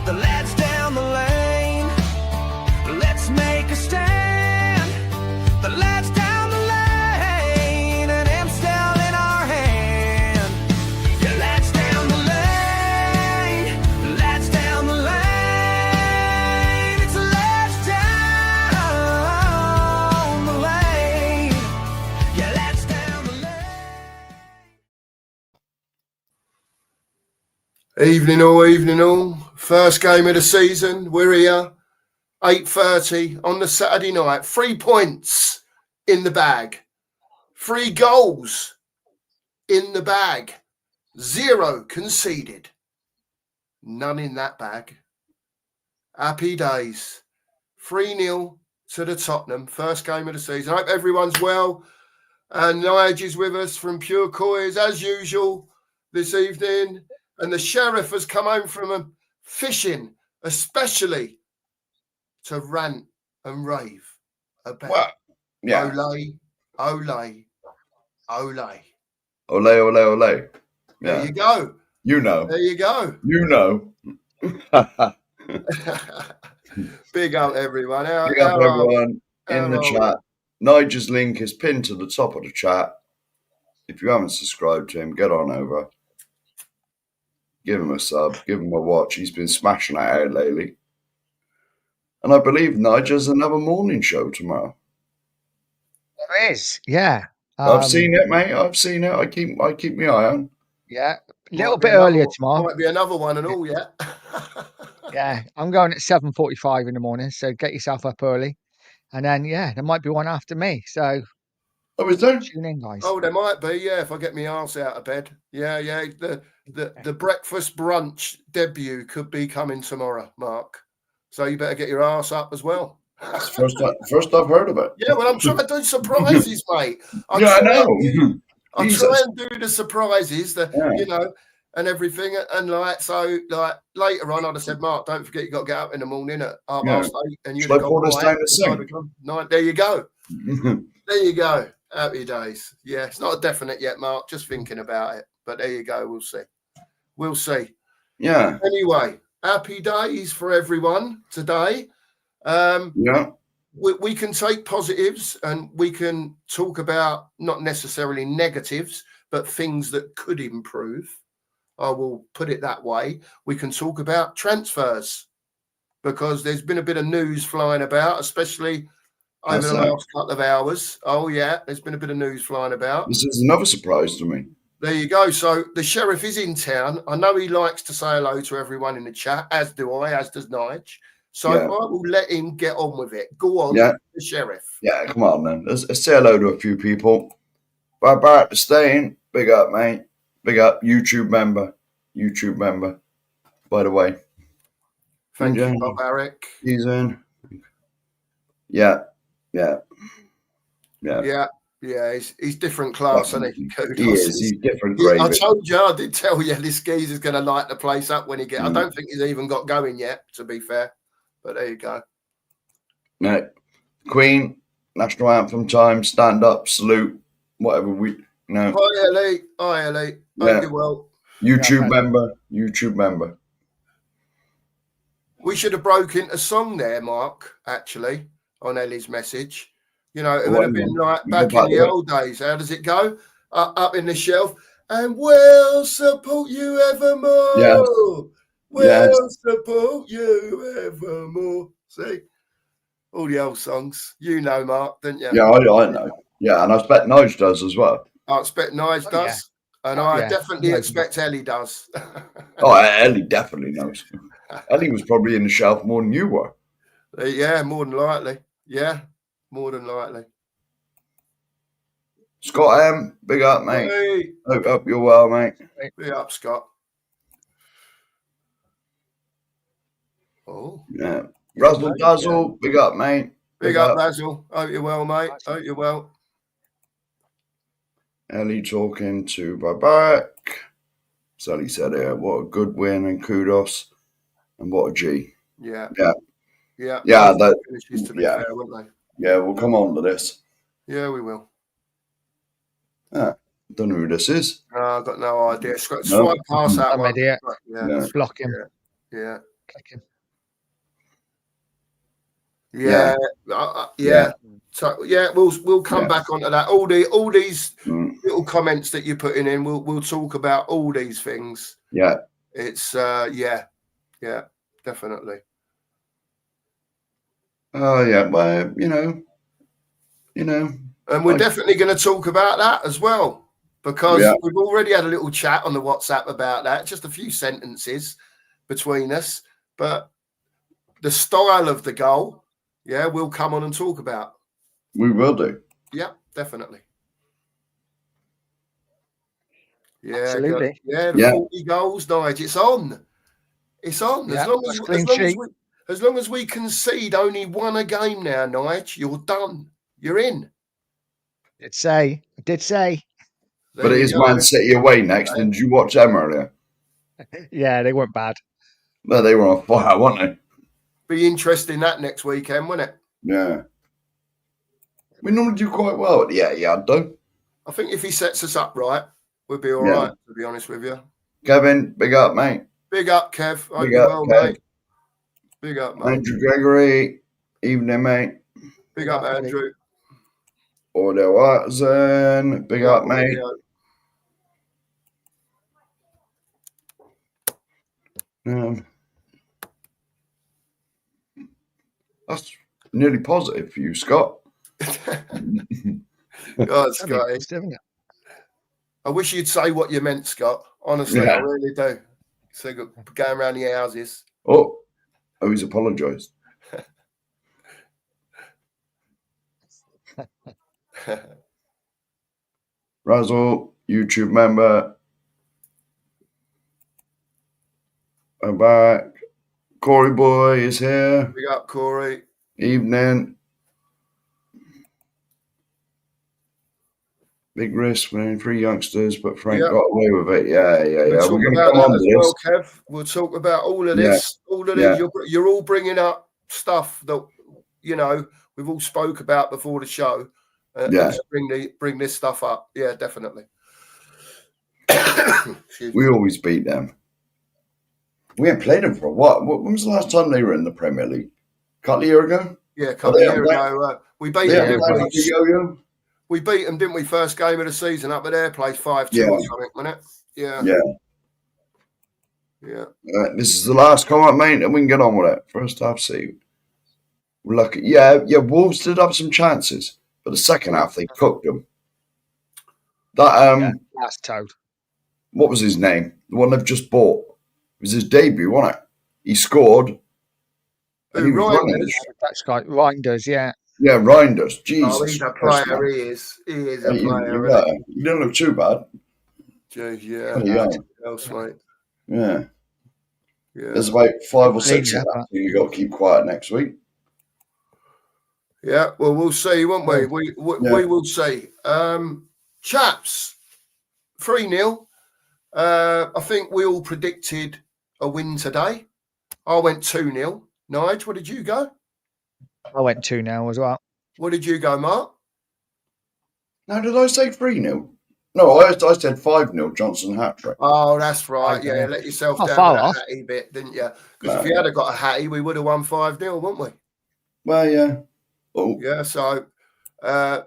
the lads down the lane. Let's make a stand. The lads down the lane, and Amstel in our hand. Yeah, lads down the lane, lads down the lane. It's lads down the lane. Yeah, lads down the lane. Evening all. First game of the season. We're here. 8:30 on the Saturday night. 3 points in the bag. 3 goals in the bag. 0 conceded. None in that bag. Happy days. 3-0 to the Tottenham. First game of the season. I hope everyone's well. And Nige is with us from Pure Coys as usual this evening. And the sheriff has come home from fishing, especially to rant and rave about ole, ole, ole. Ole, ole, ole. Yeah. There you go. You know. There you go. You know. Big up, everyone. Big up, everyone in the chat. Nigel's link is pinned to the top of the chat. If you haven't subscribed to him, get on over. Give him a sub. Give him a watch. He's been smashing it out lately. And I believe Nigel's another morning show tomorrow. There is, yeah. I've seen it, mate. I've seen it. I keep my eye on. Yeah, a little bit earlier tomorrow. Might be another one and all, yeah. Yeah, I'm going at 7:45 in the morning, so get yourself up early. And then, yeah, there might be one after me. So, is there? Tune in, guys. Oh, there might be, yeah, if I get my arse out of bed. Yeah. The breakfast brunch debut could be coming tomorrow, Mark. So you better get your arse up as well. First I've heard of it. Yeah, well, I'm trying to do surprises, mate. I know. I try and do the surprises, you know, and everything. And so later on, I'd have said, Mark, don't forget you got to get up in the morning at 8:30. And you'd have gone, there you go. There you go. Happy days. Yeah, it's not a definite yet, Mark. Just thinking about it. But there you go. We'll see. We'll see. Yeah. Anyway, happy days for everyone today. We can take positives and we can talk about not necessarily negatives, but things that could improve. I will put it that way. We can talk about transfers because there's been a bit of news flying about, especially over the last couple of hours. Oh, yeah, there's been a bit of news flying about. This is another surprise to me. There you go. So the sheriff is in town. I know he likes to say hello to everyone in the chat, as do I, as does Nige. So I will let him get on with it. Go on, the sheriff. Yeah, come on, then. Let's say hello to a few people. Barbaric staying. Big up, mate. Big up. YouTube member. By the way. Thank you, Barbaric. He's in. Yeah. He's different class, isn't he? He is. He's different. I told you, I did tell you, this geezer's going to light the place up when he gets. I don't think he's even got going yet, to be fair. But there you go. No. Queen, national anthem time, stand up, salute, whatever we know. Hi, Ellie. Hope you're well. YouTube member. We should have broken a song there, Mark, actually, on Ellie's message. You know, it would have been like back in the old days. How does it go? Up in the shelf. And we'll support you evermore. Yeah. We'll support you evermore. See? All the old songs. You know, Mark, don't you? Yeah, I know. Yeah, and I expect Nige does as well. I expect Nige does. Yeah. And I definitely expect Ellie does. Ellie definitely knows. Ellie was probably in the shelf more than you were. Yeah, more than likely. Yeah, more than likely. Scott M, big up, mate. Hey. Hope you're well, mate. Big up, Scott. Oh. Yeah. Razzle Dazzle, big up, mate. Big up, Razzle. Hope you're well, mate. Hope you're well. Ellie talking to Barbaric. Sally said here, what a good win and kudos. And what a G. Yeah. Fair, wouldn't they? Yeah, we'll come on to this. Yeah, we will. Don't know who this is. I've got no idea. Swipe past that one. Idiot. Block him. Yeah. Kicking. Yeah, Yeah. So yeah, we'll come Yeah. back onto that. All these Mm. little comments that you're putting in, we'll talk about all these things. Yeah. It's yeah, definitely. Oh yeah. Well, you know. And we're definitely going to talk about that as well, because Yeah. we've already had a little chat on the WhatsApp about that, just a few sentences between us. But the style of the goal, yeah, we'll come on and talk about. We will do. Yeah, definitely. Yeah, Absolutely. the Yeah. 40 goals, Nigel. It's on. It's on. Yeah, first clean sheet. As long as we concede only one a game now, Nigel, you're done. You're in. I did say. There But it you is go. Man City away next. And did you watch them earlier? Yeah, they weren't bad. No, they were on fire, weren't they? Be interesting that next weekend, wouldn't it? Yeah. We normally do quite well at the Etihad, though. I think if he sets us up right, we'll be all Yeah. right, to be honest with you. Kevin, big up, mate. Big up, Kev. Hope Big you're up, well, Kev. mate. Big up, mate. Andrew Gregory, evening, mate. Big up, Andrew. Audio Watson, big up, mate. That's nearly positive for you, Scott. God, Scotty. Isn't it? I wish you'd say what you meant, Scott. Honestly, Yeah. I really do. So going around the houses. Oh, he's apologised. Razzle, YouTube member. I'm back. Corey boy is here. Big up, Corey. Evening. Big risk when 3 youngsters, but Frank got away with it. Yeah. We'll talk We're going to about come that on as to well, this. Kev. We'll talk about all of this. All of these. You're all bringing up stuff that, you know, we've all spoke about before the show. Bring this stuff up. Yeah, definitely. We always beat them. We haven't played them for a while. When was the last time they were in the Premier League? A couple of years ago? Yeah, a couple of years ago. We beat them. We beat them, didn't we? First game of the season up at their place, 5-2 or something, wasn't it? Yeah. This is the last comment, mate, and we can get on with it. First half, see. We're lucky. Yeah. Wolves did have some chances, but the second half they cooked them. That that's Toad. What was his name? The one they've just bought. It was his debut, wasn't it? He scored. And he was running. That's guy Reinders, yeah. Yeah, Reinders. Jesus. Oh, he's a player. He is. He is a player. You don't look too bad. Jeez, yeah. Else, mate. Yeah. There's about 5 or 6 of that. You got to keep quiet next week. Yeah, well, we'll see, won't we? We will see. Chaps, 3-0. I think we all predicted a win today. I went 2-0. Nigel, what did you go? I went 2-0 as well. What did you go, Mark? Now, did I say 3-0? No, I said 5-0 Johnson hat-trick. Oh, that's right. Yeah, let yourself down that hatty bit, didn't you? Because if you had got a hatty, we would have won 5-0, wouldn't we? Well, yeah. Oh. Yeah, so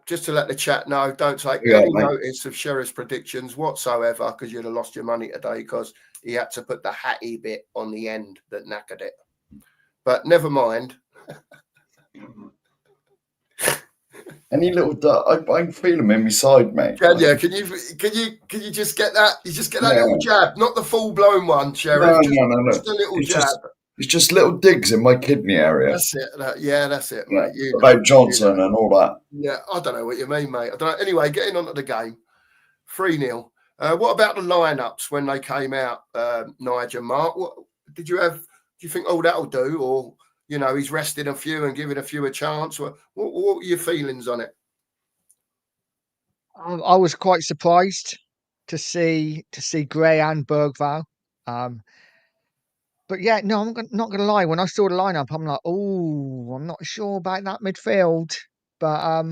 just to let the chat know, don't take any notice of Sheriff's predictions whatsoever, because you'd have lost your money today because he had to put the hatty bit on the end that knackered it. But never mind. Any little I can feel him in my side, mate. Can you just get that? You just get that little jab, not the full blown one, Sheriff. No. Just a little jab. It's just little digs in my kidney area. That's it. That's it, mate. About Johnson and all that. Yeah, I don't know what you mean, mate. I don't know. Anyway, getting on to the game, 3-0. What about the lineups when they came out, Nigel, Mark? What did you have? Do you think, that'll do, or he's rested a few and giving a few a chance? What were your feelings on it? I was quite surprised to see Gray and Bergvall. But yeah, no, I'm not going to lie. When I saw the lineup, I'm like, I'm not sure about that midfield. But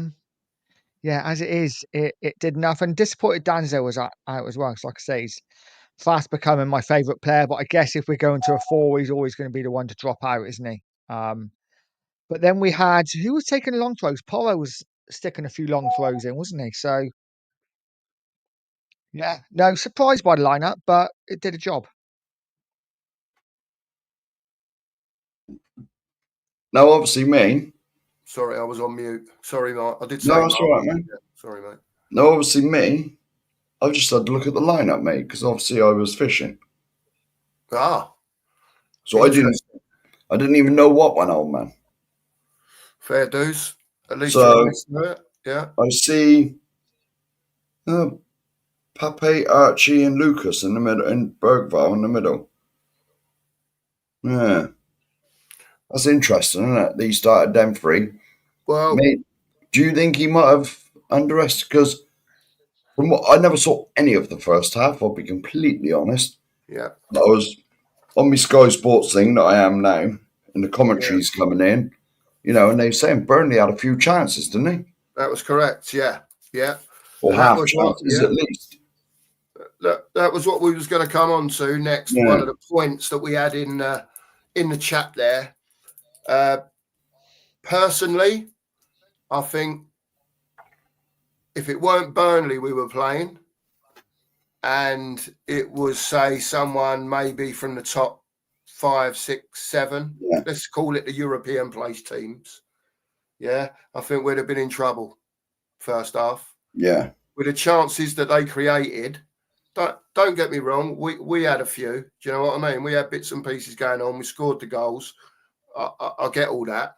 yeah, as it is, it did enough. And disappointed Danzo was out as well. So like I say, fast becoming my favourite player. But I guess if we're going to a 4, he's always going to be the one to drop out, isn't he? But then we had who was taking long throws? Porro was sticking a few long throws in, wasn't he? So yeah, no, surprised by the lineup, but it did a job. Now, obviously, me. Sorry, I was on mute. Sorry, Mark. I did say No, that's Mark. all right, man. Yeah, sorry, mate. Now, obviously, me. I've just had to look at the lineup, mate, because obviously I was fishing, Ah, so I didn't even know what went on, man. fair dues. At least So- you're honest with it. Yeah. I see Pape, Archie, and Lucas in the middle, and Bergvall in the middle. Yeah, that's interesting, isn't it? That he started them 3. Well, Mate, do you think he might have underestimated? Because from what I never saw any of the first half, I'll be completely honest. yeah. I was on my Sky Sports thing that I am now, and the commentaries coming in, and they were saying Burnley had a few chances, didn't they? That was correct. Yeah. Yeah. Or And that half was what- chances yeah. at least. That was what we was going to come on to next. Yeah. One of the points that we had in the chat there. Personally, I think if it weren't Burnley we were playing, and it was say someone maybe from the top 5, 6, 7, let's call it the European place teams. Yeah, I think we'd have been in trouble first half. Yeah. With the chances that they created. Don't get me wrong. We had a few. Do you know what I mean? We had bits and pieces going on. We scored the goals. I get all that.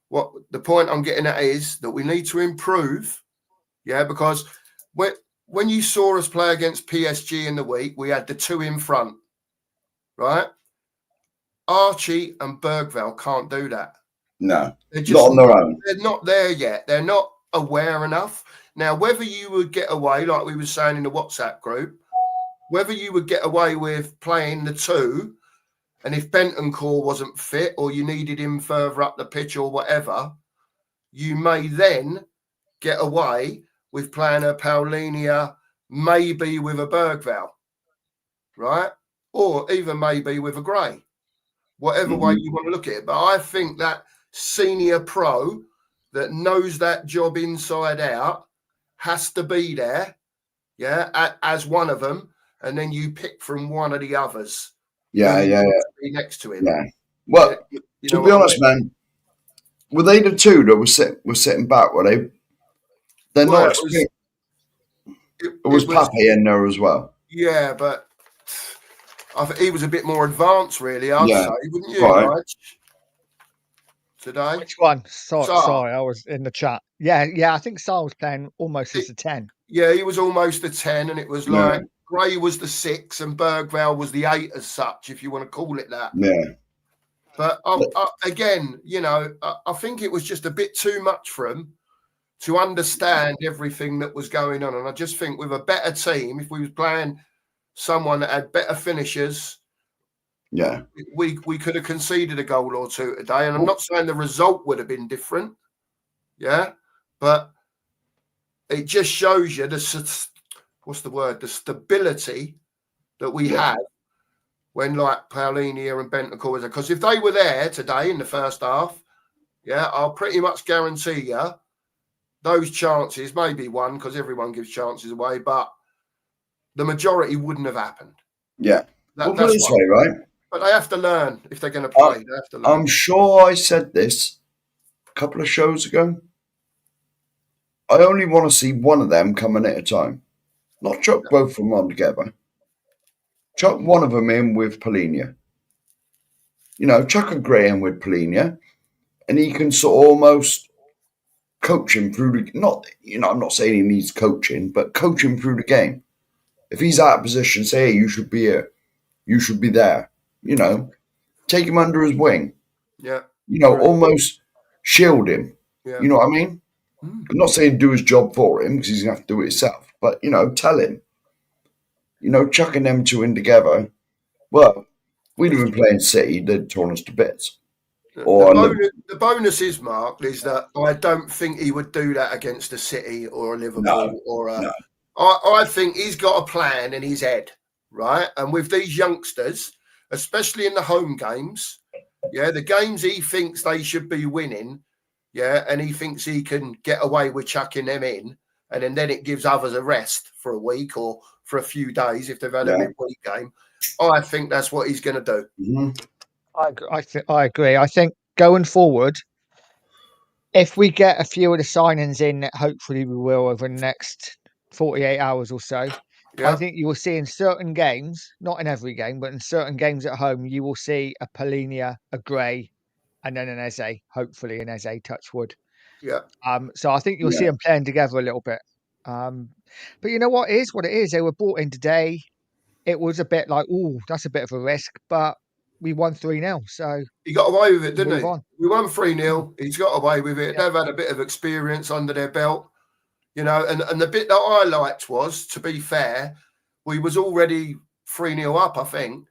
What the point I'm getting at is that we need to improve. Yeah, because when you saw us play against PSG in the week, we had the 2 in front, right? Archie and Bergvall can't do that. No, They're just not on their own. They're not there yet. They're not aware enough. Now, whether you would get away, like we were saying in the WhatsApp group, whether you would get away with playing the 2, and if Bentancur wasn't fit or you needed him further up the pitch or whatever, you may then get away with playing a Paulinia, maybe with a Bergvall, right? Or even maybe with a Gray, whatever way you want to look at it. But I think that senior pro that knows that job inside out has to be there, as one of them. And then you pick from one of the others. Yeah. To be next to him. Yeah. Well, to be honest, man, were they the 2 that were sitting back? Were they? They're Well, not. It was Pape in there as well. Yeah, but I think he was a bit more advanced, really. I'd say, wouldn't you, Right. Nige? Today. Which one? Sarr. Sorry, I was in the chat. Yeah. I think Sarr was playing almost as a 10. Yeah, he was almost the 10, and it was like Gray was the 6 and Bergvall was the 8 as such, if you want to call it that. Yeah. But again, I think it was just a bit too much for him to understand everything that was going on. And I just think with a better team, if we was playing someone that had better finishers, we could have conceded a goal or 2 today. And I'm not saying the result would have been different, but it just shows you the stability that we had when like Paulinia and Bentancur was there. Because if they were there today in the first half, I'll pretty much guarantee you those chances, maybe one, because everyone gives chances away, but the majority wouldn't have happened. Yeah. That's put it this way, right? But they have to learn if they're going to play. They have to learn. I'm sure I said this a couple of shows ago. I only want to see one of them coming at a time. Not chuck both of them on together. Chuck one of them in with Paulinia. Chuck a Gray in with Paulinia, and he can sort of almost coach him through the I'm not saying he needs coaching, but coach him through the game. If he's out of position, say, hey, you should be here. You should be there. Take him under his wing. Yeah. Almost shield him. Yeah. You know what I mean? I'm not saying do his job for him because he's going to have to do it himself. But, tell him. Chucking them 2 in together. Well, we'd have been playing City. They'd torn us to bits. The bonus is, Mark, is that I don't think he would do that against a City or a Liverpool I think he's got a plan in his head, right? And with these youngsters, especially in the home games, yeah, the games he thinks they should be winning, yeah, and he thinks he can get away with chucking them in, and then it gives others a rest for a week or for a few days if they've had a midweek game. I think that's what he's going to do. Mm-hmm. I agree. I think going forward, if we get a few of the signings in, hopefully we will over the next 48 hours or so. Yeah, I think you will see in certain games, not in every game, but in certain games at home, you will see a Polinia, a Gray, and then an Eze, hopefully an Eze, touch wood. yeah. So I think you'll see them playing together a little bit. But you know what? It is what it is. They were brought in today. It was a bit like, oh, that's a bit of a risk, but we won 3-0. So He got away with it, we'll didn't move he? on. We won 3-0. He's got away with it. Yeah. They've had a bit of experience under their belt, you know. And the bit that I liked was, to be fair, we was already 3-0 up, I think.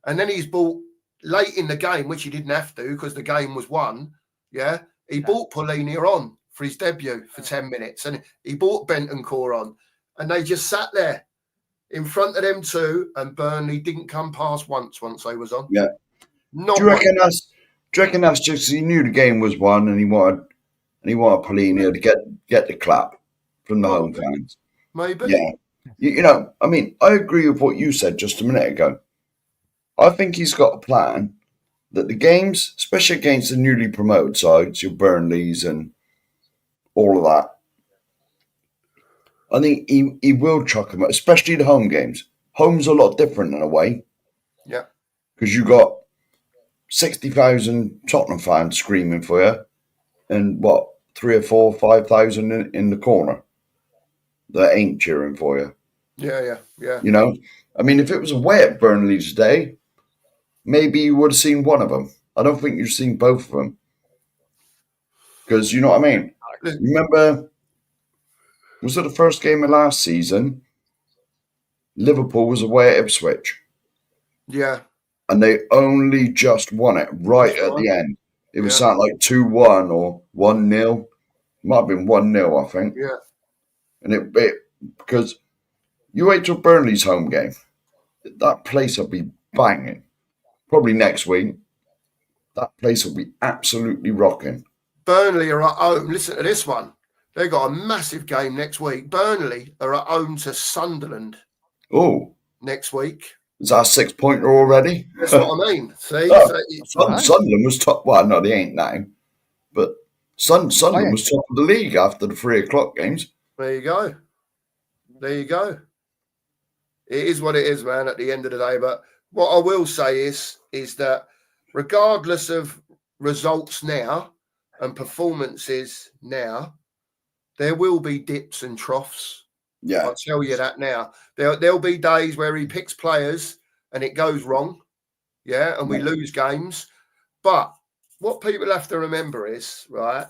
And then he's bought late in the game, which he didn't have to because the game was won. Yeah. He bought Polinia on for his debut for 10 minutes. And he bought Bentancur on. And they just sat there in front of them two, and Burnley didn't come past once they was on. Yeah. Not Do you reckon that's just he knew the game was won and he wanted Polinia to get the clap from the home fans? Maybe. Yeah. You know, I mean, I agree with what you said just a minute ago. I think he's got a plan that the games, especially against the newly promoted sides, your Burnleys and all of that, I think he will chuck them, especially the home games. Home's a lot different in a way. Yeah. Because you got 60,000 Tottenham fans screaming for you and 3 or 4, 5,000 in the corner that ain't cheering for you. Yeah. You know? I mean, if it was away at Burnley today, maybe you would have seen one of them. I don't think you've seen both of them. Because, you know what I mean? Remember, was it the first game of last season? Liverpool was away at Ipswich. Yeah. And they only just won it right at the end. It was something like 2-1 or 1-0. Might have been 1-0, I think. Yeah. And it because you wait till Burnley's home game, that place will be banging. Probably next week, that place will be absolutely rocking. Burnley are at home. Listen to this one. They've got a massive game next week. Burnley are at home to Sunderland. Oh. Next week. Is that a 6-pointer already? That's what I mean. See? Sunderland was top. Well, no, they ain't now. But Sunderland was top of the league after the 3 o'clock games. There you go. It is what it is, man, at the end of the day. But what I will say is that regardless of results now and performances now, there will be dips and troughs. Yeah. I'll tell you that now. There'll be days where he picks players and it goes wrong. Yeah. And we lose games. But what people have to remember is, right,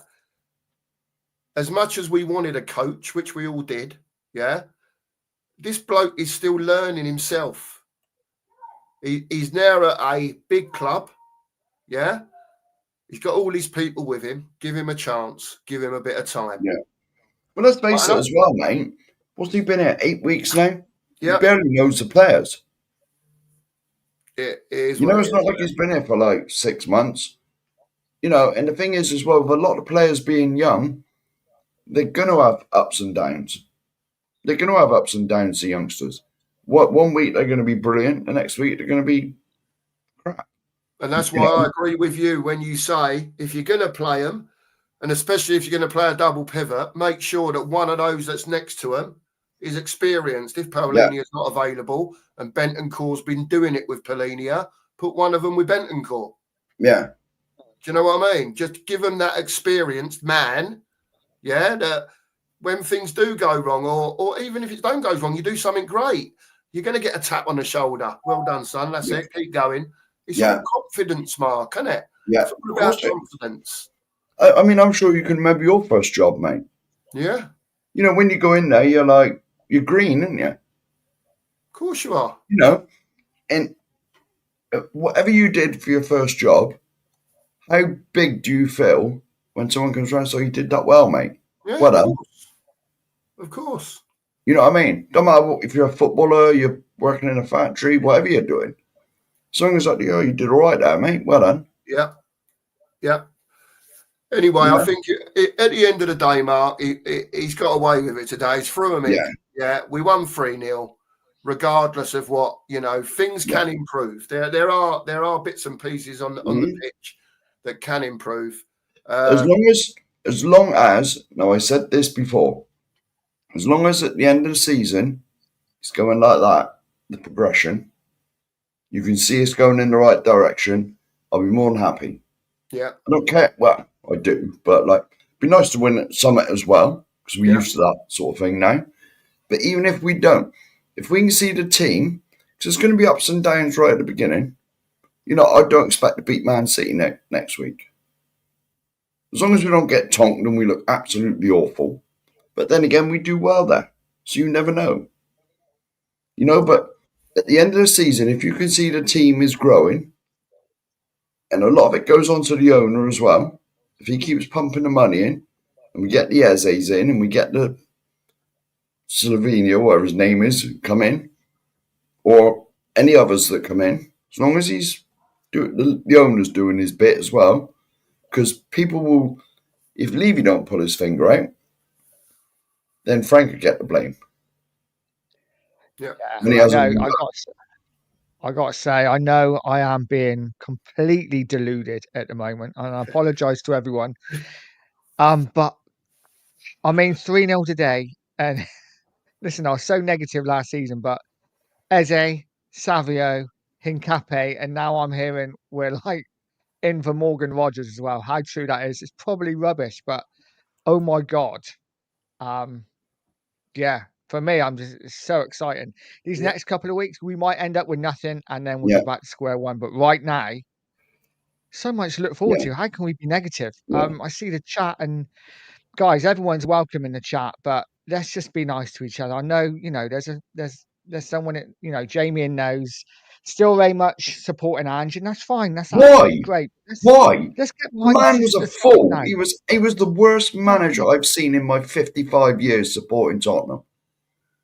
as much as we wanted a coach, which we all did, yeah, this bloke is still learning himself. He's now at a big club. Yeah. He's got all these people with him. Give him a chance. Give him a bit of time. Yeah. Well, let's face it as well, mate. What's he been here? 8 weeks now? Yeah. He barely knows the players. It is. You know, it's not like he's been here for like 6 months. You know, and the thing is as well, with a lot of players being young, they're going to have ups and downs. They're going to have ups and downs, the youngsters. One week they're going to be brilliant, the next week they're going to be crap. And that's why I agree with you when you say if you're going to play them, and especially if you're going to play a double pivot, make sure that one of those that's next to him is experienced. If Polinia is not available and Bentancur's been doing it with Polinia, put one of them with Bentancur. Yeah. Do you know what I mean? Just give them that experienced man, yeah, that when things do go wrong, or even if it don't go wrong, you do something great, you're going to get a tap on the shoulder. Well done, son. That's it. Keep going. It's a confidence mark, isn't it? Yeah. It's all about confidence. I mean, I'm sure you can remember your first job, mate. Yeah. You know, when you go in there, you're green, aren't you? Of course you are. You know, and whatever you did for your first job, how big do you feel when someone comes around and says, you did that well, mate? Yeah, well done. Of course. You know what I mean? Don't matter if you're a footballer, you're working in a factory, whatever you're doing. As long as you did all right there, mate. Well done. Yeah, yeah. Anyway, I think at the end of the day, Mark, he's got away with it today. He's through him in. Yeah. Yeah, we won 3-0, regardless of what, things can improve. There are bits and pieces on the pitch that can improve. As long as now, I said this before, as long as at the end of the season it's going like that, the progression, you can see us going in the right direction, I'll be more than happy. Yeah. I don't care. Well, I do, but it'd be nice to win at Summit as well, because we're used to that sort of thing now. But even if we don't, if we can see the team, because there's going to be ups and downs right at the beginning. I don't expect to beat Man City next week. As long as we don't get tonked and we look absolutely awful. But then again, we do well there. So you never know. But at the end of the season, if you can see the team is growing, and a lot of it goes on to the owner as well, if he keeps pumping the money in, and we get the Eze's in, and we get the Slovenia, whatever his name is, come in, or any others that come in, as long as the owner's doing his bit as well, because people will, if Levy don't pull his finger out, then Frank will get the blame. Yeah. I got to say, I know I am being completely deluded at the moment, and I apologise to everyone. But I mean, 3-0 today, and listen, I was so negative last season, but Eze, Savio, Hincape, and now I'm hearing we're like in for Morgan Rogers as well. How true that is, it's probably rubbish, but oh my God. Yeah, for me, it's so exciting. These next couple of weeks, we might end up with nothing, and then we'll be back to square one. But right now, so much to look forward to. How can we be negative? I see the chat, and guys, everyone's welcome in the chat, but let's just be nice to each other. I know, there's someone that, Jamie knows still very much supporting Ange, and that's fine. That's absolutely great. Why? Let's get the man was a fool. He was the worst manager I've seen in my 55 years supporting Tottenham.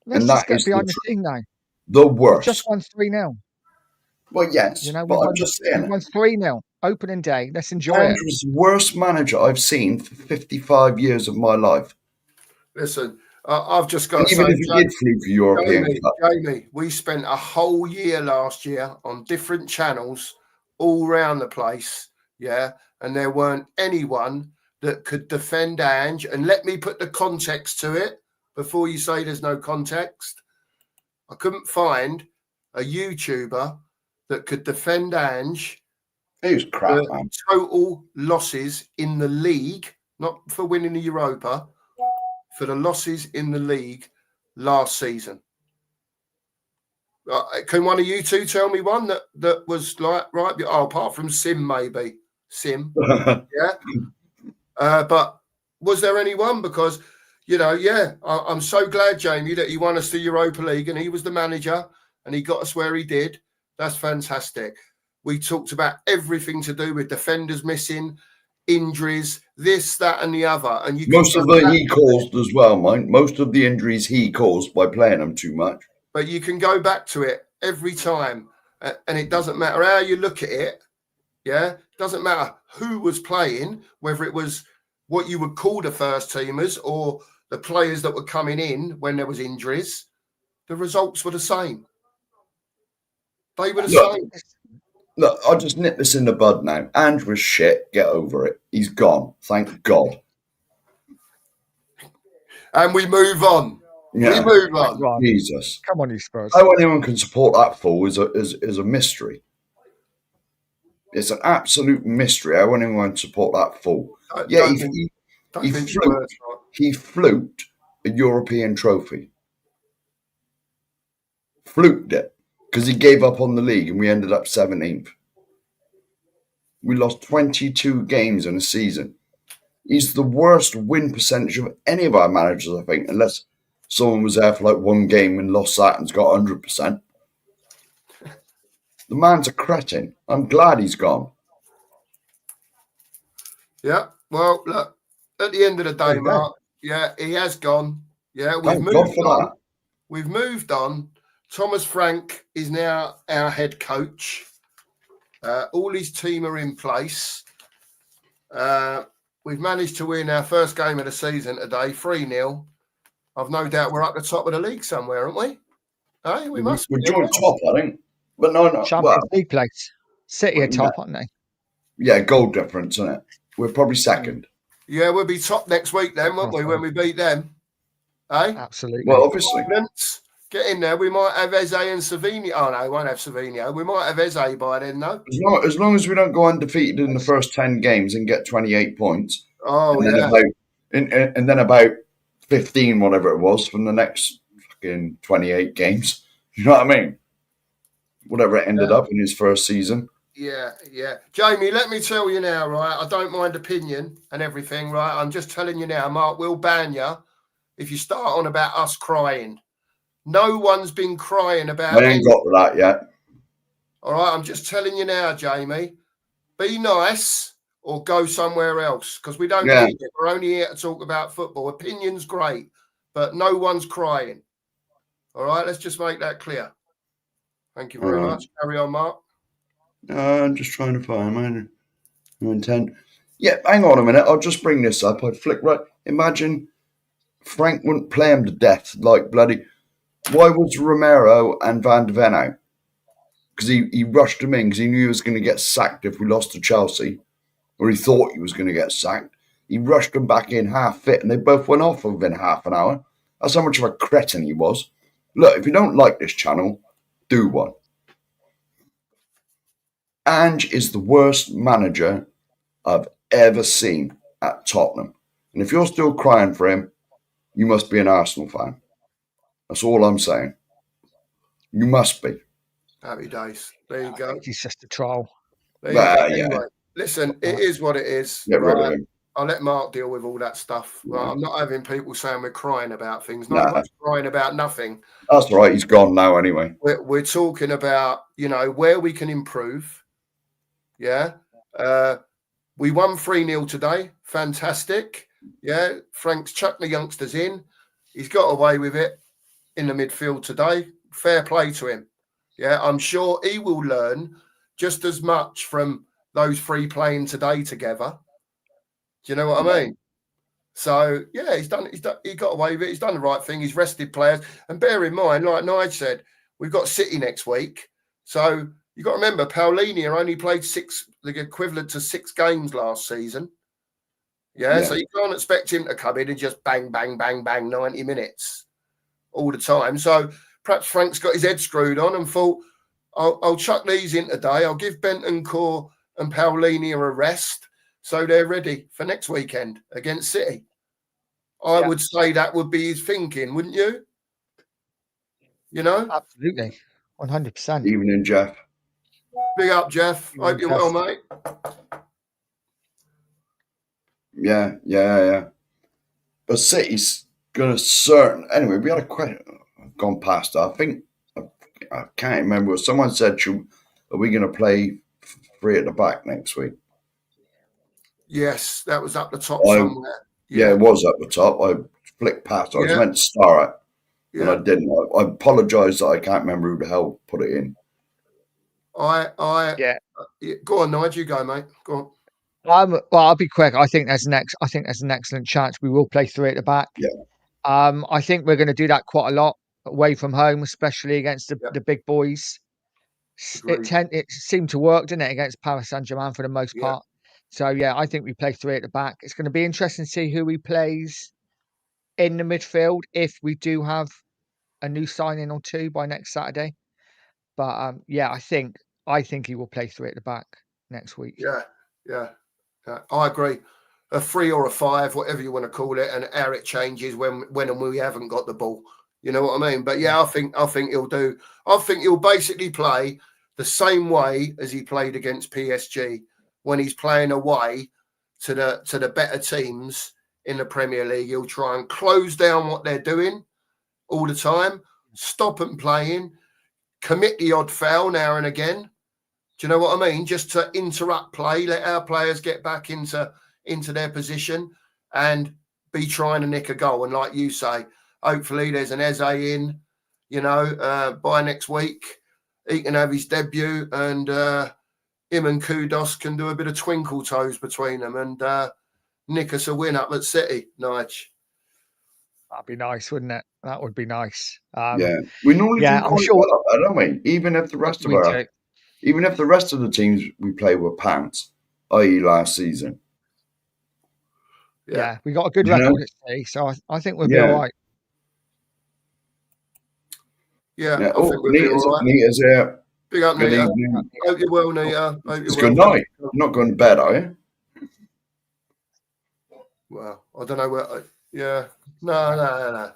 Let's just get behind the scene now. The worst. We just won 3-0. Well, yes, but I'm just saying. We won 3-0 opening day. Let's enjoy it. Ange was the worst manager I've seen for 55 years of my life. Listen, I've just got to even say, if he did flew for European Cup. Jamie, we spent a whole year last year on different channels all around the place, and there weren't anyone that could defend Ange. And let me put the context to it before you say there's no context. I couldn't find a YouTuber that could defend Ange. He was crap, man. Total losses in the league, not for winning the Europa, for the losses in the league last season. Can one of you two tell me one that was like right? Oh, apart from Sim, maybe Sim, but was there anyone? Because I'm so glad, Jamie, that he won us the Europa League and he was the manager and he got us where he did. That's fantastic. We talked about everything to do with defenders missing, injuries, this, that, and the other. And most of them he caused as well, mate. Most of the injuries he caused by playing them too much. But you can go back to it every time, and it doesn't matter how you look at it. Yeah, it doesn't matter who was playing, whether it was what you would call the first teamers or the players that were coming in when there was injuries. The results were the same. They were the same. Look, I'll just nip this in the bud now. Ange was shit. Get over it. He's gone. Thank God. And we move on. Yeah. We move on. Jesus. Come on, you Spurs. How anyone can support that fool is a mystery. It's an absolute mystery how anyone can support that fool. He fluked a European trophy. Fluked it. Because he gave up on the league and we ended up 17th. We lost 22 games in a season. He's the worst win percentage of any of our managers, I think, unless someone was there for like one game and lost that and's got 100%. The man's a cretin. I'm glad he's gone. Yeah, well, look, at the end of the day, Mark, he has gone. Yeah, we've moved on. We've moved on. Thomas Frank is now our head coach. All his team are in place. We've managed to win our first game of the season today, 3-0. I've no doubt we're up the top of the league somewhere, aren't we? Hey, we must We're be. joint top, I think. But no. Well, Champions League place. City are top, aren't they? yeah, goal difference, isn't it? We're probably second. Yeah, we'll be top next week then, won't we, when we beat them? Hey? Absolutely. Well, obviously. Get in there. We might have Eze and Savinho. Oh, no, we won't have Savinho. We might have Eze by then, though. As long as we don't go undefeated in the first 10 games and get 28 points. Oh, and then about 15, whatever it was, from the next fucking 28 games. You know what I mean? Whatever it ended up in his first season. Yeah. Jamie, let me tell you now, right? I don't mind opinion and everything, right? I'm just telling you now, Mark will ban you if you start on about us crying. No one's been crying about it. I ain't got to that yet. All right, I'm just telling you now, Jamie. Be nice or go somewhere else because we don't need it. We're only here to talk about football. Opinion's great, but no one's crying. All right, let's just make that clear. Thank you very much. Carry on, Mark. I'm just trying to find my intent. Yeah, hang on a minute. I'll just bring this up. I'd flick right. Imagine Frank wouldn't play him to death like bloody. Why was Romero and Van de Ven out? Because he rushed him in because he knew he was going to get sacked if we lost to Chelsea, or he thought he was going to get sacked. He rushed them back in half fit, and they both went off within half an hour. That's how much of a cretin he was. Look, if you don't like this channel, do one. Ange is the worst manager I've ever seen at Tottenham. And if you're still crying for him, you must be an Arsenal fan. That's all I'm saying. You must be. Happy days. There you go. He's just a troll. Anyway, listen, it is what it is. Get rid of him. I'll let Mark deal with all that stuff. Yeah. Right? I'm not having people saying we're crying about things. No Nah. one's crying about nothing. That's right. He's gone now anyway. We're talking about, where we can improve. Yeah. We won 3-0 today. Fantastic. Yeah. Frank's chucked the youngsters in. He's got away with it in the midfield today. Fair play to him. Yeah. I'm sure he will learn just as much from those three playing today together. Do you know what I mean? So, yeah, he got away with it. He's done the right thing. He's rested players. And bear in mind, like Nigel said, we've got City next week. So, you've got to remember, Paulinho only played the equivalent to 6 games last season. Yeah, so you can't expect him to come in and just bang, bang, bang, bang, 90 minutes all the time. So perhaps Frank's got his head screwed on and thought, I'll chuck these in today. I'll give Bentancur and Paulinho a rest so they're ready for next weekend against City. I would say that would be his thinking, wouldn't you? Absolutely. 100%. Evening, Jeff. Big up, Jeff. Hope you're well, mate. Yeah. But City's going to anyway, we had a question. I've gone past that. I think, I can't remember. Someone said, are we going to play 3 at the back next week? Yes, that was up the top somewhere. Yeah, it was up the top. I flicked past. I was meant to start it, and I didn't. I apologise that I can't remember who the hell put it in. Go on, Nigel. You go, mate. Go on. Well, I'll be quick. I think there's an excellent chance we will play 3 at the back. Yeah. I think we're going to do that quite a lot away from home, especially against the big boys. It seemed to work, didn't it, against Paris Saint-Germain for the most part. So yeah, I think we play 3 at the back. It's going to be interesting to see who he plays in the midfield if we do have a new signing or 2 by next Saturday. But I think he will play 3 at the back next week. Yeah. I agree. A 3 or a 5, whatever you want to call it, and how it changes when and we haven't got the ball. You know what I mean? But I think he'll do. I think he'll basically play the same way as he played against PSG when he's playing away to the better teams in the Premier League. He'll try and close down what they're doing all the time, stop them playing, commit the odd foul now and again. Do you know what I mean? Just to interrupt play, let our players get back into their position and be trying to nick a goal. And like you say, hopefully there's an Eze in by next week, he can have his debut, and him and Kudos can do a bit of twinkle toes between them and nick us a win up at City, Nige. That'd be nice, wouldn't it? That would be nice. We normally yeah, do I'm quite sure well up there, don't we? Even if the rest of we do. the teams we play were pants, i.e. last season. Yeah, we got a good You know? record at City, so I think we'll be Yeah. all right. Yeah, Yeah. I think we'll be all right. Nita's here. Big up, Good Nita. evening. Hope you're well, Nita. Hope It's you're good well. night. You're not going to bed, are you? Well, I don't know where. Yeah, no.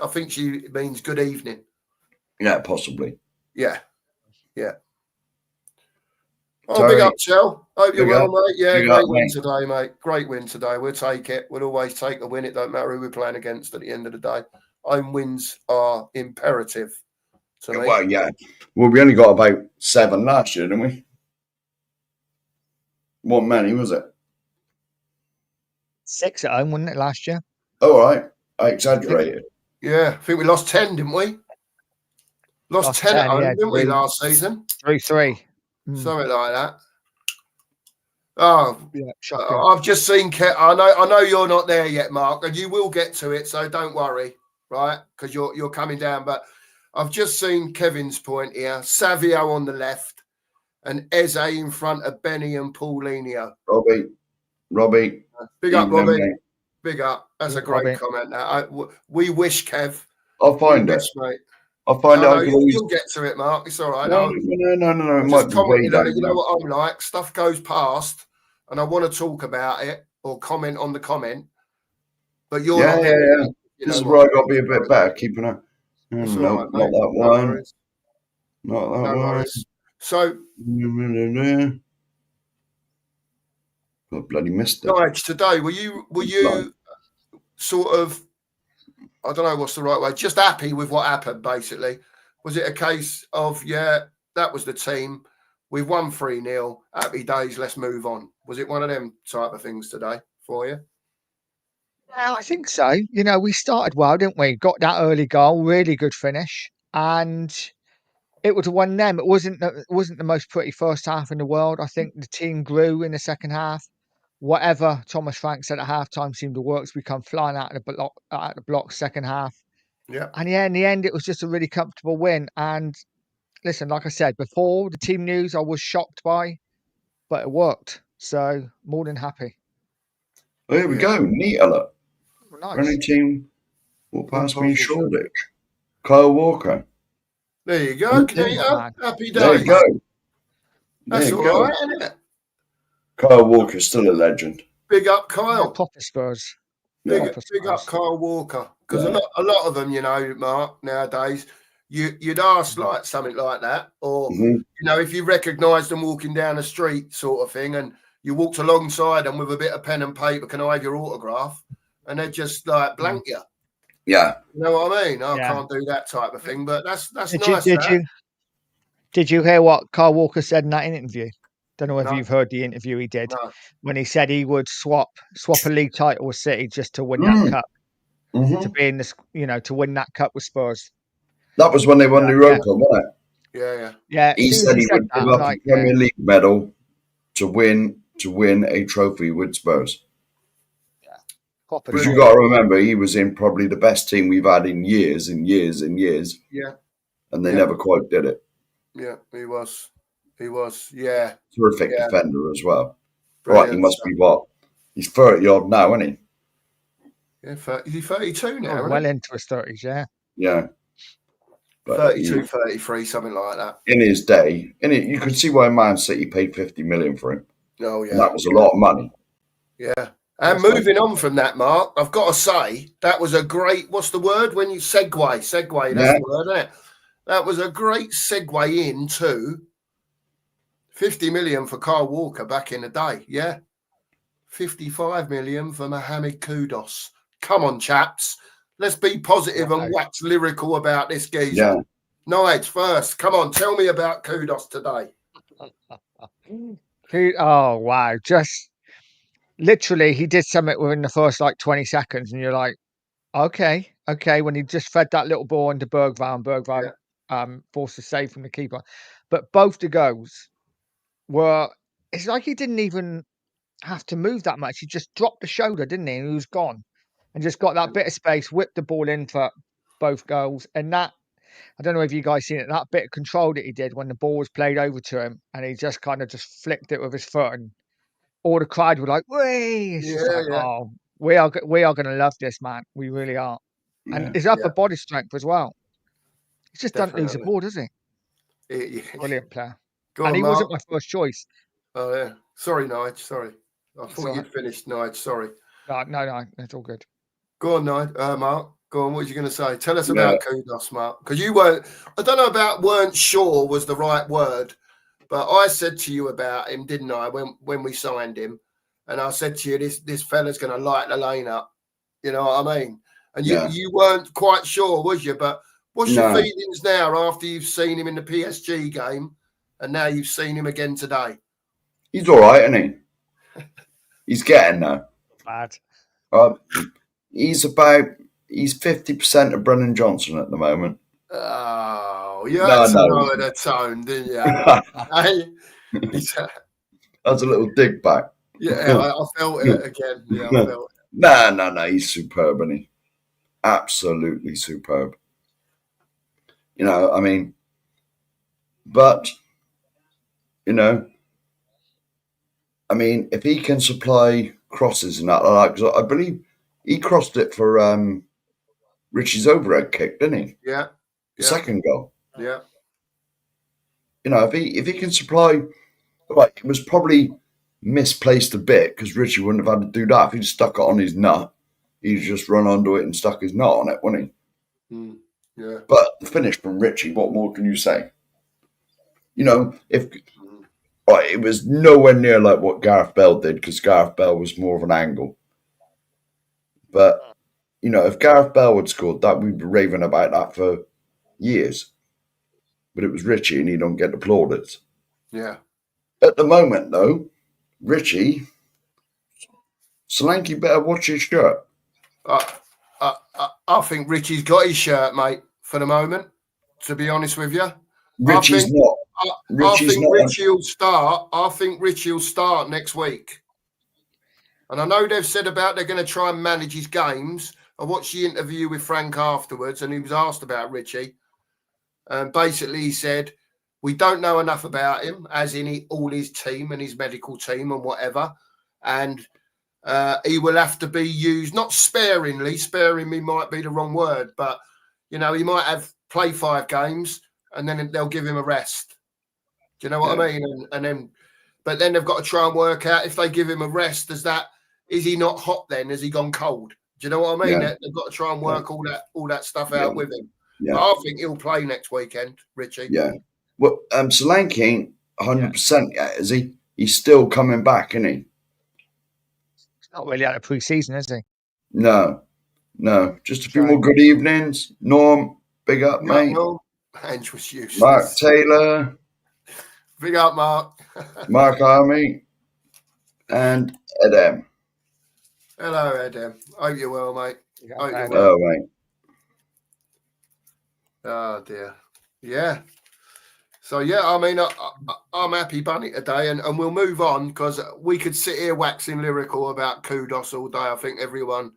I think she means good evening. Yeah, possibly. Yeah. Oh, Terry, big up, Chell. Hope you're big well, up. mate. Yeah, Big great up, win mate. today, mate. Great win today. We'll take it. We'll always take a win. It don't matter who we're playing against at the end of the day. Home wins are imperative to me. Well, yeah. Well, we only got about 7 last year, didn't we? What many was it? 6 at home, wasn't it, last year? All right. I exaggerated. Yeah, I think we lost 10, didn't we? Lost 10 at home, yeah, didn't we, last season? 3-3. Something like that. Oh, Yeah, shocking. I've just seen. I know you're not there yet, Mark, and you will get to it. So don't worry, right? Because you're coming down. But I've just seen Kevin's point here. Savio on the left, and Eze in front of Benny and Paulinho. Robbie. Big up, evening, Robbie. mate. Big up. That's Yeah, a great Robbie. comment. Now we wish, Kev. I'll find it. Mate. I'll find No, it. you'll get to it, Mark. It's all right. No. It might Just be way commenting on down. it. You know what I'm like? Stuff goes past, and I want to talk about it or comment on the comment. But you're not there. Yeah. This is where I got to be a bit better, keeping it. It's No, all right, not mate. that No one. worries. Not that No one. worries. So, I bloody missed it. Nige, today were you sort of, I don't know what's the right way, just happy with what happened? Basically, was it a case of that was the team, we've won 3-0, happy days, let's move on? Was it one of them type of things today for you? Yeah, I think so. We started well, didn't we? Got that early goal, really good finish, and it was one of them. It wasn't the most pretty first half in the world. I think the team grew in the second half. Whatever Thomas Frank said at halftime seemed to work. So we come flying out of the block second half. Yeah. And yeah, in the end, it was just a really comfortable win. And listen, like I said before, the team news I was shocked by, but it worked. So more than happy. Oh, here we go. Neat alert. Nice. Running team will pass me in Shoreditch. Kyle Walker. There you go, Nita. Happy days. There you go. That's all right, isn't it? Kyle Walker's still a legend. Big up, Kyle. Proper Spurs. Big up, Kyle Walker. Because a lot of them, Mark, nowadays, you'd ask like something like that, or if you recognised them walking down the street, sort of thing, and you walked alongside them with a bit of pen and paper, can I have your autograph? And they'd just like blank you. Yeah. You know what I mean? I can't do that type of thing, but that's nice. Did you hear what Kyle Walker said in that interview? Don't know if No. you've heard the interview he did No. when he said he would swap a league title with City just to win that cup, to be in this, to win that cup with Spurs. That was when they won the Europa, wasn't it? Yeah. He said he would give up a Premier League medal to win a trophy with Spurs. Because you got to remember, he was in probably the best team we've had in years and years and years. Yeah. And they never quite did it. Yeah, he was. Yeah. Terrific defender as well. Brilliant. Right, he must be what? He's 30 odd now, isn't he? Yeah, he's 32 now. Well into his 30s, yeah. Yeah. But 32, 33, something like that. In his day, you could see why Man City paid 50 million for him. Oh, yeah. And that was a lot of money. Yeah. And moving on from that, Mark, I've got to say, that was a great, what's the word? When you segue, that's the word, isn't it? That was a great segue into 50 million for Kyle Walker back in the day. Yeah. 55 million for Mohamed Kudus. Come on, chaps. Let's be positive and wax lyrical about this geezer. Yeah. Nige, first. Come on, tell me about Kudus today. Oh, wow. Just literally, he did something within the first 20 seconds, and you're like, okay. Okay, when he just fed that little ball into Bergvall, Yeah. forced a save from the keeper. But both the goals were. It's like he didn't even have to move that much. He just dropped the shoulder, didn't he? And he was gone, and just got that bit of space, whipped the ball in for both goals. And that, I don't know if you guys seen it. That bit of control that he did when the ball was played over to him, and he just kind of just flicked it with his foot, and all the crowd were like, "Way!" It's just Yeah, like, yeah, "Oh, we are going to love this man. We really are." And Yeah. his upper yeah, body strength as well. He just doesn't lose the definitely. ball, does he? Yeah. Brilliant player. Go And on, he Mark. wasn't my first choice. Oh, yeah. Sorry, Nige. Sorry. I It's thought all right. you'd finished, Nige. Sorry. No, it's all good. Go on, Nige. Mark. Go on. What was you going to say? Tell us Yeah. about Kudos, Mark. Because you weren't, I don't know about weren't sure was the right word, but I said to you about him, didn't I, when we signed him? And I said to you, this fella's going to light the lane up. You know what I mean? And Yeah. you weren't quite sure, was you? But what's your No. feelings now after you've seen him in the PSG game and now you've seen him again today? He's all right, isn't he? He's getting there. Bad. He's 50% of Brennan Johnson at the moment. Oh, you No, had to no. lower the tone, didn't you? Hey, That's a little dig back. yeah, I felt it again. Yeah, I felt it. No. He's superb, isn't he? Absolutely superb. You know, I mean, but, you know, I mean, if he can supply crosses and that, like, 'cause I believe he crossed it for Richie's overhead kick, didn't he? Yeah, The yeah, second goal. yeah, You know, if he can supply, like, it was probably misplaced a bit because Richie wouldn't have had to do that if he'd stuck it on his nut. He'd just run onto it and stuck his nut on it, wouldn't he? yeah. But the finish from Richie, what more can you say? You know, if Mm. right, it was nowhere near like what Gareth Bale did because Gareth Bale was more of an angle. But you know, if Gareth Bale had scored that, we'd be raving about that for years. But it was Richie, and he don't get applauded. Yeah. At the moment, though, Richie, Solanke better watch his shirt. I think Richie's got his shirt, mate, for the moment, to be honest with you. Richie's not. I think Richie will start. I think Richie will start next week. And I know they've said about they're going to try and manage his games. I watched the interview with Frank afterwards, and he was asked about Richie. And basically, he said, we don't know enough about him, as in all his team and his medical team and whatever. And he will have to be used, not sparingly. Sparingly might be the wrong word, but, you know, he might have play 5 games and then they'll give him a rest. Do you know what I mean? And then, but then they've got to try and work out if they give him a rest, is he not hot then? Has he gone cold? Do you know what I mean? Yeah. They've got to try and work all that stuff out with him. Yeah. But I think he'll play next weekend, Richie. Yeah. Well, Solanke ain't 100% yet, is he? He's still coming back, isn't he? He's not really out of pre-season, is he? No. Just a few more good evenings. Norm, big up, mate. Norm. Ange was useless. Mark Taylor. Big up, Mark. Mark Army. And Edem. Hello, Edem. Hope you're well, mate. Hope you're well. Oh, mate. Oh, dear. Yeah. So, yeah, I mean, I'm happy bunny today, and we'll move on because we could sit here waxing lyrical about Kudos all day. I think everyone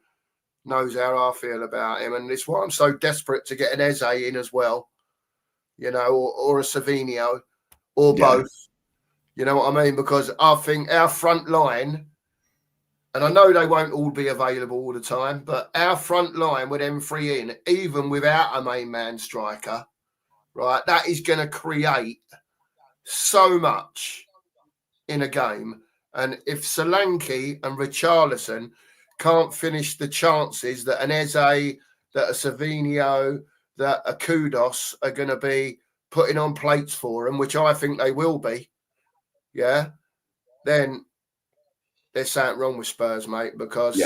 knows how I feel about him, and it's why I'm so desperate to get an Eze in as well, you know, or a Savinio, or both. You know what I mean? Because I think our front line, and I know they won't all be available all the time, but our front line with them 3 in, even without a main man striker, right, that is going to create so much in a game. And if Solanke and Richarlison can't finish the chances that an Eze, that a Savinio, that a Kudos are going to be putting on plates for them, which I think they will be, yeah, then there's something wrong with Spurs, mate, because,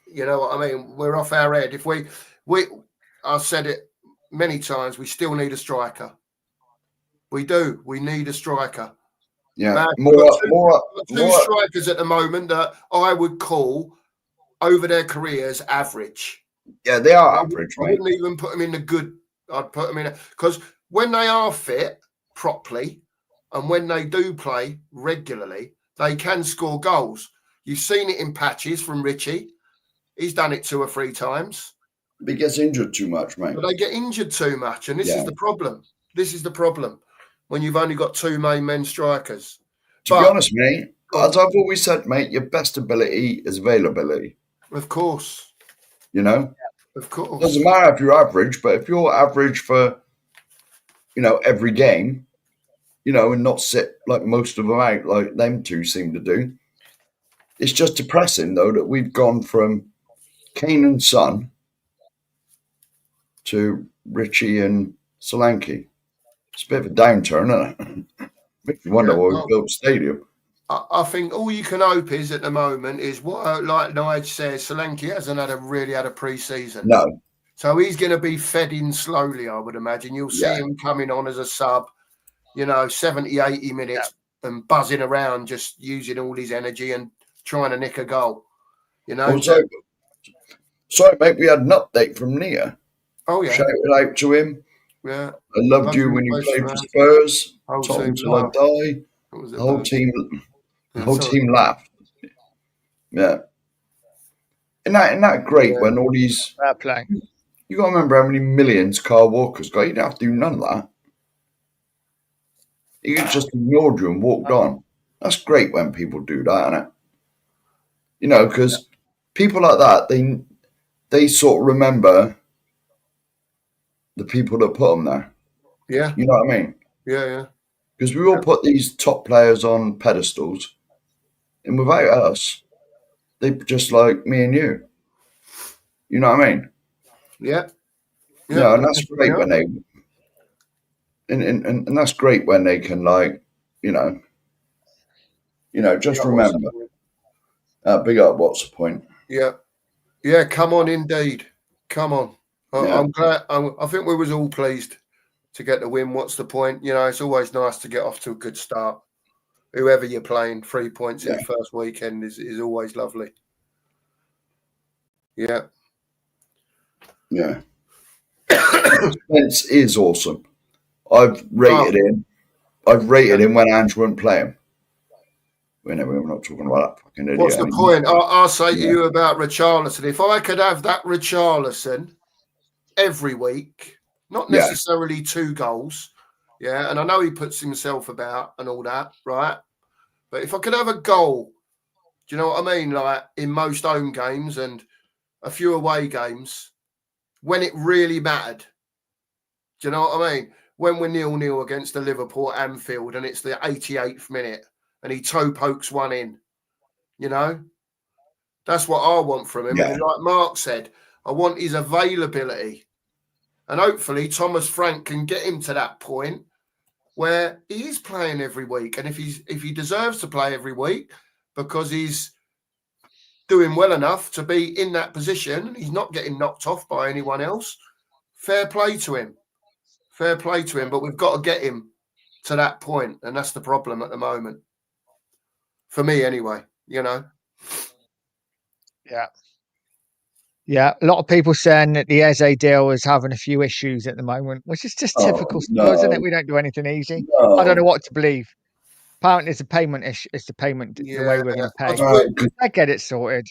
you know what I mean, we're off our head. If we I've said it many times, we still need a striker. We do. We need a striker. Yeah, Man, two strikers at the moment that I would call over their careers average. Yeah, they are average, I mate. wouldn't even put them in the good. I'd put them in because when they are fit properly and when they do play regularly, they can score goals. You've seen it in patches from Richie. He's done it 2 or 3 times. He gets injured too much, mate. But they get injured too much, and this Yeah. is the problem. This is the problem when you've only got 2 main men strikers. To be honest, mate, Go on. as I've always said, mate, your best ability is availability. Of course, You know, of course. doesn't matter if you're average, but if you're average for, every game, and not sit like most of them out like them two seem to do. It's just depressing though that we've gone from Kane and Son to Richie and Solanke. It's a bit of a downturn, isn't it? Makes you wonder why we built the stadium. I think all you can hope is at the moment is what, like Nige says, Solanke hasn't really had a pre-season. No. So he's going to be fed in slowly, I would imagine. You'll see him coming on as a sub, 70, 80 minutes and buzzing around, just using all his energy and trying to nick a goal. Sorry, mate, we had an update from Nia. Oh, yeah. Shout it out to him. Yeah. I loved you when you played for Spurs. Tottenham till I die. The whole team laughed. Yeah. Isn't that great when all these... play. You got to remember how many millions Carl Walker's got. You don't have to do none of that. He just ignored you and walked on. That's great when people do that, isn't it? Because people like that, they sort of remember the people that put them there. Yeah. You know what I mean? Yeah. Because we all put these top players on pedestals, and without us, they're just like me and you. You know what I mean? Yeah. And that's great when they, and that's great when they can just remember. Big up. What's the point? Yeah. Come on, indeed. Come on. I'm glad. I think we was all pleased to get the win. What's the point? It's always nice to get off to a good start. Whoever you're playing, 3 points in the first weekend is always lovely. Yeah. Yeah. Spence is awesome. I've rated him. him when Ange wouldn't play him. We're not talking about that fucking idiot. What's the point? I'll say to you about Richarlison. If I could have that Richarlison every week, not necessarily 2 goals, and I know he puts himself about and all that, right? But if I could have a goal, do you know what I mean? Like in most home games and a few away games, when it really mattered. Do you know what I mean? When we're 0-0 against the Liverpool at Anfield and it's the 88th minute and he toe pokes one in, that's what I want from him. And like Mark said, I want his availability. And hopefully Thomas Frank can get him to that point where he is playing every week. And if he deserves to play every week because he's doing well enough to be in that position and he's not getting knocked off by anyone else, fair play to him. Fair play to him. But we've got to get him to that point, and that's the problem at the moment. For me, anyway, Yeah. Yeah, a lot of people saying that the Eze deal is having a few issues at the moment, which is just typical Spurs, isn't it? We don't do anything easy. No. I don't know what to believe. Apparently, it's a payment issue. It's the payment, the way we're going to pay. They get it sorted.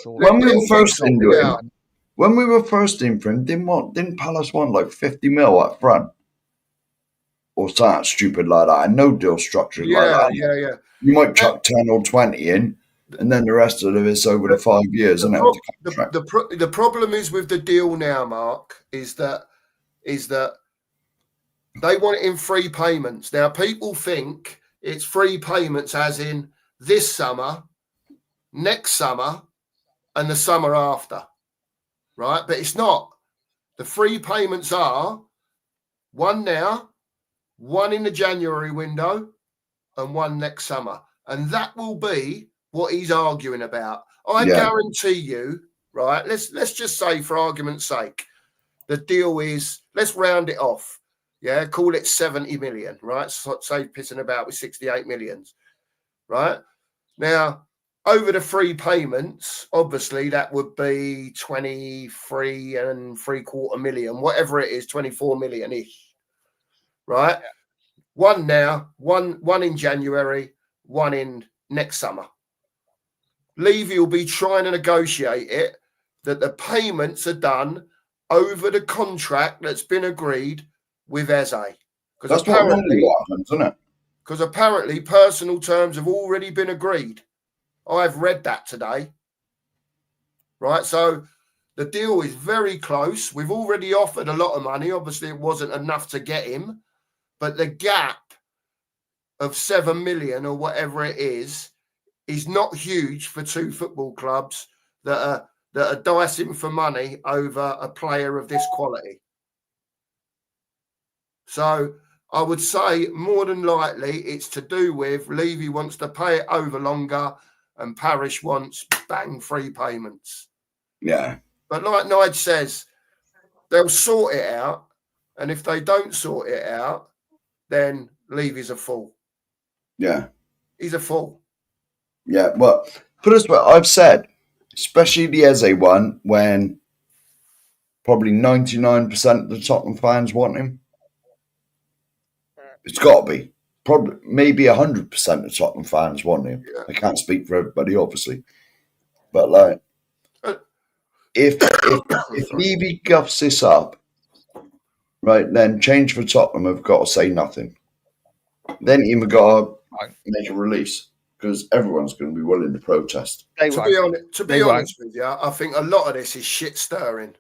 When we were first into him, when we were first in for him, didn't Palace want like 50 mil up front? Or something stupid like that. And no deal structured like that. Yeah. You might chuck 10 or 20 in, and then the rest of it's over the 5 years, isn't it? The problem is with the deal now, Mark, is that they want it in 3 payments. Now, people think it's 3 payments as in this summer, next summer, and the summer after, right? But it's not. The 3 payments are 1 now, 1 in the January window, and 1 next summer. And that will be what he's arguing about. I guarantee you, right? Let's just say, for argument's sake, the deal is, let's round it off. Yeah, call it 70 million, right? So, say pissing about with 68 millions, right? Now, over the 3 payments, obviously that would be 23.75 million, whatever it is, 24 million ish. Right? Yeah. One now, one in January, one in next summer. Levy will be trying to negotiate it that the payments are done over the contract that's been agreed with Eze. That's what normally happens, isn't it? Because apparently personal terms have already been agreed. I've read that today. Right, so the deal is very close. We've already offered a lot of money. Obviously, it wasn't enough to get him, but the gap of 7 million or whatever it is not huge for 2 football clubs that are dicing for money over a player of this quality. So I would say more than likely it's to do with Levy wants to pay it over longer and Parish wants bang 3 payments. Yeah. But like Nigel says, they'll sort it out. And if they don't sort it out, then Levy's a fool. Yeah. He's a fool. Yeah. Well, put us what I've said, especially the Eze one, when probably 99% of the Tottenham fans want him. It's got to be. Probably, maybe 100% of Tottenham fans want him. Yeah. I can't speak for everybody, obviously. But, like, if Levy guffs this up, right, then Change for Tottenham have got to say nothing. Then even got to make a release because everyone's going to be willing to protest. To be honest with you, I think a lot of this is shit stirring.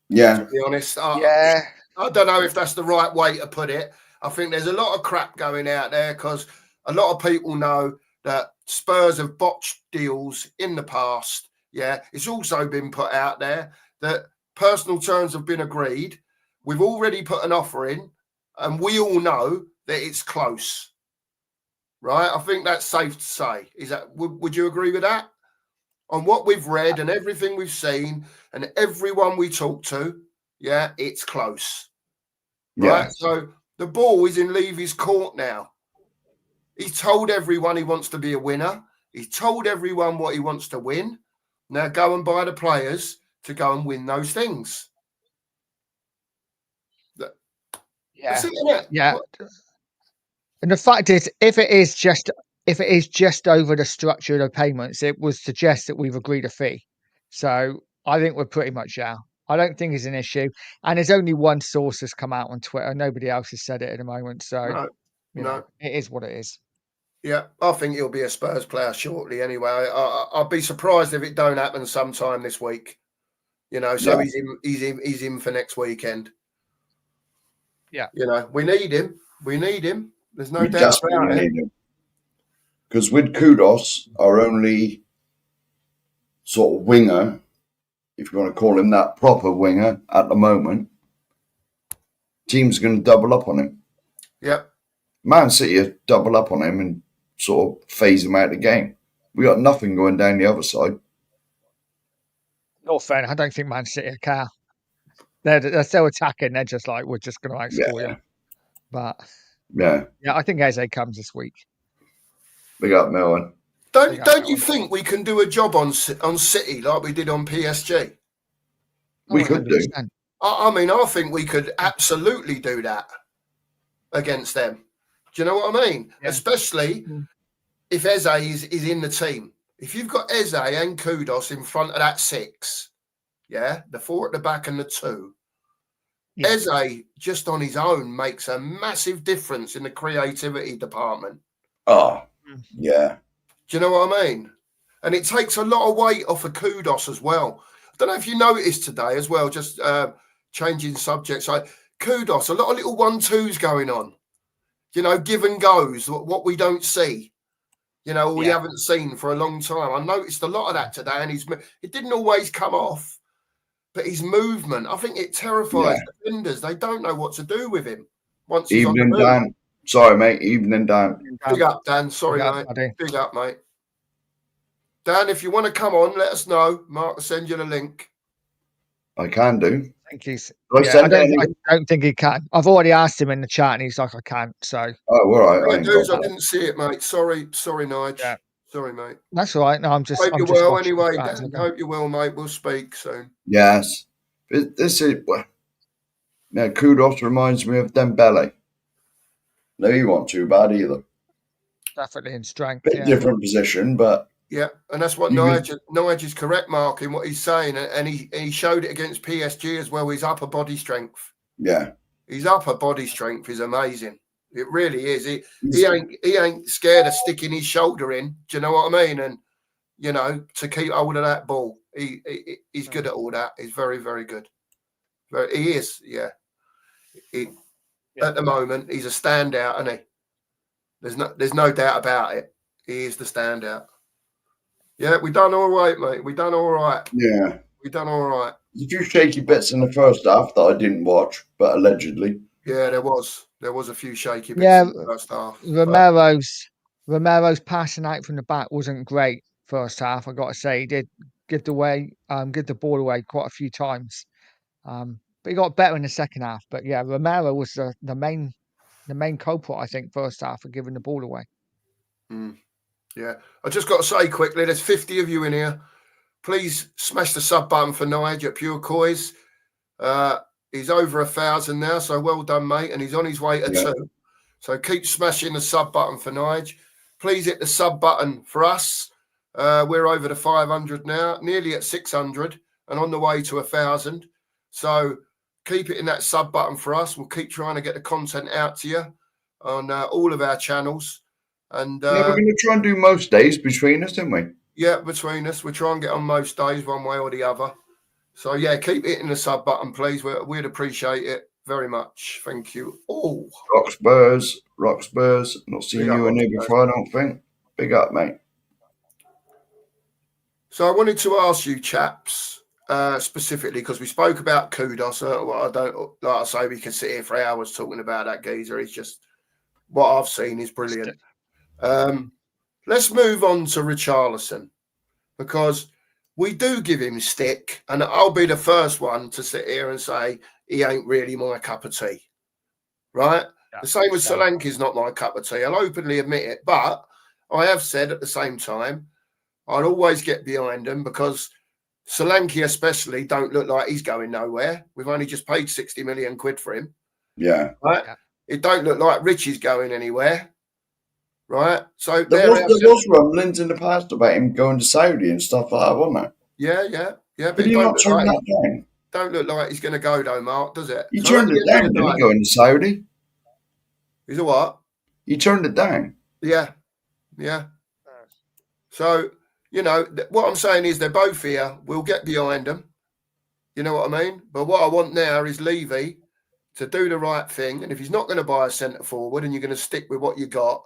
Yeah. To be honest, Yeah. I don't know if that's the right way to put it. I think there's a lot of crap going out there because a lot of people know that Spurs have botched deals in the past. Yeah, it's also been put out there that personal terms have been agreed. We've already put an offer in, and we all know that it's close. Right? I think that's safe to say. Is that? Would you agree with that? On what we've read and everything we've seen and everyone we talk to, yeah, it's close. Right? Yeah. So the ball is in Levy's court now. He's told everyone he wants to be a winner. He's told everyone what he wants to win. Now go and buy the players to go and win those things. Yeah. That's it, isn't it? Yeah. And the fact is, if it is just over the structure of the payments, it would suggest that we've agreed a fee. So I think we're pretty much out. I don't think it's an issue. And there's only one source that's come out on Twitter. Nobody else has said it at the moment. So you know, it is what it is. Yeah, I think he'll be a Spurs player shortly anyway. I'll be surprised if it don't happen sometime this week. You know, so he's in for next weekend. Yeah. You know, we need him. There's no doubt about it. Because with Kudos, our only sort of winger, if you want to call him that, proper winger at the moment, team's going to double up on him. Yep. Man City have double up on him and sort of phase him out of the game. We got nothing going down the other side. Not fair. I don't think Man City care. They're still attacking. They're just like, we're just going to outscore you. But yeah, I think Eze comes this week. Big up, Melvin. Don't you think we can do a job on City like we did on PSG? We could do. I mean, I think we could absolutely do that against them. Do you know what I mean? Yeah. Especially if Eze is in the team. If you've got Eze and Kudos in front of that 6, yeah, the 4 at the back and the 2, Eze just on his own makes a massive difference in the creativity department. Oh, yeah. Do you know what I mean? And it takes a lot of weight off of Kudos as well. I don't know if you noticed today as well, just changing subjects. Like Kudos, a lot of little 1-2s going on. You know, give and goes, what we don't see. You know, we haven't seen for a long time. I noticed a lot of that today, and it didn't always come off, but his movement, I think it terrifies defenders. They don't know what to do with him once he's on the move. Dan. Sorry, mate. Evening, Dan. Big up, Dan. Sorry, mate. Big up, mate. Dan, if you want to come on, let us know. Mark will send you the link. I can do. Thank you. I don't think he can. I've already asked him in the chat, and he's like, I can't. So. Oh, all right. I didn't see it, mate. Sorry, Nigel. Yeah. Sorry, mate. That's all right. No, I'm Hope you're just well watching anyway, that as I Dan. go. Hope you're well, mate. We'll speak soon. Yes. This is, yeah, kudos reminds me of Dembele. No, he wasn't too bad either. Definitely in strength. Bit Yeah. different position, but Yeah, and that's what you Nigel is correct, Mark, in what he's saying, and he showed it against PSG as well. His upper body strength. yeah. His upper body strength is amazing. It really is. He He's- ain't scared of sticking his shoulder in. Do you know what I mean? And to keep hold of that ball, he's good at all that. He's very, very good. He is. Yeah. At the moment, he's a standout, isn't he? There's no doubt about it. He is the standout. Yeah, we done all right, mate. We done all right. Yeah. We done all right. There's a few shaky bits in the first half that I didn't watch, but allegedly. Yeah, there was a few shaky bits Yeah, in the first half. but- Romero's passing out from the back wasn't great first half. I got to say, he did give the ball away quite a few times. But he got better in the second half. But yeah, Romero was the main culprit, I think, first half of giving the ball away. Yeah, I just got to say quickly, there's 50 of you in here. Please smash the sub button for Nigel at Pure Coys. He's over 1,000 now, so well done, mate. And he's on his way to 2. So keep smashing the sub button for Nigel. Please hit the sub button for us. We're over the 500 now, nearly at 600 and on the way to 1,000. So keep it in that sub button for us. We'll keep trying to get the content out to you on all of our channels. And Yeah, we're going to try and do most days between us, aren't we? yeah, between us, we try and get on most days one way or the other. So yeah, keep hitting the sub button, please. We'd appreciate it very much. Thank you all. Rock Spurs. Not seeing Big up, you in Rock here Spurs. before, I don't think. Big up, mate. So I wanted to ask you, chaps, specifically because we spoke about Kudos. I don't like I say we can sit here for hours talking about that geezer. He's just what I've seen is brilliant. Let's move on to Richarlison because we do give him stick, and I'll be the first one to sit here and say he ain't really my cup of tea, right? Yeah, the same with Solanke's not my cup of tea. I'll openly admit it, but I have said at the same time I'd always get behind him because Solanke especially don't look like he's going nowhere. We've only just paid 60 million quid for him. Yeah. Right? Yeah. It don't look like Richie's going anywhere. Right? So there was rumblings in the past about him going to Saudi and stuff like that, wasn't there? Yeah. But Did he not turn that down? Don't look like he's going to go though, Mark, does it? He turned it down, didn't he, going to Saudi? He's a what? He turned it down. Yeah. So, what I'm saying is they're both here. We'll get behind them. You know what I mean? But what I want now is Levy to do the right thing. And if he's not going to buy a centre forward and you're going to stick with what you got,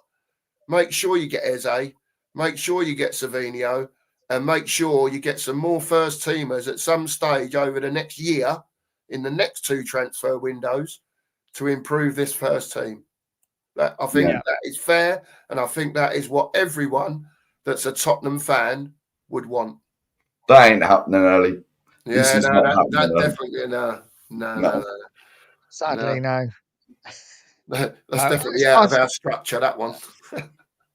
make sure you get Eze, make sure you get Savinho, and make sure you get some more first teamers at some stage over the next year in the next 2 transfer windows to improve this first team. I think that is fair, and I think that is what everyone that's a Tottenham fan would want. That ain't happening, Ellie. Yeah, that definitely no. Sadly, no. That's definitely out of our structure, that one.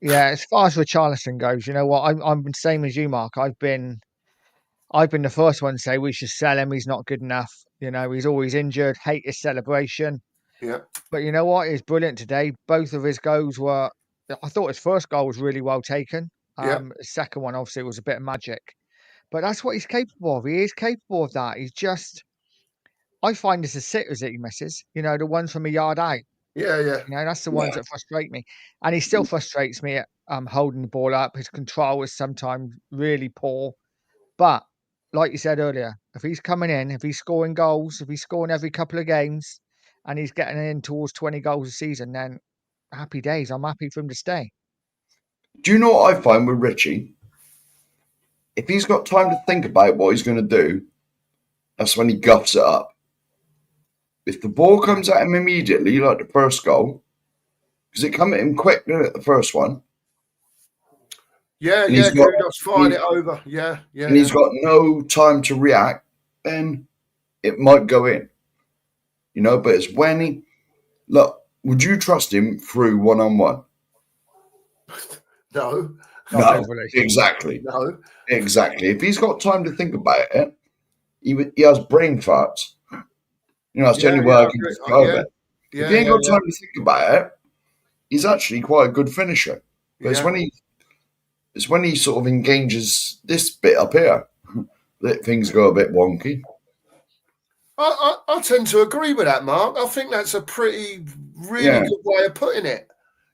Yeah, as far as Richarlison goes, you know what? I'm the same as you, Mark. I've been the first one to say we should sell him. He's not good enough. He's always injured. Hate his celebration. Yeah. But you know what? He's brilliant today. Both of his goals were. I thought his first goal was really well taken. His second one obviously was a bit of magic, but that's what he's capable of. He is capable of that. He's just. I find it's the sitters that he misses. The ones from a yard out. Yeah. That's the ones that frustrate me. And he still frustrates me at holding the ball up. His control is sometimes really poor. But like you said earlier, if he's coming in, if he's scoring goals, if he's scoring every couple of games and he's getting in towards 20 goals a season, then happy days. I'm happy for him to stay. Do you know what I find with Richie? If he's got time to think about what he's going to do, that's when he guffs it up. If the ball comes at him immediately, like the first goal, because it come at him quick, didn't it, the first one? Yeah, Kudos fired it over. Yeah. And he's got no time to react, then it might go in. But it's when he... Look, would you trust him through one-on-one? No. Not No, overly. exactly. No. Exactly. If he's got time to think about it, he has brain farts. That's the only way I can describe it. If he ain't got time to think about it, he's actually quite a good finisher. But it's when he sort of engages this bit up here that things go a bit wonky. I tend to agree with that, Mark. I think that's a really good way of putting it.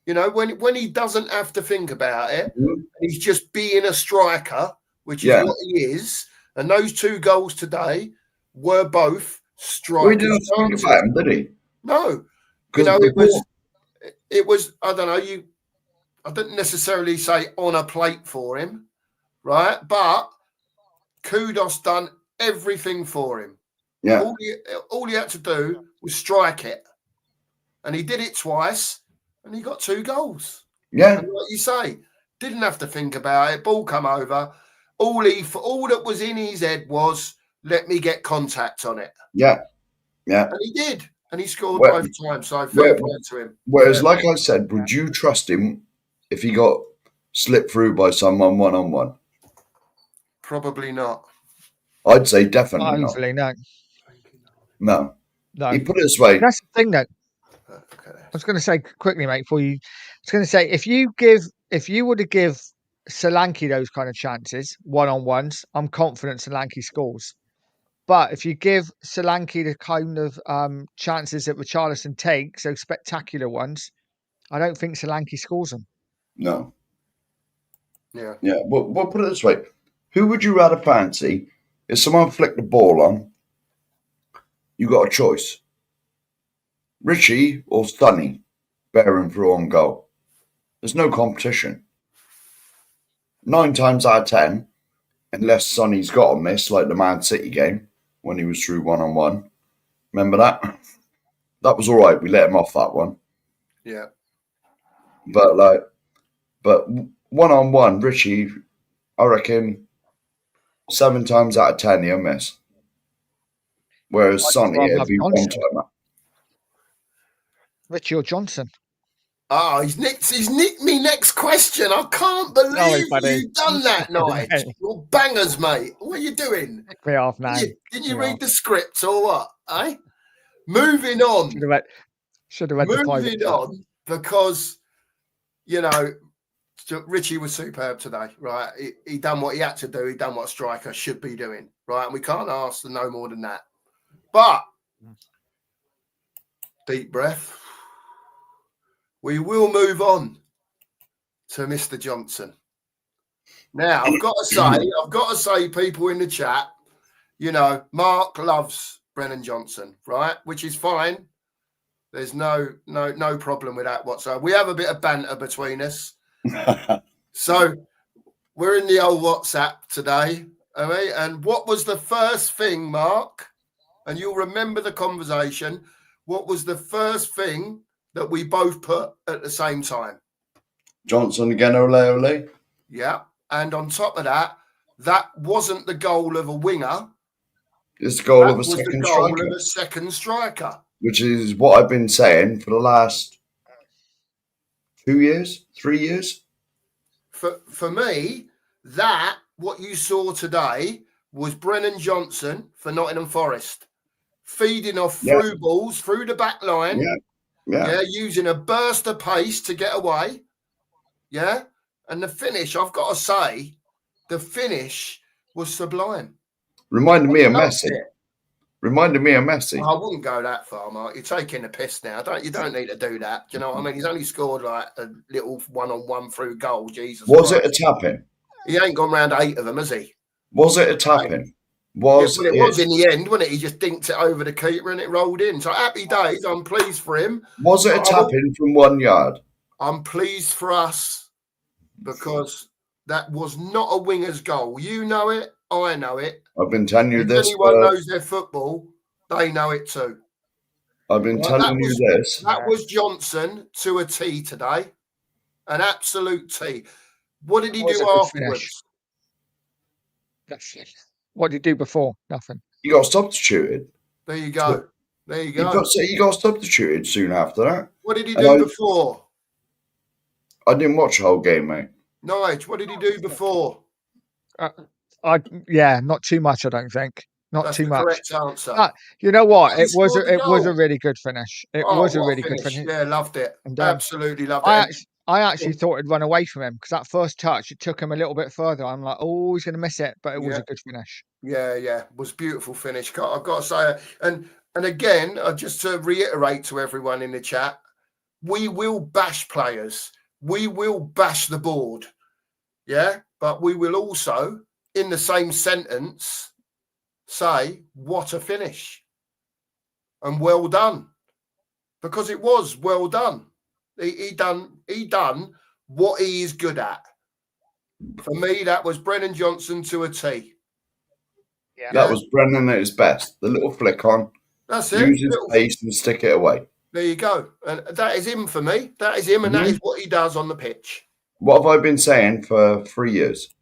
When he doesn't have to think about it, he's just being a striker, which is what he is. And those 2 goals today were both strikers. He didn't think about him, did he? No. It was, I don't know, I didn't necessarily say on a plate for him, right? But kudos done everything for him. Yeah. All he had to do was strike it. And he did it twice, and he got 2 goals. Yeah. And like you say, didn't have to think about it. Ball come over. All that was in his head was, let me get contact on it. Yeah. Yeah. And he did. And he scored both times. So fair play to him. Whereas, like I said, would you trust him if he got slipped through by someone one-on-one? Probably not. I'd say definitely not. No. No. No. He put it this way. That's the thing, though. I was going to say quickly, mate, before you. I was going to say, if you were to give Solanke those kind of chances, one-on-ones, I'm confident Solanke scores. But if you give Solanke the kind of chances that Richarlison takes, those spectacular ones, I don't think Solanke scores them. No. Yeah. Yeah. We'll put it this way. Who would you rather fancy if someone flicked the ball on? You got a choice. Richie or Stunny bearing through on goal. There's no competition. 9 times out of 10, unless Sonny's got a miss like the Man City game when he was through one-on-one. Remember that? That was all right. We let him off that one. Yeah. But one-on-one, Richie, I reckon 7 times out of 10 he'll miss. Whereas Sonny, it'd be one timer. Richie or Johnson? Oh, he's nicked me next question. I can't believe you've done that, Nige. You're bangers, mate. What are you doing? Pick me off now. Didn't you read the script or what? Eh? Moving on. Should have read the private. Moving on, because, Richie was superb today, right? He done what he had to do. He done what a striker should be doing, right? And we can't ask for no more than that. But, deep breath. We will move on to Mr. Johnson. Now, I've got to say, people in the chat, Mark loves Brennan Johnson, right? Which is fine. There's no problem with that whatsoever. We have a bit of banter between us. So we're in the old WhatsApp today. Okay? And what was the first thing, Mark? And you'll remember the conversation. What was the first thing that we both put at the same time? Johnson again, ole ole. Yeah. And on top of that, that wasn't the goal of a winger. It's the goal of a second striker. Of a second striker. Which is what I've been saying for the last 2 years, 3 years. For me, what you saw today was Brennan Johnson for Nottingham Forest. Feeding off through balls, through the back line. Yeah, using a burst of pace to get away. Yeah. And the finish, I've got to say, the finish was sublime. Reminded me of Messi. I wouldn't go that far, Mark. You're taking the piss now. You don't need to do that. Do you know what I mean? He's only scored like a little one-on-one through goal. Jesus. Was it a tap-in? He ain't gone round 8 of them, has he? Was it a tap-in? It was in the end, wasn't it? He just dinked it over the keeper and it rolled in. So happy days. I'm pleased for him. Was it a tap-in from 1 yard? I'm pleased for us because that was not a winger's goal. You know it. I know it. I've been telling you this. If anyone knows their football, they know it too. I've been telling you this. That was Johnson to a T today. An absolute T. What did he do afterwards? What did he do before? Nothing. He got substituted. There you go. He got substituted soon after that. What did he do before? I didn't watch the whole game, mate. Nige, what did he do before? Not too much. I don't think. Not That's too the much. correct answer. But you know what? He scored the It was a goal. really good finish. It Oh, was a what a really good finish. finish. Yeah, loved it. And Absolutely loved it. I actually thought it'd run away from him because that first touch it took him a little bit further. I'm like, oh, he's going to miss it, but it was Yeah, a good finish. yeah. Was beautiful finish. I've got to say, and again, just to reiterate to everyone in the chat, we will bash players. We will bash the board. Yeah, but we will also, in the same sentence, say what a finish and well done, because it was well done. He done what he is good at. For me, that was Brennan Johnson to a T. Yeah, That was Brennan at his best. The little flick on, That's it. use his pace and stick it away. There you go. And that is him for me. That is him, and that is what he does on the pitch. What have I been saying for 3 years?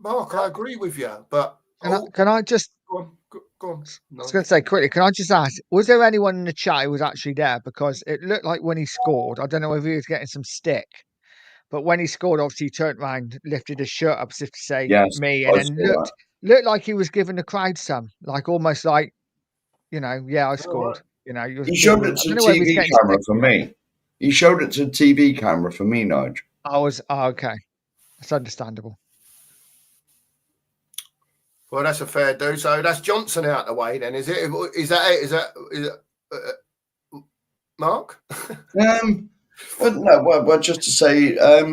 Mark, I agree with you, but can I just? go on. I was going to say quickly. Can I just ask? Was there anyone in the chat who was actually there? Because it looked like when he scored, I don't know if he was getting some stick, but when he scored, obviously he turned around, lifted his shirt up as if to say Yes, me, I and then saw that. looked like he was giving the crowd some, like almost like, I scored. He was He showed giving. it I to don't the know whether he's TV getting camera stick. for me. He showed it to the TV camera for me, Nige. Okay. That's understandable. Well, that's a fair do. So that's Johnson out the way then, is it? Is that it? Is that Mark? But no, well, just to say, I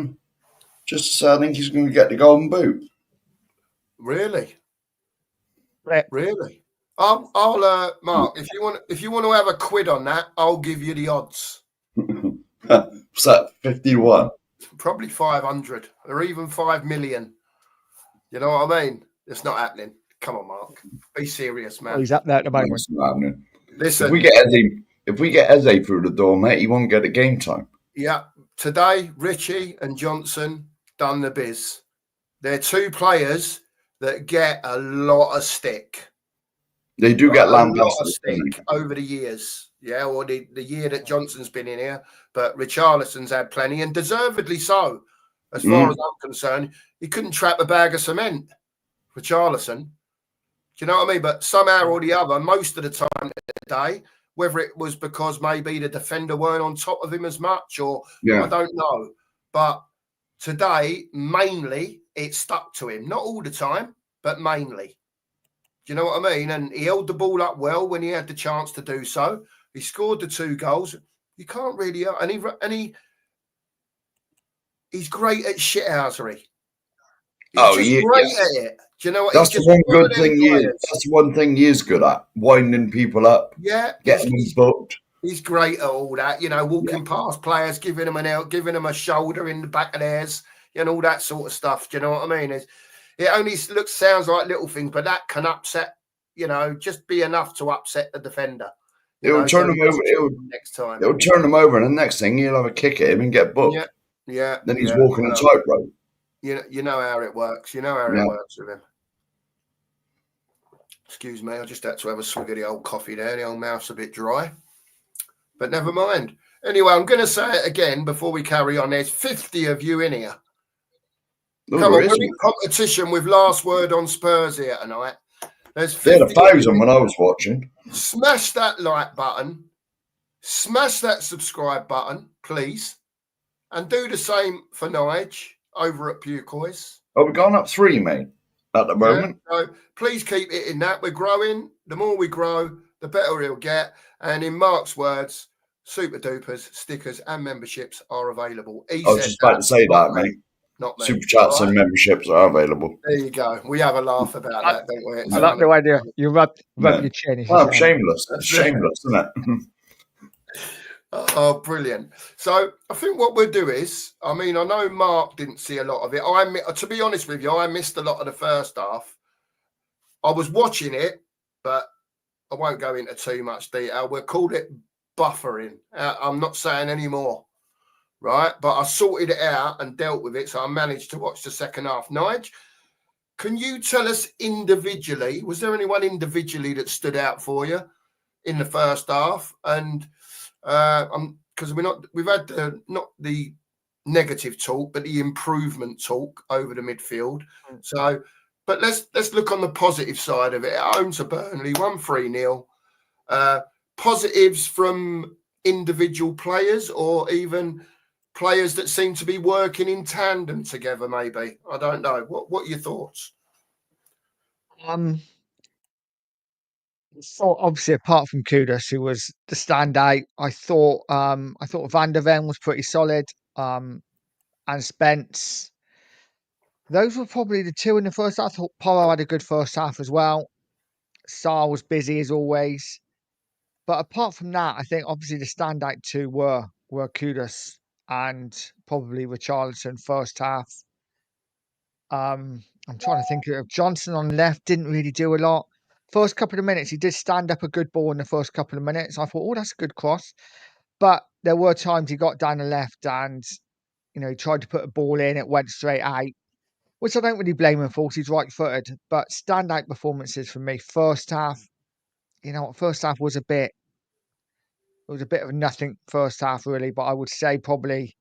think he's going to get the golden boot. Really? Yeah. Really? I'll Mark, if you want to have a quid on that, I'll give you the odds. What's that? 51. Probably 500 or even 5 million. You know what I mean? It's not happening. Come on, Mark. Be serious, man. Oh, he's up there at the moment. It's not happening. Listen, if we get Eze through the door, mate, he won't get a game time. yeah. Today, Richie and Johnson done the biz. They're two players that get a lot of stick. They do get a lot of lambasted stick over the years. Yeah, or the year that Johnson's been in here, but Richarlison's had plenty, and deservedly so. As far as I'm concerned, he couldn't trap a bag of cement, Richarlison. Do you know what I mean? But somehow or the other, most of the time today, whether it was because maybe the defender weren't on top of him as much, or I don't know. But today, mainly, it stuck to him. Not all the time, but mainly. Do you know what I mean? And he held the ball up well when he had the chance to do so. He scored the 2 goals. You can't really, he's great at shithousery. He's great at it. Do you know what? That's the one good thing. That's one thing he is good at: winding people up. Yeah, getting them booked. He's great at all that. Walking past players, giving them a shoulder in the back of theirs, and all that sort of stuff. Do you know what I mean? It only sounds like little things, but that can upset. Just be enough to upset the defender. It'll turn him over. Next time, it'll turn him over, and the next thing he'll have a kick at him and get booked. Yeah. Then he's walking a tightrope. You know how it works. You know how it works with him. Excuse me, I just had to have a swig of the old coffee there. The old mouth's a bit dry. But never mind. Anyway, I'm going to say it again before we carry on. There's 50 of you in here. Come on, we're in competition with Last Word on Spurs here tonight. There's 50. They had 1,000 when I was watching. Smash that like button. Smash that subscribe button, please. And do the same for Nige over at Pucoys. Oh, we're going up 3, mate, at the moment. So please keep hitting that. We're growing. The more we grow, the better he'll get. And in Mark's words, super dupers, stickers, and memberships are available. I was just about to say that, mate. Not me. Super chats and memberships are available. There you go. We have a laugh about that, don't we? I like the idea. You rub your chin. Well, shameless. It's shameless, isn't it? Oh, brilliant. So I think what we'll do is, I know Mark didn't see a lot of it. To be honest with you, I missed a lot of the first half. I was watching it, but I won't go into too much detail. We'll call it buffering. I'm not saying any more, right? But I sorted it out and dealt with it, so I managed to watch the second half. Nige, can you tell us individually, was there anyone individually that stood out for you in the first half? And because we've had not the negative talk, but the improvement talk over the midfield. Mm. So, but let's look on the positive side of it. At home to Burnley, 1-3-0. Positives from individual players or even players that seem to be working in tandem together, maybe. I don't know. What are your thoughts? So obviously, apart from Kudus, who was the standout, I thought Van der Ven was pretty solid. And Spence. Those were probably the two in the first half. I thought Porro had a good first half as well. Sarr was busy as always. But apart from that, I think obviously the standout two were Kudus and probably Richarlison first half. I'm trying to think of Johnson on the left, didn't really do a lot. First couple of minutes, he did stand up a good ball in the first couple of minutes. I thought, oh, that's a good cross. But there were times he got down the left and, he tried to put a ball in, it went straight out, which I don't really blame him for. He's right footed. But standout performances for me, first half, first half was it was a bit of nothing first half, really. But I would say probably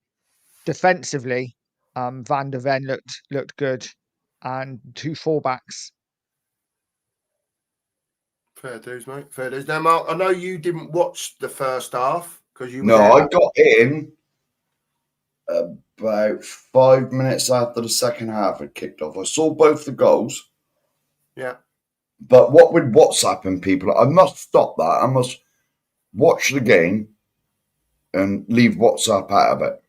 defensively, Van der Ven looked good, and two fullbacks. Fair dues, mate. Fair dues. Now, Mark, I know you didn't watch the first half because you were No, there. I got in about 5 minutes after the second half had kicked off. I saw both the goals. Yeah. But what with WhatsApp and people, I must stop that. I must watch the game and leave WhatsApp out of it.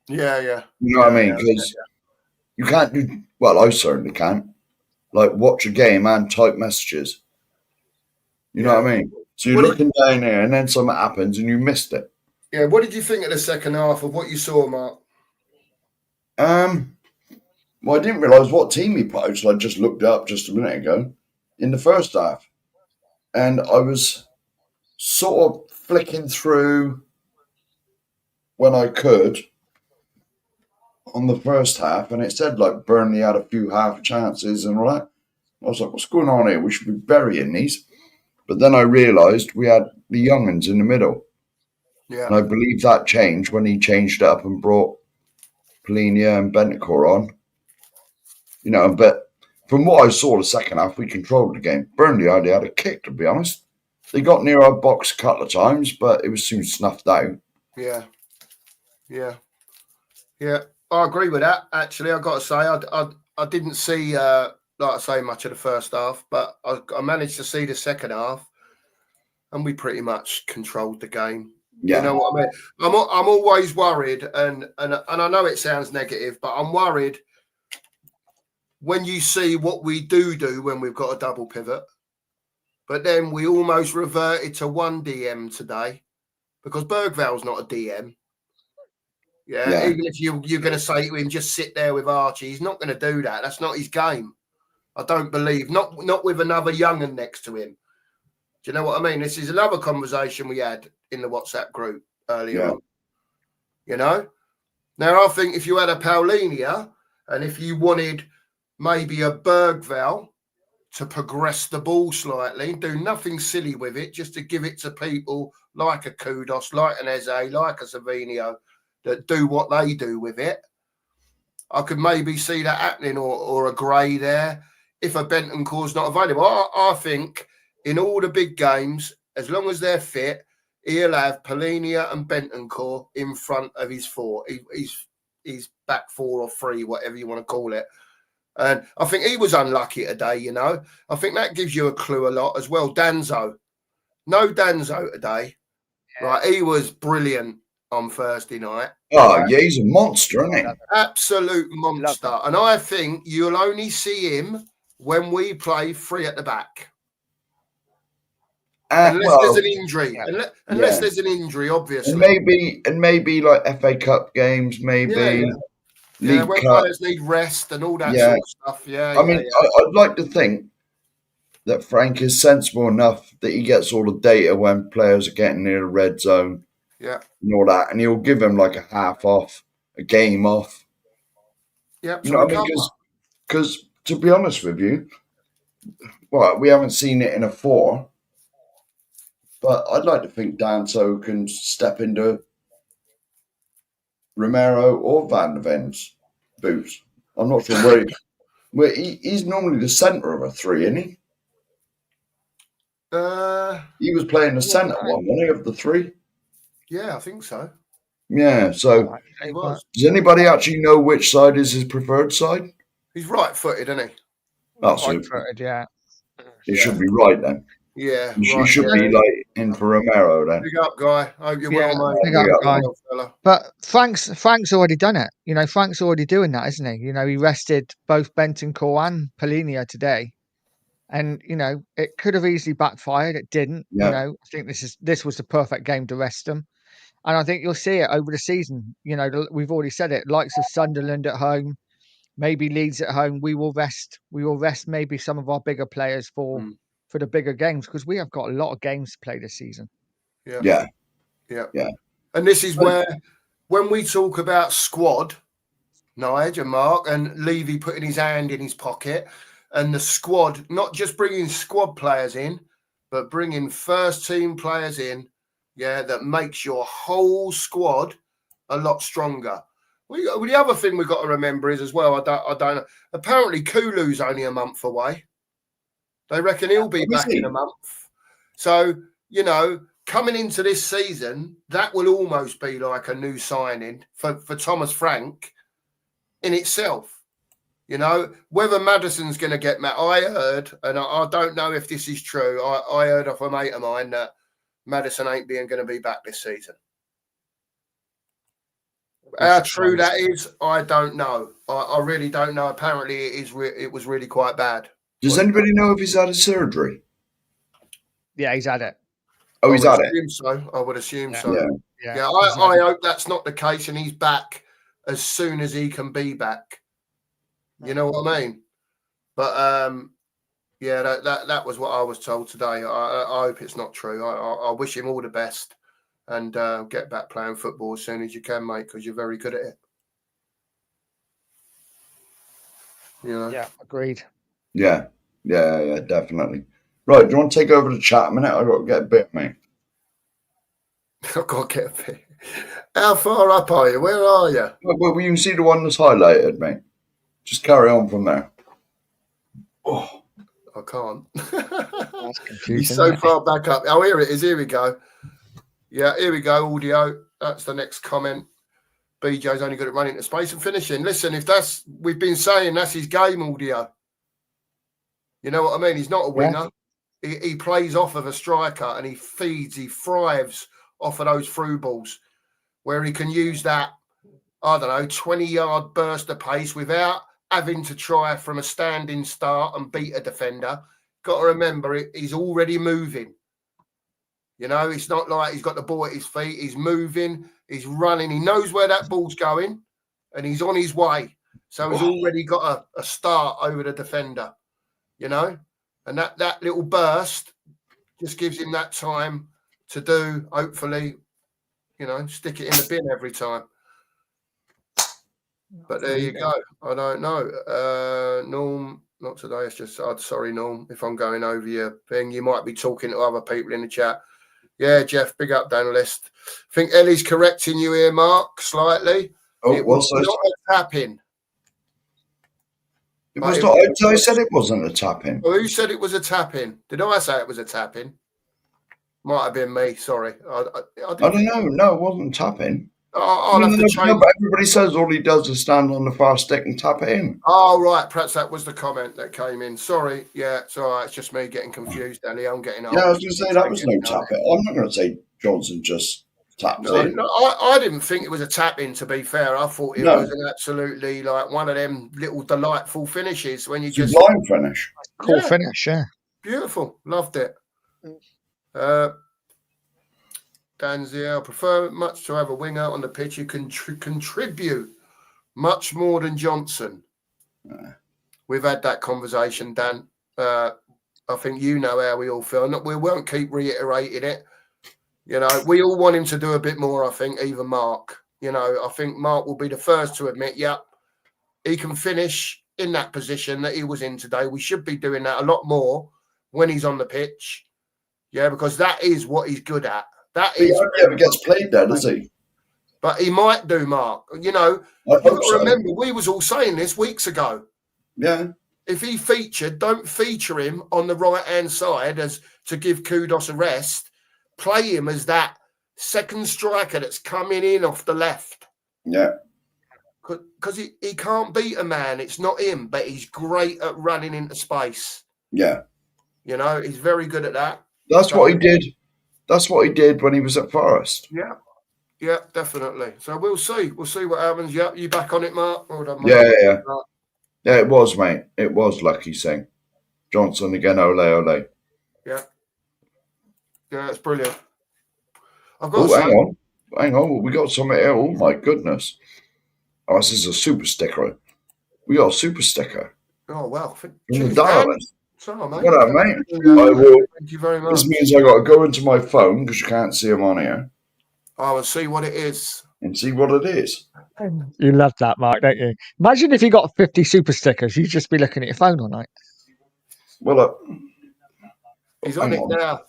Yeah, yeah. You know what I mean? Because you can't do, well, I certainly can't, like watch a game and type messages. You know what I mean? So you're looking down here and then something happens and you missed it. Yeah, what did you think of the second half of what you saw, Mark? Well, I didn't realise what team he put out, so I just looked up just a minute ago in the first half. And I was sort of flicking through when I could on the first half, and it said like Burnley had a few half chances and all that. I was like, what's going on here? We should be burying these. But then I realised we had the young uns in the middle. Yeah. And I believe that changed when he changed it up and brought Polinia and Bentancur on. But from what I saw the second half, we controlled the game. Burnley hardly had a kick, to be honest. They got near our box a couple of times, but it was soon snuffed out. Yeah. Yeah. Yeah. I agree with that, actually. I've got to say, I didn't see, like I say, much of the first half, but I managed to see the second half, and we pretty much controlled the game. Yeah. You know what I mean? I'm always worried, and I know it sounds negative, but I'm worried when you see what we do when we've got a double pivot, but then we almost reverted to one DM today because Bergval's not a DM. Yeah. Even if you're going to say to him, just sit there with Archie, he's not going to do that. That's not his game. I don't believe. Not with another young'un next to him. Do you know what I mean? This is another conversation we had in the WhatsApp group earlier on. Now, I think if you had a Paulinia and if you wanted maybe a Bergval to progress the ball slightly, do nothing silly with it, just to give it to people like a Kudos, like an Eze, like a Savinio, that do what they do with it. I could maybe see that happening, or a Gray there, if a Bentancur's not available. I think in all the big games, as long as they're fit, he'll have Polinia and Bentancur in front of his four. He's back 4 or 3, whatever you want to call it. And I think he was unlucky today, I think that gives you a clue a lot as well. Danzo. No Danzo today. Yeah. Right, he was brilliant on Thursday night. Oh, yeah, he's a monster, isn't he? Absolute monster. And I think you'll only see him when we play 3 at the back. Unless there's an injury. Yeah. Unless there's an injury, obviously. And maybe like FA Cup games, maybe. Yeah, when players need rest and all that sort of stuff. I mean, I'd like to think that Frank is sensible enough that he gets all the data when players are getting near the red zone. Yeah. And all that. And he'll give them like a half off, a game off. Yeah. You know what I mean? Because to be honest with you, well, we haven't seen it in a 4. But I'd like to think Danso can step into Romero or Van de Ven's boots. I'm not sure where he's normally the centre of a three, isn't he? He was playing the centre one, wasn't he, of the three? Yeah, I think so. Yeah, so He was. does anybody actually know which side is his preferred side? He's right-footed, isn't he? Oh, Right super. footed, yeah. He should be right then. Yeah, He right. should be like in for Romero then. Big up, guy. Hope you're well, mate. Big up, guy. Well, fella. But Frank's already done it. You know, Frank's already doing that, isn't he? You know, he rested both Bentancur and Polinia today. And, you know, it could have easily backfired. It didn't. Yeah. You know, I think this was the perfect game to rest them. And I think you'll see it over the season. You know, we've already said it. Likes of Sunderland at home, maybe Leeds at home. We will rest maybe some of our bigger players for the bigger games, because we have got a lot of games to play this season. Yeah. And this is where, when we talk about squad, Nigel and Mark and Levy putting his hand in his pocket, and the squad, not just bringing squad players in, but bringing first team players in, that makes your whole squad a lot stronger. The other thing we've got to remember is as well, I don't know. Apparently, Kulu's only a month away. They reckon he'll be back in a month. So, you know, coming into this season, that will almost be like a new signing for Thomas Frank in itself. You know, whether Maddison's going to get met, I heard, and I don't know if this is true, I heard off a mate of mine that Maddison ain't going to be back this season. How true that is, I don't know. I really don't know. Apparently, it was really quite bad. Does anybody know if he's had a surgery? Yeah, he's had it. Oh, he's had it. I would assume so. Yeah. I hope that's not the case, and he's back as soon as he can be back. You know what I mean? But that was what I was told today. I hope it's not true. I wish him all the best, and get back playing football as soon as you can, mate, because you're very good at it. You know? Yeah, agreed. Yeah, definitely. Right, do you want to take over the chat a minute? I've got to get a bit, mate. I've got to get a bit. How far up are you? Where are you? Well, you can see the one that's highlighted, mate. Just carry on from there. Oh, I can't. That's confusing. He's so far back up. Oh, here it is. Here we go. Yeah, here we go. Audio. That's the next comment. BJ's only good at running to space and finishing. Listen, we've been saying that's his game, Audio. You know what I mean? He's not a winger. Yeah. He plays off of a striker, and he thrives off of those through balls where he can use that, 20-yard burst of pace without having to try from a standing start and beat a defender. Got to remember, he's already moving. You know, it's not like he's got the ball at his feet. He's moving, he's running. He knows where that ball's going, and he's on his way. So he's already got a start over the defender, you know? And that little burst just gives him that time to do, hopefully, you know, stick it in the bin every time. But there you go. I don't know. Norm, not today. It's just, sorry, Norm, if I'm going over your thing. You might be talking to other people in the chat. Yeah, Jeff, big up down the list. I think Ellie's correcting you here, Mark, slightly. Oh, it was not a tap-in. It was not. I said it wasn't a tap-in. Well, who said it was a tap-in? Did I say it was a tap-in? Might have been me. Sorry. I don't know. No, it wasn't tap-in. I'll have to change. No, but everybody says all he does is stand on the far stick and tap it in. Oh, right. Perhaps that was the comment that came in. Sorry. Yeah, it's all right. It's just me getting confused, Ellie. I'm getting old. Yeah, I was going to say that was no tap-in. I'm not going to say Johnson just tapped in. No, I didn't think it was a tap-in, to be fair. I thought it was an absolutely, like, one of them little delightful finishes when you just... Line finish. Cool finish, yeah. Beautiful. Loved it. Danziel, I prefer much to have a winger on the pitch who can contribute much more than Johnson. We've had that conversation, Dan. I think you know how we all feel. We won't keep reiterating it. You know, we all want him to do a bit more, I think, even Mark. You know, I think Mark will be the first to admit, he can finish in that position that he was in today. We should be doing that a lot more when he's on the pitch. Yeah, because that is what he's good at. That is. He never gets played there, does he? But he might do, Mark. You know, I you've hope got to so. remember, we was all saying this weeks ago. Yeah. If he featured, don't feature him on the right-hand side as to give Kudos a rest. Play him as that second striker that's coming in off the left. Yeah. Because he can't beat a man. It's not him, but he's great at running into space. Yeah. You know, he's very good at that. That's what he did. That's what he did when he was at Forest. Yeah. Yeah, definitely. So we'll see. We'll see what happens. Yeah, you back on it, Mark? Well done, Mark. Yeah. Yeah, it was, mate. It was Lucky Singh. Johnson again, ole, ole. Yeah. Yeah, it's brilliant. I've got to say, hang on. We got something here. Oh, my goodness. Oh, this is a super sticker. We got a super sticker. Oh, well. From the Cheers, darling. So, mate. What up, mate? Thank you very much. This means I got to go into my phone because you can't see them on here I will see what it is. and see what it is. You love that, Mark, don't you? Imagine if you got 50 super stickers, you'd just be looking at your phone all night. Well, he's on it now.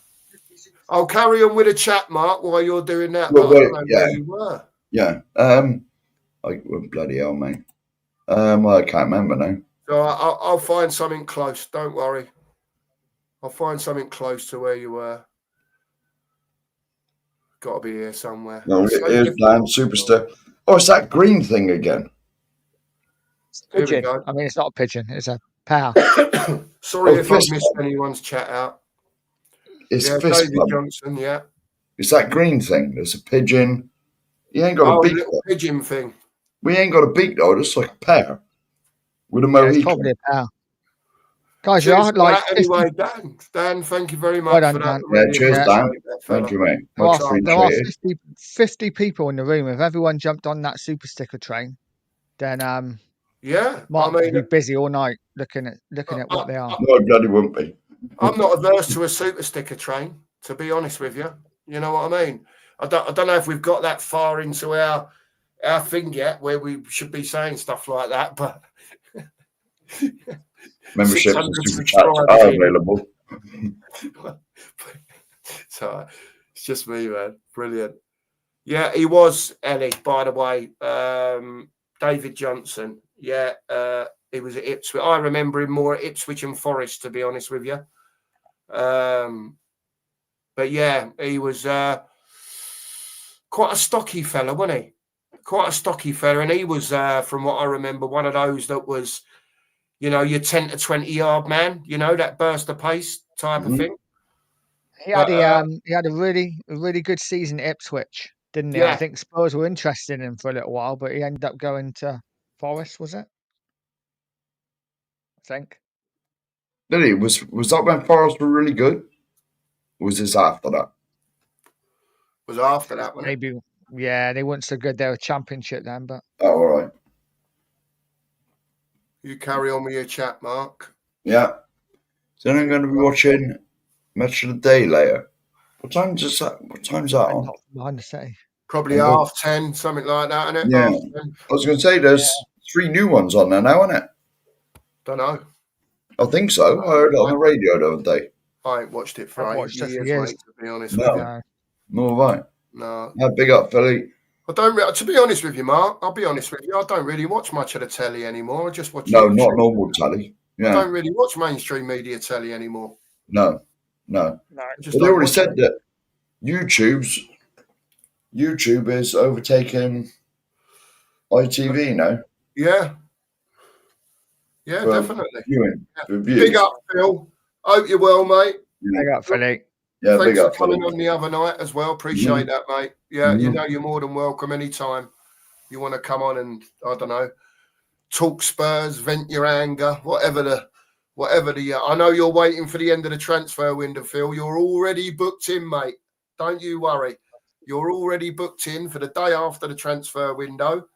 I'll carry on with a chat, Mark, while you're doing that. Well, wait, where you were. Yeah. Bloody hell, mate. I can't remember now. So I'll find something close. Don't worry. I'll find something close to where you were. Got to be here somewhere. No, here's Dan Superstar. Oh, it's that green thing again. Pigeon. I mean, it's not a pigeon. It's a power. Sorry if I've missed anyone's chat out. It's David Johnson, yeah. It's that green thing. There's a pigeon. You ain't got a beak. Pigeon thing. We ain't got a beak though. It's like a pear with a Mohican. It's probably a pear. Guys, cheers, you're like anyway, Dan, thank you very much for that. Yeah, cheers, Dan. Thank you, mate. There are 50 people in the room. If everyone jumped on that super sticker train, then Mark would be busy all night looking at what they are. No, bloody wouldn't be. I'm not averse to a super sticker train, to be honest with you. You know what I mean? I don't know if we've got that far into our thing yet where we should be saying stuff like that, but memberships and super chats are available. So it's just me, man. Brilliant. Yeah, he was Ellie, by the way. David Johnson. Yeah, he was at Ipswich. I remember him more at Ipswich and Forest, to be honest with you. But yeah, he was quite a stocky fella, wasn't he? Quite a stocky fella. And he was, from what I remember, one of those that was, you know, your 10 to 20 yard man, you know, that burst of pace type of thing. He had a really good season at Ipswich, didn't he? Yeah. I think Spurs were interested in him for a little while, but he ended up going to Forest, was it? I think. Did he? Was that when Forest were really good? Or was this after that? Was after that one. Maybe, yeah, they weren't so good. They were Championship then, but. Oh, all right. You carry on with your chat, Mark. Yeah. So then I'm going to be watching Match of the Day later. What time's that on? Not behind the city. Probably 10:30, something like that, isn't it? Yeah. I was going to say there's 3 new ones on there now, isn't it? Don't know. I think so. I heard it on the radio the other day. I ain't watched it for 8 years, mate, to be honest with you. Nor have I. No. Big up, Philly. I don't. To be honest with you, Mark, I'll be honest with you. I don't really watch much of the telly anymore. I just watch. No, not normal telly. Yeah. I don't really watch mainstream media telly anymore. No. Well, they already said that YouTube is overtaking ITV now. Yeah. Yeah, definitely. Viewing. Big up, Phil. Hope you're well, mate. Big up, Philly. Yeah, thanks big up, for coming Philly. on the other night as well. Appreciate that, mate. Yeah, you know you're more than welcome anytime you want to come on and, I don't know, talk Spurs, vent your anger, whatever the I know you're waiting for the end of the transfer window, Phil. You're already booked in, mate. Don't you worry. You're already booked in for the day after the transfer window.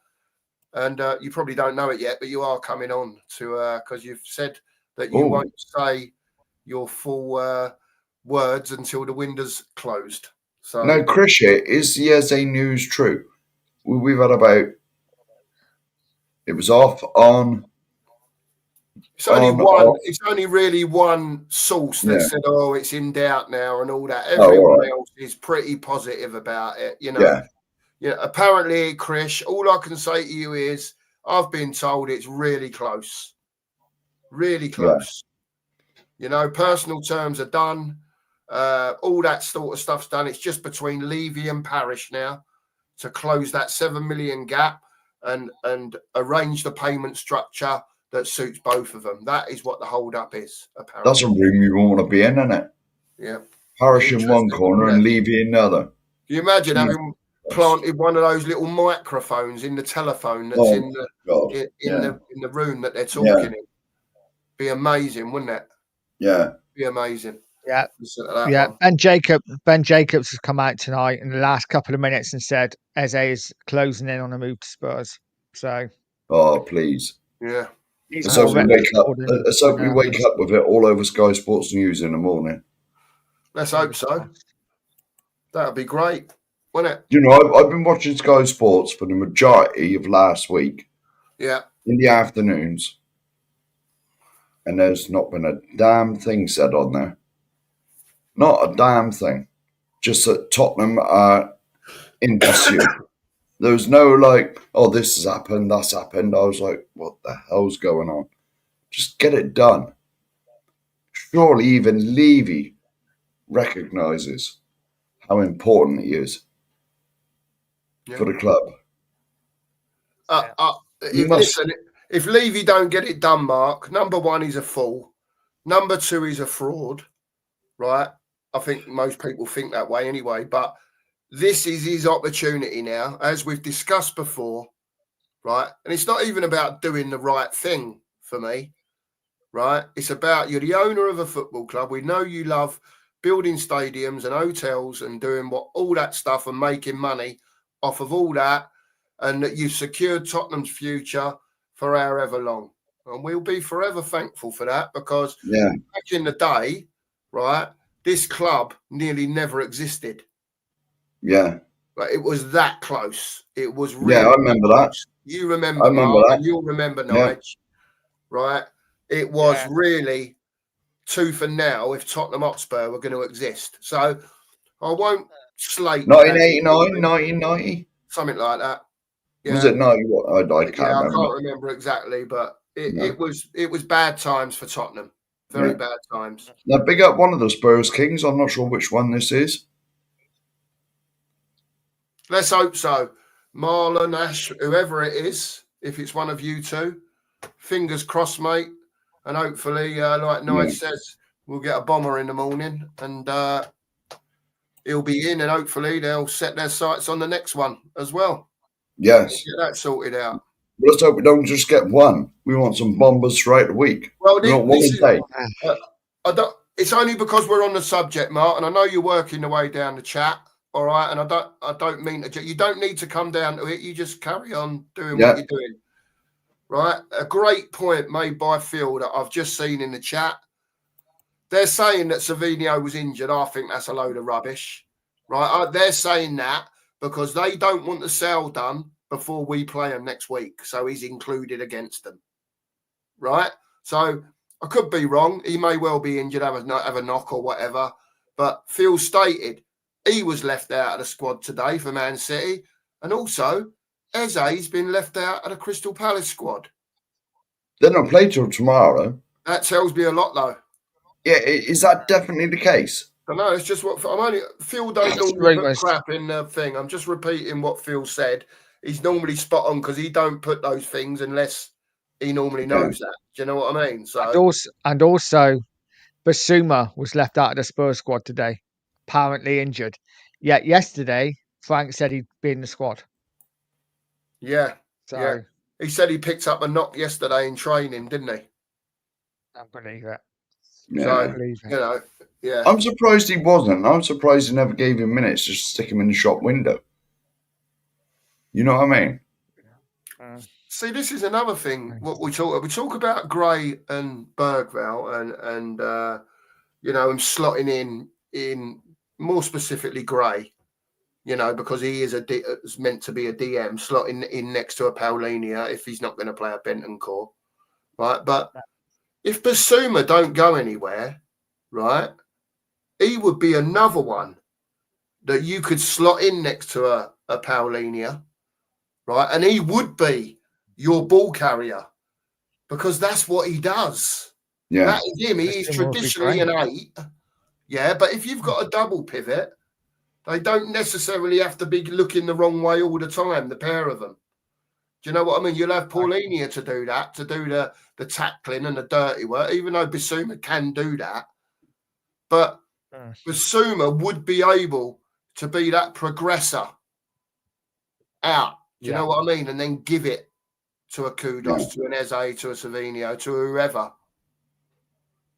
And you probably don't know it yet, but you are coming on to because you've said that you won't say your full words until the window's closed. So now, Chris here, is the SA news true? We've had about. It was off on. It's only one. It's only really one source that said, "Oh, it's in doubt now," and all that. Everyone else is pretty positive about it, you know. Yeah. Yeah, apparently, Chris, all I can say to you is I've been told it's really close. Really close. You know, personal terms are done. All that sort of stuff's done. It's just between Levy and Parish now to close that 7 million gap and arrange the payment structure that suits both of them. That is what the hold up is, apparently. That's a room you won't want to be in, isn't it? Yeah. Parish in one corner and Levy in the other. Can you imagine having planted one of those little microphones in the telephone that's in the room that they're talking in? Be amazing, wouldn't it? Yeah. Be amazing. Yeah. Yeah. Ben Jacobs has come out tonight in the last couple of minutes and said Eze is closing in on a move to Spurs. So please. Yeah. Let's hope we wake up with it all over Sky Sports News in the morning. Let's hope so. That would be great, wouldn't it? You know, I've been watching Sky Sports for the majority of last week. Yeah. In the afternoons. And there's not been a damn thing said on there. Not a damn thing. Just that Tottenham are in pursuit. There was no like, oh, this has happened, that's happened. I was like, what the hell's going on? Just get it done. Surely even Levy recognises how important he is for the club. If Levy don't get it done, Mark, number one, he's a fool. Number two, he's a fraud, right? I think most people think that way anyway, but this is his opportunity now, as we've discussed before, right? And it's not even about doing the right thing for me, right? It's about you're the owner of a football club. We know you love building stadiums and hotels and doing all that stuff and making money off of all that, and that you've secured Tottenham's future for however long. And we'll be forever thankful for that because back in the day, right, this club nearly never existed. Yeah. But it was that close. It was really I remember close. that. You remember that. And you'll remember Nige, right? It was really tooth and nail if Tottenham Hotspur were going to exist. So I won't slate 1989, 1990? Something like that. Yeah. Was it 90? I can't remember. I can't remember exactly, but it was bad times for Tottenham. Very bad times. Now, big up one of the Spurs Kings. I'm not sure which one this is. Let's hope so. Marlon, Ash, whoever it is, if it's one of you two, fingers crossed, mate. And hopefully, like Nige says, we'll get a bomber in the morning and he'll be in and hopefully they'll set their sights on the next one as well. Yes. Get that sorted out. Well, let's hope we don't just get one. We want some bombers throughout the week. Well, it's only because we're on the subject, Mark, and I know you're working the way down the chat. All right, and I don't mean to. You don't need to come down to it. You just carry on doing what you're doing. Right, a great point made by Phil that I've just seen in the chat. They're saying that Savinho was injured. I think that's a load of rubbish. Right, they're saying that because they don't want the sale done before we play him next week, so he's included against them. Right, so I could be wrong. He may well be injured, have a knock or whatever. But Phil stated he was left out of the squad today for Man City. And also, Eze's been left out of the Crystal Palace squad. They're not playing till tomorrow. That tells me a lot, though. Yeah, is that definitely the case? I know, it's just what Phil don't normally put crap in the thing. I'm just repeating what Phil said. He's normally spot on because he don't put those things unless he normally knows that. Do you know what I mean? So and also Basuma was left out of the Spurs squad today, apparently injured. Yet yesterday, Frank said he'd be in the squad. Yeah. So he said he picked up a knock yesterday in training, didn't he? I believe it. Yeah. So, you know, yeah. I'm surprised he wasn't. I'm surprised he never gave him minutes just to stick him in the shop window. You know what I mean? See, this is another thing. What we talk about Gray and Bergvall and you know, and slotting in more specifically Gray, you know, because he is meant to be a DM, slotting in next to a Paulinia if he's not going to play a Bentancur, right? But if Basuma don't go anywhere, right, he would be another one that you could slot in next to at Paulinia, right? And he would be your ball carrier because that's what he does. Yeah. That is him. He is Basuma would be traditionally an great. 8. Yeah, but if you've got a double pivot, they don't necessarily have to be looking the wrong way all the time, the pair of them. Do you know what I mean? You'll have Paulinia to do that, to do the tackling and the dirty work, even though Basuma can do that. But Basuma would be able to be that progressor out. Do you know what I mean? And then give it to a Kudos, to an Eze, to a Savinio, to whoever.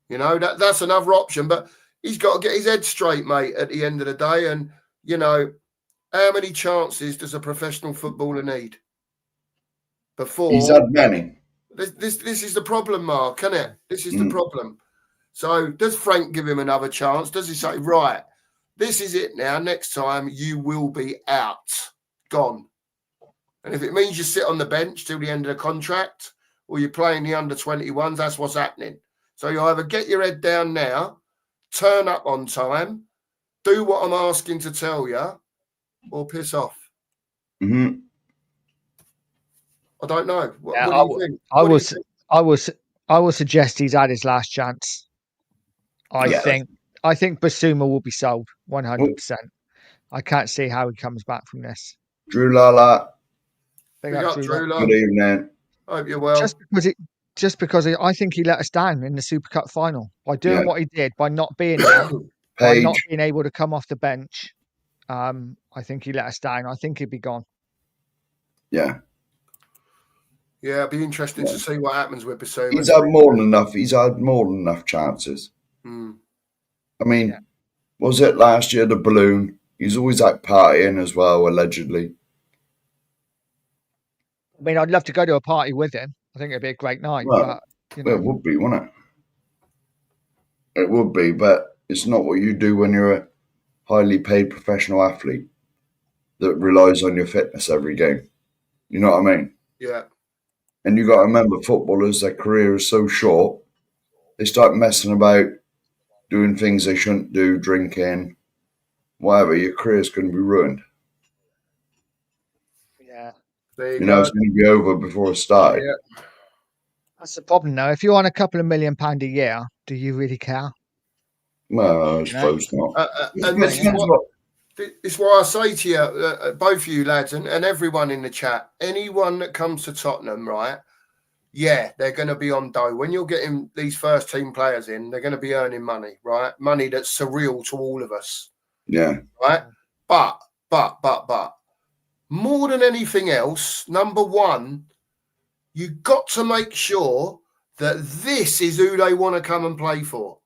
You know, that's another option. But he's got to get his head straight, mate, at the end of the day. And, you know, how many chances does a professional footballer need? Before He's had many. This is the problem, Mark, isn't it? This is the problem. So does Frank give him another chance? Does he say, right, this is it now. Next time you will be out, gone. And if it means you sit on the bench till the end of the contract or you're playing the under-21s, that's what's happening. So you either get your head down now, turn up on time, do what I'm asking to tell you, or piss off. Mm-hmm. I don't know. What do you think? I will suggest he's had his last chance. I think Basuma will be sold 100%. I can't see how he comes back from this. Drew Lala. Big up, Drew Lala. Good evening. Hope you're well. Just because I think he let us down in the Super Cup final by doing what he did, by not being there, by not being able to come off the bench. I think he let us down. I think he'd be gone. Yeah. Yeah, it'd be interesting to see what happens with Basuma. He's had more than enough. He's had more than enough chances. I mean, was it last year, the balloon? He's always like partying as well, allegedly. I mean, I'd love to go to a party with him. I think it'd be a great night. Well, but, you know. it would be, wouldn't it? It would be, but it's not what you do when you're a highly paid professional athlete that relies on your fitness every game. You know what I mean? Yeah. And you got to remember, footballers, their career is so short, they start messing about, doing things they shouldn't do, drinking, whatever. Your career's going to be ruined. Yeah. There you know, it's going to be over before it started. Yeah. That's the problem, though. If you're on a couple of £1 million a year, do you really care? Well, I suppose not. And this is what I say to you, both of you lads, and everyone in the chat. Anyone that comes to Tottenham, right? Yeah, they're going to be on dough. When you're getting these first team players in, they're going to be earning money, right? Money that's surreal to all of us. Yeah. Right? But, more than anything else, number one, you got to make sure that this is who they want to come and play for.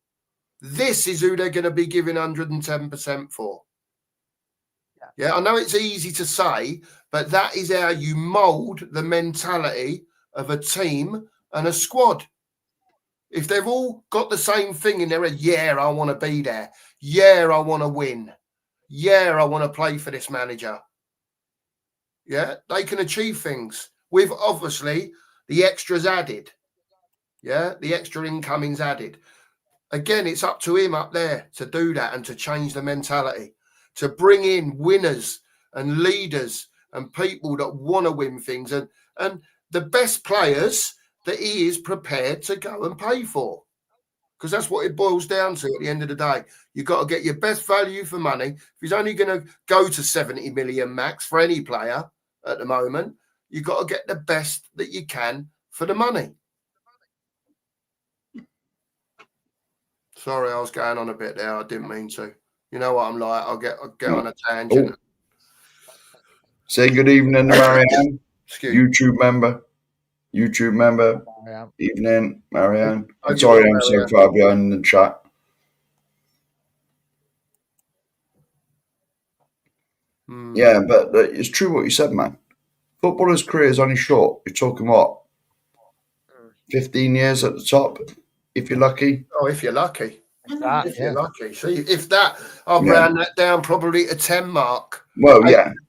This is who they're going to be giving 110% for. Yeah, I know it's easy to say, but that is how you mould the mentality of a team and a squad. If they've all got the same thing in their head, yeah, I want to be there. Yeah, I want to win. Yeah, I want to play for this manager. Yeah, they can achieve things with obviously the extras added. Yeah, the extra incomings added. Again, it's up to him up there to do that and to change the mentality, to bring in winners and leaders and people that want to win things and the best players that he is prepared to go and pay for. Because that's what it boils down to at the end of the day. You've got to get your best value for money. If he's only going to go to 70 million max for any player at the moment, you've got to get the best that you can for the money. Sorry, I was going on a bit there. I didn't mean to. You know what I'm like. I'll get on a tangent. Say good evening to Marianne. YouTube member. Evening, Marianne. I'm sorry I'm so far behind in the chat. Yeah, but it's true what you said, man. Footballer's career is only short. You're talking what? 15 years at the top, if you're lucky. Oh, if you're lucky. You're lucky. See, if that, I'll round that down probably to 10 mark. Well,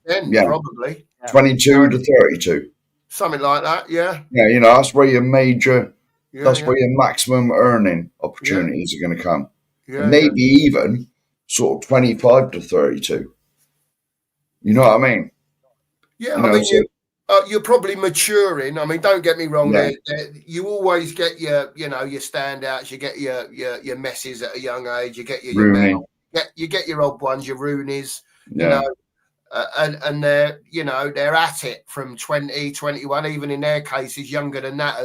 10, probably. 22 to 32. Something like that, yeah. Yeah, you know, that's where your major, that's where your maximum earning opportunities are going to come. Yeah, maybe even sort of 25 to 32. You know what I mean? Yeah, You I know, mean, so, you're probably maturing. I mean, don't get me wrong. Yeah. You always get your, you know, your standouts. You get your messes at a young age. You get your Rooney. Mount. You get your old ones, your Roonies. You Yeah. know, and they're, you know, they're at it from 20, 21, even in their cases younger than that,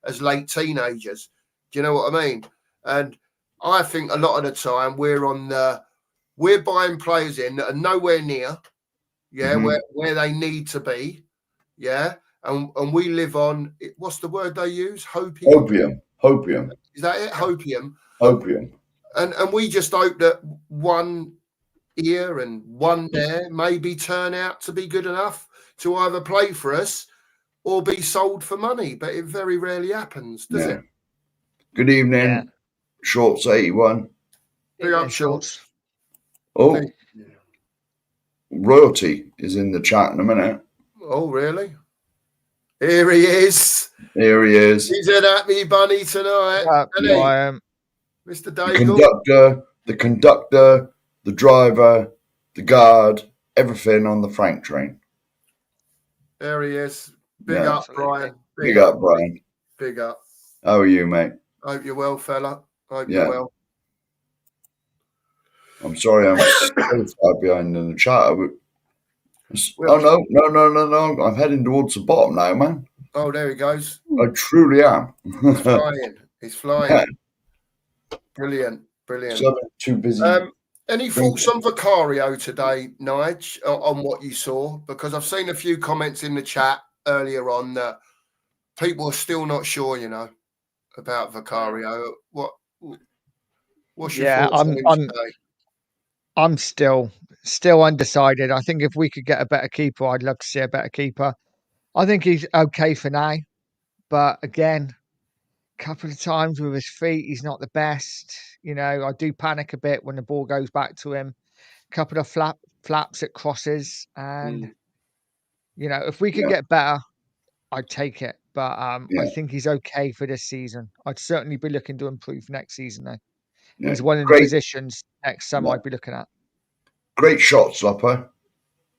as late teenagers. Do you know what I mean? And I think a lot of the time we're buying players in that are nowhere near, where they need to be, and we live on, what's the word they use? Hopium. Is that it? Hopium. Hopium. And we just hope that one here and one there maybe turn out to be good enough to either play for us or be sold for money, but it very rarely happens, does it? Good evening, Yeah. Shorts 81. Big up, Shorts. Oh, Royalty is in the chat in a minute. Oh, really? Here he is. Here he is. He's an happy bunny tonight. Yeah. Mr. The Daigle. conductor, the driver, the guard, everything on the Frank train. There he is. Big up, Brian. Big up, Brian. Big up. How are you, mate? Hope you're well, fella. Hope Yeah. you're well. I'm sorry, I'm so far behind in the chat. Oh, no. I'm heading towards the bottom now, man. Oh, there he goes. I truly am. He's flying. He's flying. Brilliant. So too busy. Any thoughts on Vicario today, Nige, on what you saw? Because I've seen a few comments in the chat earlier on that people are still not sure, you know, about Vicario. What's your thoughts on him today? I'm still undecided. I think if we could get a better keeper, I'd love to see a better keeper. I think he's okay for now, but again, a couple of times with his feet, he's not the best. You know, I do panic a bit when the ball goes back to him. A couple of flaps at crosses, and you know, if we could get better, I'd take it. But I think he's okay for this season. I'd certainly be looking to improve next season, though. He's one of the positions next summer I'd be looking at. Great shot stopper.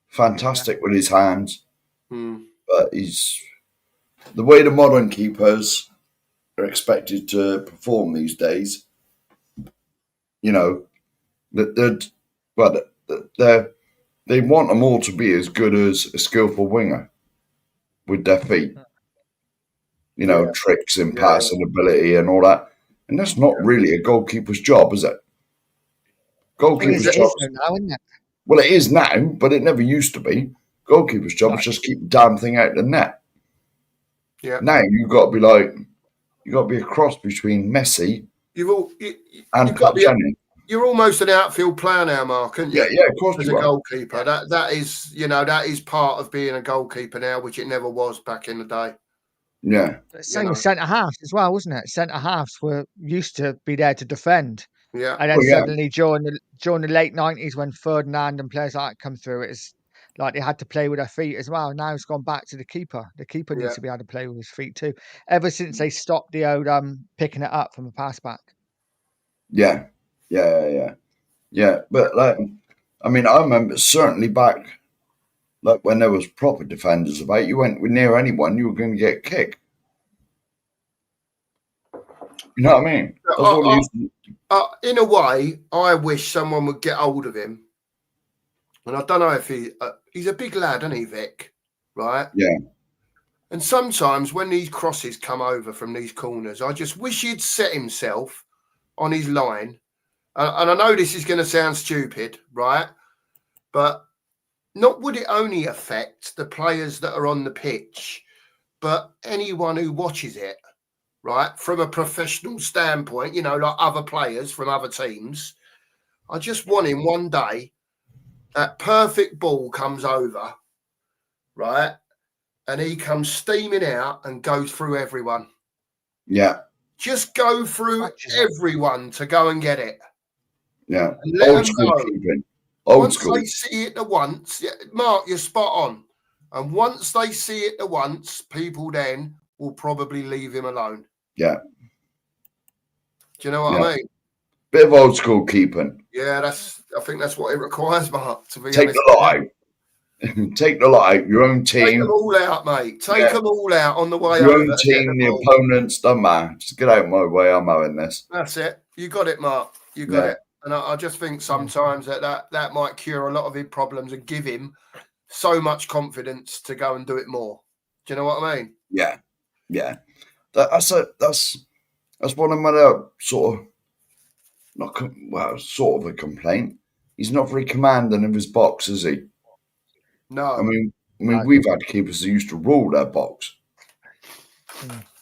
Fantastic with his hands. But he's the way the modern keepers are expected to perform these days. You know, they want them all to be as good as a skillful winger with their feet. You know, tricks and passing ability and all that. And that's not really a goalkeeper's job, is it? Goalkeeper's job. Well, it is now, but it never used to be. Goalkeeper's job is just keep the damn thing out of the net. Yeah. Now you've got to be a cross between Messi and Pat Jennings. You're almost an outfield player now, Mark, aren't you? Yeah, of course. As a goalkeeper, that is part of being a goalkeeper now, which it never was back in the day. Yeah. Same with centre halves as well, wasn't it? Centre halves were used to be there to defend. Yeah. And then suddenly during the late 90s when Ferdinand and players like that come through, it's like they had to play with their feet as well. Now it's gone back to the keeper. The keeper needs to be able to play with his feet too. Ever since they stopped the old picking it up from a pass back. Yeah. But like, I mean, I remember certainly back, like when there was proper defenders about, you went near anyone, you were going to get kicked. You know what I mean? In a way, I wish someone would get hold of him. And I don't know if he's a big lad, isn't he, Vic? Right? Yeah. And sometimes when these crosses come over from these corners, I just wish he'd set himself on his line. And I know this is going to sound stupid, right? But not would it only affect the players that are on the pitch, but anyone who watches it, right? From a professional standpoint, you know, like other players from other teams. I just want him one day, that perfect ball comes over, right? And he comes steaming out and goes through everyone. Yeah. Just go through everyone to go and get it. Yeah. Old school keeping. Once they see it at once, Mark, you're spot on. And once they see it at once, people then will probably leave him alone. Yeah. Do you know what I mean? Bit of old school keeping. Yeah, I think that's what it requires, Mark, to be Take honest. the lot out. Take the lot out. Your own Take them team. all out, mate. Take them all out on the way Your over. own and get team, the ball. opponents, doesn't matter. Just get out of my way. I'm having this. That's it. You got it, Mark. You got Yeah. it. And I just think sometimes that might cure a lot of his problems and give him so much confidence to go and do it more. Do you know what I mean? Yeah. That's one of my sort of sort of a complaint. He's not very commanding of his box, is he? No. I mean, we've had keepers who used to rule their box.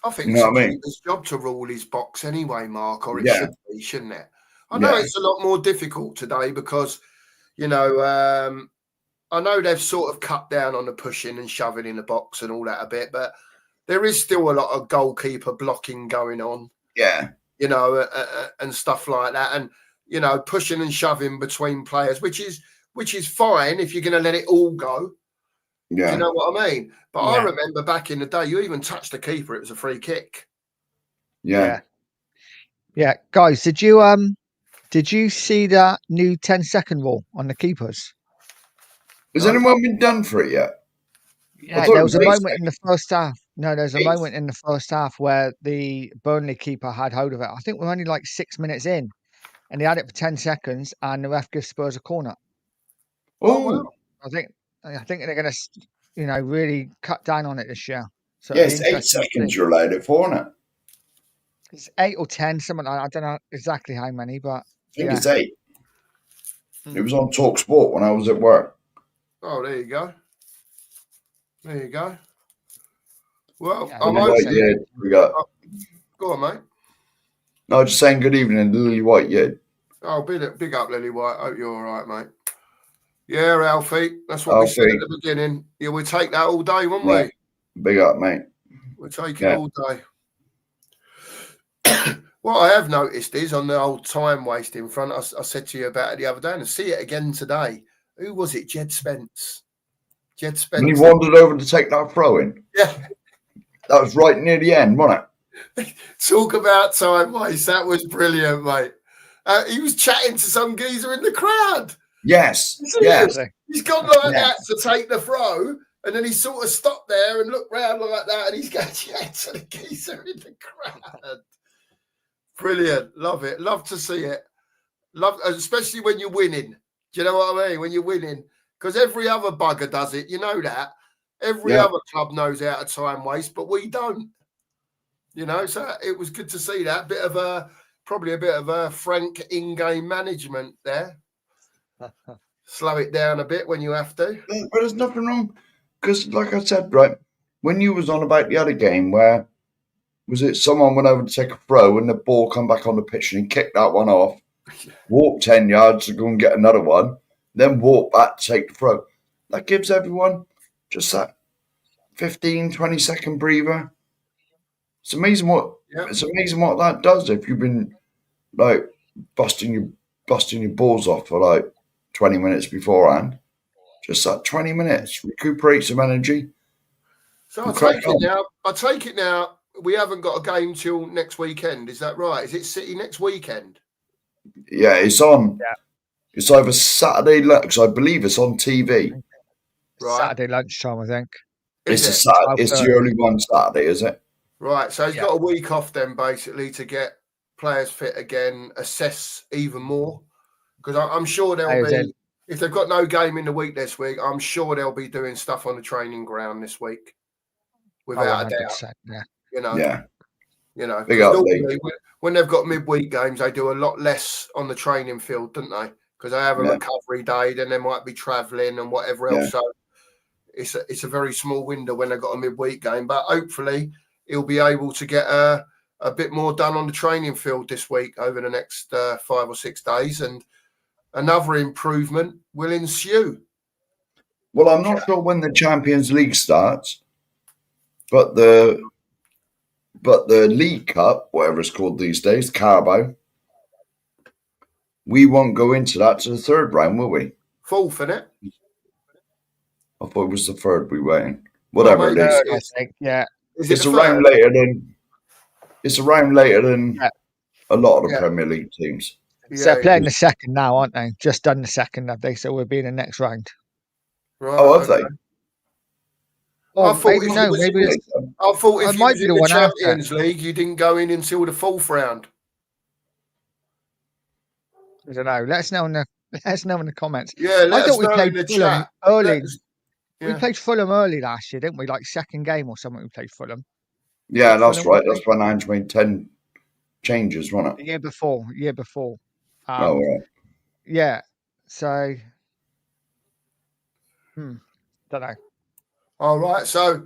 I think You it's know a what I mean? keeper's job to rule his box anyway, Mark, or it Yeah. should be, shouldn't it? I know it's a lot more difficult today because, I know they've sort of cut down on the pushing and shoving in the box and all that a bit, but there is still a lot of goalkeeper blocking going on. Yeah. And stuff like that, and pushing and shoving between players, which is fine if you're going to let it all go. Yeah. Do you know what I mean? But Yeah. I remember back in the day, you even touched the keeper; it was a free kick. Yeah. Guys, did you see that new 10-second rule on the keepers? Has No. anyone been done for it yet? Yeah, thought there it was a was moment in the first half. No, there's a Eight. moment in the first half where the Burnley keeper had hold of it. I think we're only like 6 minutes in, and he had it for 10 seconds, and the ref gives Spurs a corner. Oh, wow. I think they're going to, really cut down on it this year. So Yeah, it'll it's be 8 interesting to seconds see. you're allowed it for, isn't it? It's 8 or 10, something like that. I don't know exactly how many, but I think it's 8. Mm. It was on Talk Sport when I was at work. Oh, there you go. There you go. Well, Yeah, I'm Lily White, hoping. yeah, we got. Go on, mate. No, just saying good evening, Lily White. Yeah. Oh, big up, Lily White. Hope you're all right, mate. Yeah, Alfie. That's what we said Alfie. at the beginning. Yeah, we'll take that all day, won't Yeah. we? Big up, mate. We'll take it Yeah. all day. What I have noticed is on the old time waste in front, I said to you about it the other day, and I see it again today. Who was it? Jed Spence. Jed Spence. When he wandered over to take that throw in. Yeah. That was right near the end, wasn't it? Talk about time waste. That was brilliant, mate. He was chatting to some geezer in the crowd. Yes. Yes. Yes. He's gone like that to take the throw, and then he sort of stopped there and looked round like that, and he's going to the geezer in the crowd. Brilliant. Love it. Love to see it. Love, especially when you're winning. Do you know what I mean? When you're winning. Because every other bugger does it. You know that. Every other club knows how to time waste, but we don't. So it was good to see that. Probably a bit of a frank in-game management there. Slow it down a bit when you have to. But there's nothing wrong. Because, like I said, right, when you was on about the other game where was it someone went over to take a throw and the ball come back on the pitch and he kicked that one off, walked 10 yards to go and get another one, then walk back to take the throw. That gives everyone just that 15, 20-second breather. It's amazing what that does if you've been like busting your balls off for like 20 minutes beforehand. Just that 20 minutes, recuperate some energy. So I take it now. We haven't got a game till next weekend. Is that right? Is it City next weekend? Yeah, it's on. Yeah. It's either Saturday, because I believe it's on TV. Right. Saturday lunchtime, I think. It's the early one Saturday, is it? Right. So he's got a week off then, basically, to get players fit again, assess even more. Because I'm sure they'll be, if they've got no game in the week this week, I'm sure they'll be doing stuff on the training ground this week. Without a doubt. Yeah. Big up, normally, when they've got midweek games, they do a lot less on the training field, don't they? Because they have a recovery day, then they might be travelling and whatever else. So it's a very small window when they've got a midweek game. But hopefully he'll be able to get a bit more done on the training field this week over the next 5 or 6 days, and another improvement will ensue. Well, I'm not sure when the Champions League starts, but the League Cup, whatever it's called these days, Carabao, we won't go into that to the third round, will we? Fourth, innit? I thought it was the third we were in. Whatever it is. I think, yeah. It's a round later than a lot of the Premier League teams. So they're playing the second now, aren't they? Just done the second, have they? So we'll be in the next round. Right. Oh, have they? Or I thought maybe if you no, was maybe in, I thought it if you might was be in the the one after. Champions League, you didn't go in until the 4th round. I don't know. Let us know in the comments. Yeah, I let thought us we know in played the Fulham chat. Let early. us, We yeah. played Fulham early last year, didn't we? Like second game or something. We played Fulham. Yeah, that's Fulham we right. played That's when Ange made 10 changes, wasn't the it? year before. Year before. Oh, Um, right. yeah. So, don't know. All right. So,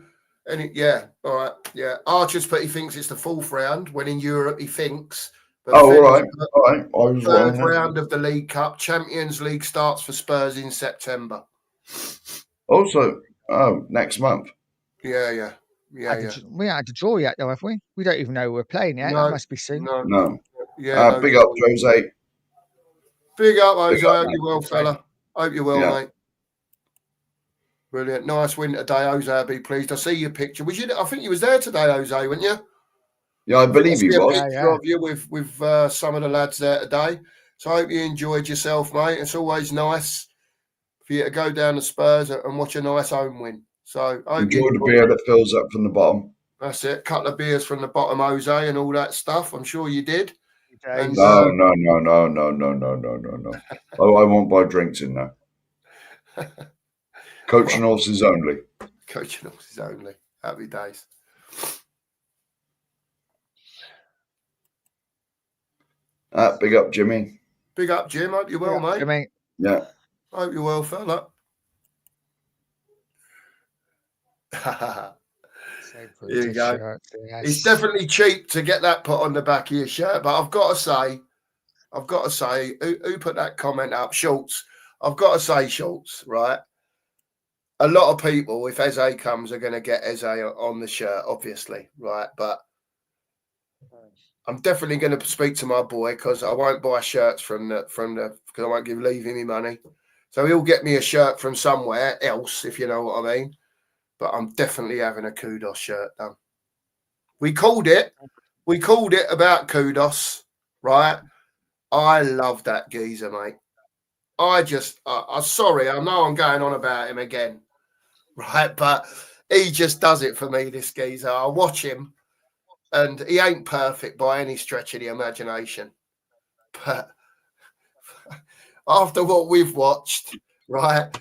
yeah. All right. Yeah. Archer's put he thinks it's the 4th round when in Europe he thinks. But Oh, all Philly's right. All right. I was wrong 3rd then. round of the League Cup. Champions League starts for Spurs in September. Also, next month. Yeah. Yeah. We had to draw yet, though, have we? We don't even know we're playing yet. That No. must be soon. No. No. Yeah. No. Big up, Jose. Big up, Big Jose. up, Hope mate. you're well, fella. Hope you're well, Yeah. mate. Brilliant. Nice win today, Jose. I'll be pleased. I see your picture. I think you was there today, Jose, weren't you? Yeah, I I think believe he see a was. picture of you with some of the lads there today. So I hope you enjoyed yourself, mate. It's always nice for you to go down the Spurs and watch a nice home win. So I hope you Enjoy the enjoyed beer it. that fills up from the bottom. That's it. Couple of beers from the bottom, Jose, and all that stuff. I'm sure you did. And No. Oh, I won't buy drinks in there. Coach and horses only. coaching horses only. Happy days. Big up, Jimmy. Big up, Jim. Hope you're well, mate. Jimmy. Yeah. Hope you're well, fella. Here you go. Shirt, yes. It's definitely cheap to get that put on the back of your shirt, but I've got to say, who put that comment up? Schultz. I've got to say, Schultz, right? A lot of people, if Eze comes, are going to get Eze on the shirt, obviously, right? But I'm definitely going to speak to my boy because I won't buy shirts from the because I won't give Levy any money. So he'll get me a shirt from somewhere else, if you know what I mean. But I'm definitely having a Kudos shirt done. We called it about Kudos, right? I love that geezer, mate. I'm sorry, I know I'm going on about him again, right? But he just does it for me, this geezer. I watch him, and he ain't perfect by any stretch of the imagination. But after what we've watched, right,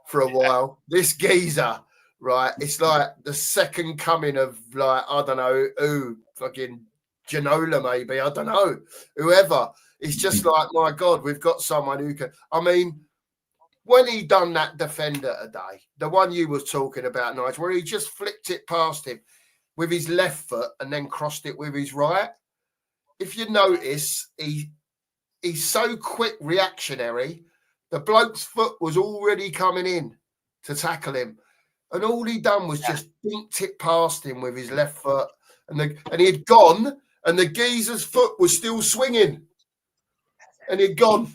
for a while, this geezer, right, it's like the second coming of, like, I don't know who, fucking Ginola, maybe, I don't know, whoever. It's just like, my God, we've got someone who can. I mean, when he done that defender today, the one you was talking about, Nigel, where he just flicked it past him with his left foot and then crossed it with his right. If you notice, he's so quick reactionary. The bloke's foot was already coming in to tackle him. And all he done was just dinked it past him with his left foot. And he had gone, and the geezer's foot was still swinging. And he'd gone.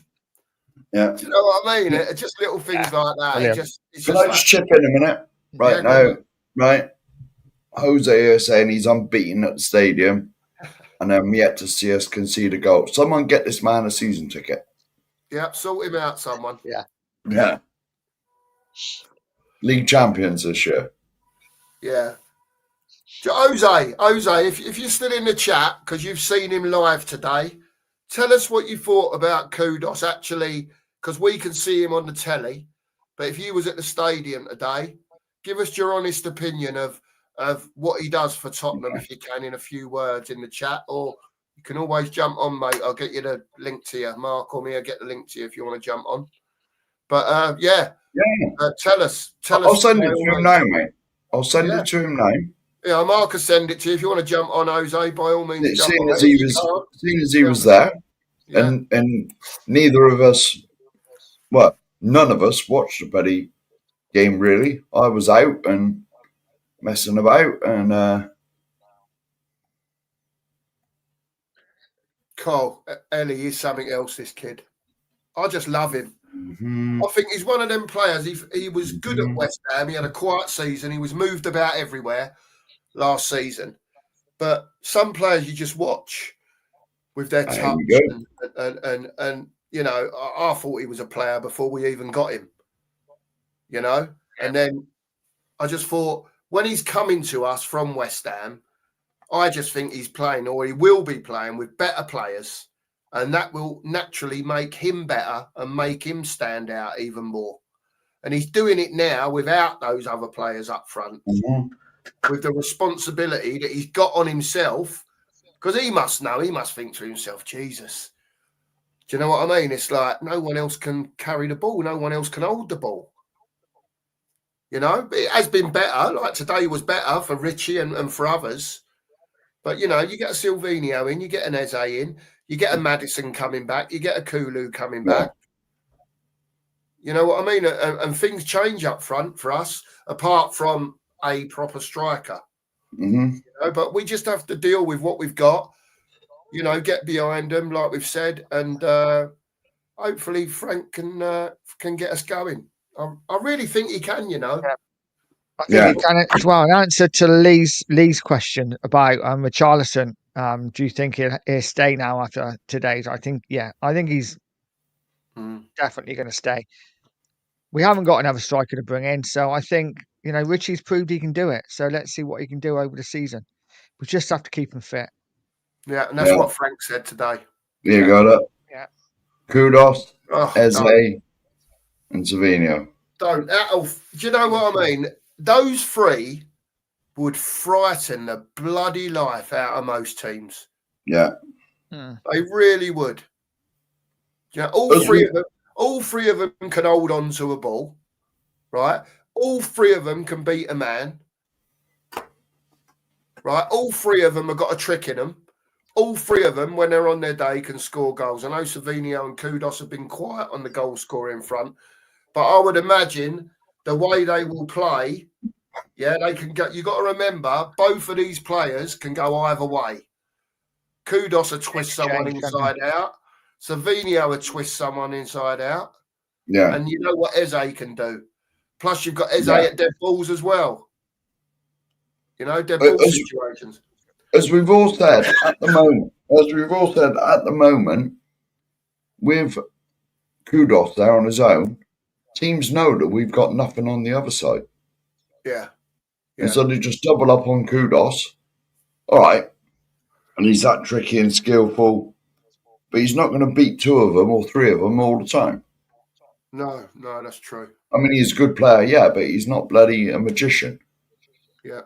Yeah. Do you know what I mean? Just little things like that. Can I just chip in a minute? Right now, right? Jose here saying he's unbeaten at the stadium, and I'm yet to see us concede a goal. Someone get this man a season ticket. Yeah, sort him out, someone. Yeah. League champions this year. Yeah. Jose, if you're still in the chat, because you've seen him live today, tell us what you thought about Kudos, actually, because we can see him on the telly. But if you was at the stadium today, give us your honest opinion of what he does for Tottenham, if you can, in a few words in the chat. Or you can always jump on, mate. I'll get you the link to you. Mark or me, I'll get the link to you if you want to jump on. But, tell us. I'll send it to him now, mate. I'll send it to him now. Yeah, Mark will send it to you. If you want to jump on, Jose, by all means, jump on. Seeing as he was there, and neither of us, well, none of us watched the bloody game, really. I was out and messing about, and Carl, Ellie is something else, this kid. I just love him. I think he's one of them players. He was good at West Ham. He had a quiet season. He was moved about everywhere last season. But some players you just watch with their touch and you know, I thought he was a player before we even got him. you know. And then I just thought, when he's coming to us from West Ham, I just think he's playing, or he will be playing, with better players, and that will naturally make him better and make him stand out even more. And he's doing it now without those other players up front, with the responsibility that he's got on himself, because he must think to himself, Jesus, do you know what I mean? It's like no one else can carry the ball, no one else can hold the ball. You know, it has been better. Like today was better for Richie and for others. But, you know, you get a Silvino in, you get an Eze in, you get a Maddison coming back, you get a Kulu coming back. You know what I mean? And things change up front for us, apart from a proper striker. You know, but we just have to deal with what we've got, you know, get behind them, like we've said, and hopefully Frank can get us going. I really think he can, you know. I think he can as well. In answer to Lee's question about Richarlison, do you think he'll stay now after today's? I think he's definitely going to stay. We haven't got another striker to bring in, so I think, you know, Richie's proved he can do it. So let's see what he can do over the season. We just have to keep him fit. Yeah, and that's what Frank said today. There you go, look. Yeah. Kudos, Eze, and Savino. Do you know what I mean? Those three would frighten the bloody life out of most teams. Yeah. They really would. You know, all three of them can hold on to a ball, right? All three of them can beat a man, right? All three of them have got a trick in them. All three of them, when they're on their day, can score goals. I know Savino and Kudos have been quiet on the goal scorer in front, but I would imagine the way they will play, they can go. You got to remember, both of these players can go either way. Kudos will twist someone inside out. Savino will twist someone inside out. Yeah. And you know what Eze can do. Plus, you've got Eze at dead balls as well. You know, dead ball situations. As we've all said at the moment, with Kudos there on his own, teams know that we've got nothing on the other side. Yeah. And so they just double up on Kudos. All right. And he's that tricky and skillful, but he's not going to beat two of them or three of them all the time. No, that's true. I mean, he's a good player, but he's not bloody a magician. Yeah.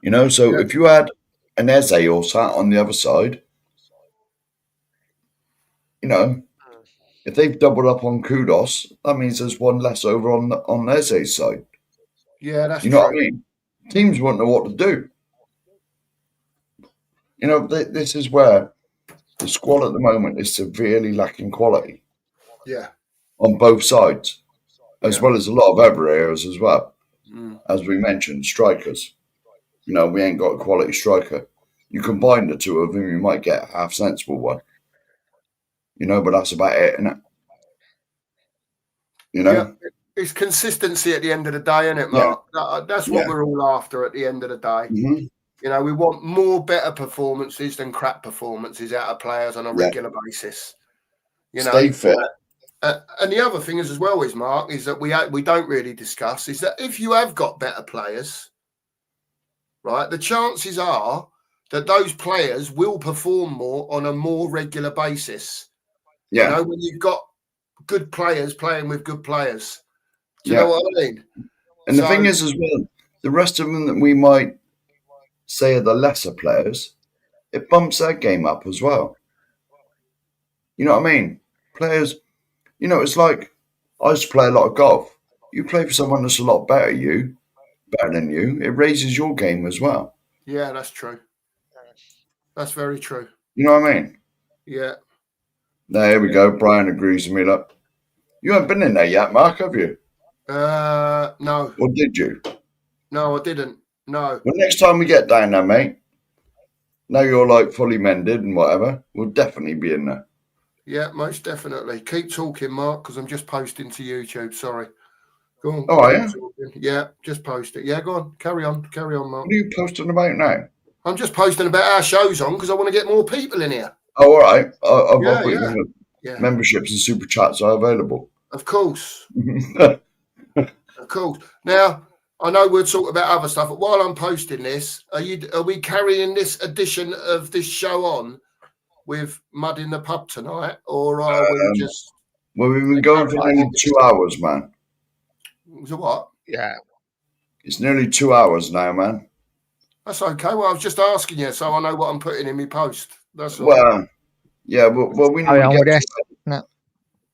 You know, so if you had an Eze or sat on the other side, you know, if they've doubled up on Kudos, that means there's one less over on Eze's side. Yeah, that's true. You know true. what I mean? Teams won't know what to do. You know, this is where the squad at the moment is severely lacking quality. Yeah. On both sides, as well as a lot of other areas as well. As we mentioned, strikers. You know, we ain't got a quality striker. You combine the two of them, you might get a half sensible one. You know, but that's about it, isn't it? You know? Yeah. It's consistency at the end of the day, isn't it, Mark? Yeah. That's what we're all after at the end of the day. You know, we want more better performances than crap performances out of players on a regular basis. You know, stay fit. And the other thing is, as well, Mark, is that we don't really discuss is that if you have got better players, right, the chances are that those players will perform more on a more regular basis. Yeah. You know, when you've got good players playing with good players. Do you know what I mean? And the thing is, as well, the rest of them that we might say are the lesser players, it bumps their game up as well. You know what I mean? Players, you know, it's like I used to play a lot of golf. You play for someone that's a lot better than you, it raises your game as well. Yeah, that's true. That's very true. You know what I mean? Yeah. There we go. Brian agrees with me. Look, you haven't been in there yet, Mark, have you? No. Or did you? No, I didn't. No. Well, next time we get down there, mate, now you're like fully mended and whatever, we'll definitely be in there. Yeah, most definitely. Keep talking, Mark, because I'm just posting to YouTube. Sorry. Go on. Oh, yeah? Yeah, just post it. Yeah, go on. Carry on, Mark. What are you posting about now? I'm just posting about our shows on because I want to get more people in here. Oh, all right. I've got memberships and super chats are available. Of course. Of course. Now, I know we'll talk about other stuff, but while I'm posting this, are we carrying this edition of this show on with Mud in the Pub tonight, or are we just? Well, we've been going for nearly 2 hours, man. So what? Yeah. It's nearly 2 hours now, man. That's okay. Well, I was just asking you, so I know what I'm putting in my post. That's all. Well, yeah, well, we Carry on normally with get this. No.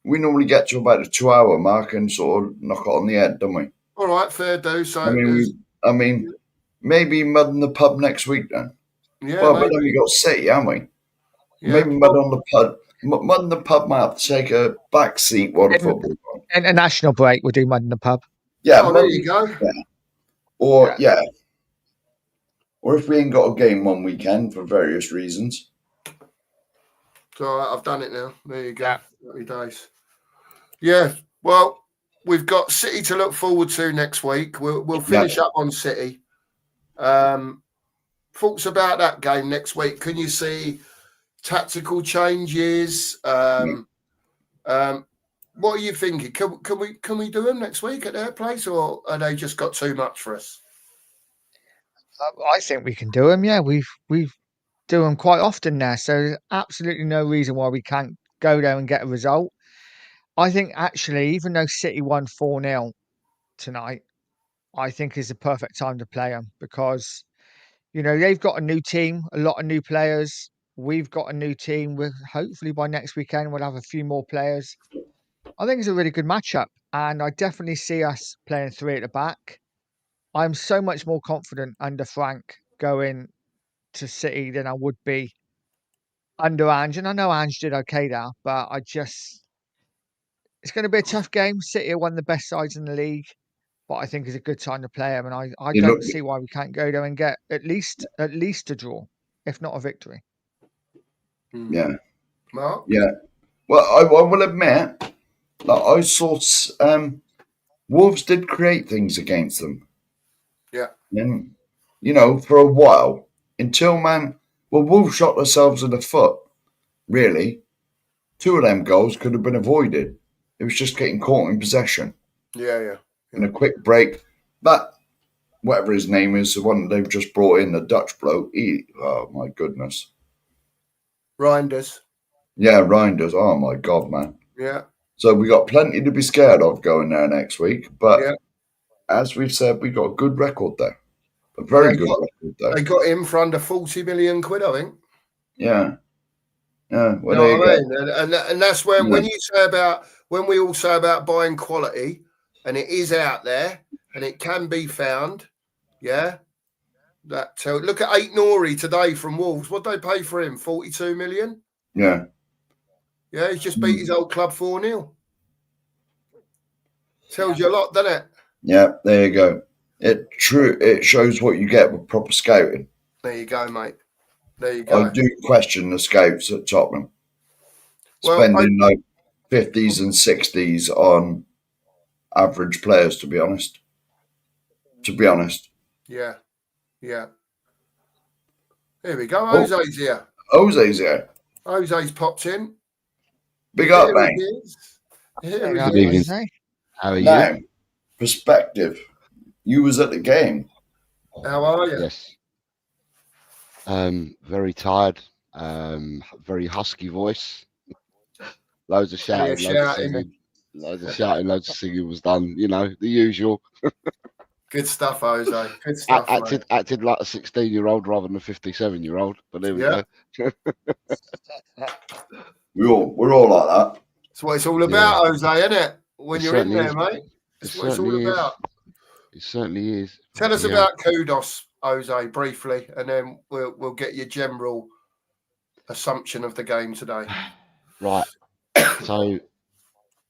we normally get to about the 2 hour mark and sort of knock it on the head, don't we? All right, fair do. So, I mean, maybe Mud in the Pub next week then. yeah, Well, maybe. but then we got City, haven't we? Yeah. Maybe Mud on the Pub. Mud in the Pub might have to take a back seat while the football on. International break, we'll do Mud in the Pub. Yeah, Oh, there you go. Yeah. Or or if we ain't got a game one weekend for various reasons. So I've done it now. There you go. Happy days. Yeah. Well, we've got City to look forward to next week. We'll finish up on City. Thoughts about that game next week? Can you see tactical changes? What are you thinking? Can we do them next week at their place, or are they just got too much for us? I think we can do them. Yeah, we've do them quite often now, so there's absolutely no reason why we can't go there and get a result. I think actually, even though City won 4-0 tonight, I think is the perfect time to play them because they've got a new team, a lot of new players. We've got a new team. With hopefully by next weekend we'll have a few more players. I think it's a really good matchup, and I definitely see us playing three at the back. I'm so much more confident under Frank going to City than I would be under Ange. And I know Ange did okay there, but it's going to be a tough game. City are one of the best sides in the league, but I think it's a good time to play them. And I don't see why we can't go there and get at least a draw, if not a victory. Yeah. Mark? Yeah. Well, I will admit that I saw Wolves did create things against them. Yeah. And, for a while, until, Wolves shot themselves in the foot, really. 2 of them goals could have been avoided. It was just getting caught in possession. Yeah. In a quick break. That, whatever his name is, the one they've just brought in, the Dutch bloke, oh my goodness. Reinders. Yeah, Reinders. Oh my God, man. Yeah. So we got plenty to be scared of going there next week. But as we've said, we got a good record there. A very good record there. They got him for under 40 million quid, I think. Yeah. Yeah. Well, you know what I mean? And that's when we all say about buying quality, and it is out there and it can be found. Yeah. Look at Aït-Nouri today from Wolves. What did they pay for him? 42 million? Yeah. Yeah, he's just beat his old club 4-0. Tells you a lot, doesn't it? Yeah, there you go. It shows what you get with proper scouting. There you go, mate. There you go. I do question the scouts at Tottenham. Spending like 50s and 60s on average players, to be honest. Yeah. Here we go. Jose's here. Jose's popped in. Big up, mate. Here Good he evening. is. How are you? Now, perspective. You was at the game. How are you? Yes. Very tired. Very husky voice. Loads of shouting, loads of singing was done. The usual. Good stuff, Jose. Good stuff. Acted like a 16-year-old rather than a 57-year-old. But there we go. We're all like that. That's what it's all about, Jose, isn't it? When you're in there, is, mate. That's what it's all about. It certainly is. Tell us about Kudos, Jose, briefly, and then we'll get your general assumption of the game today. Right. So,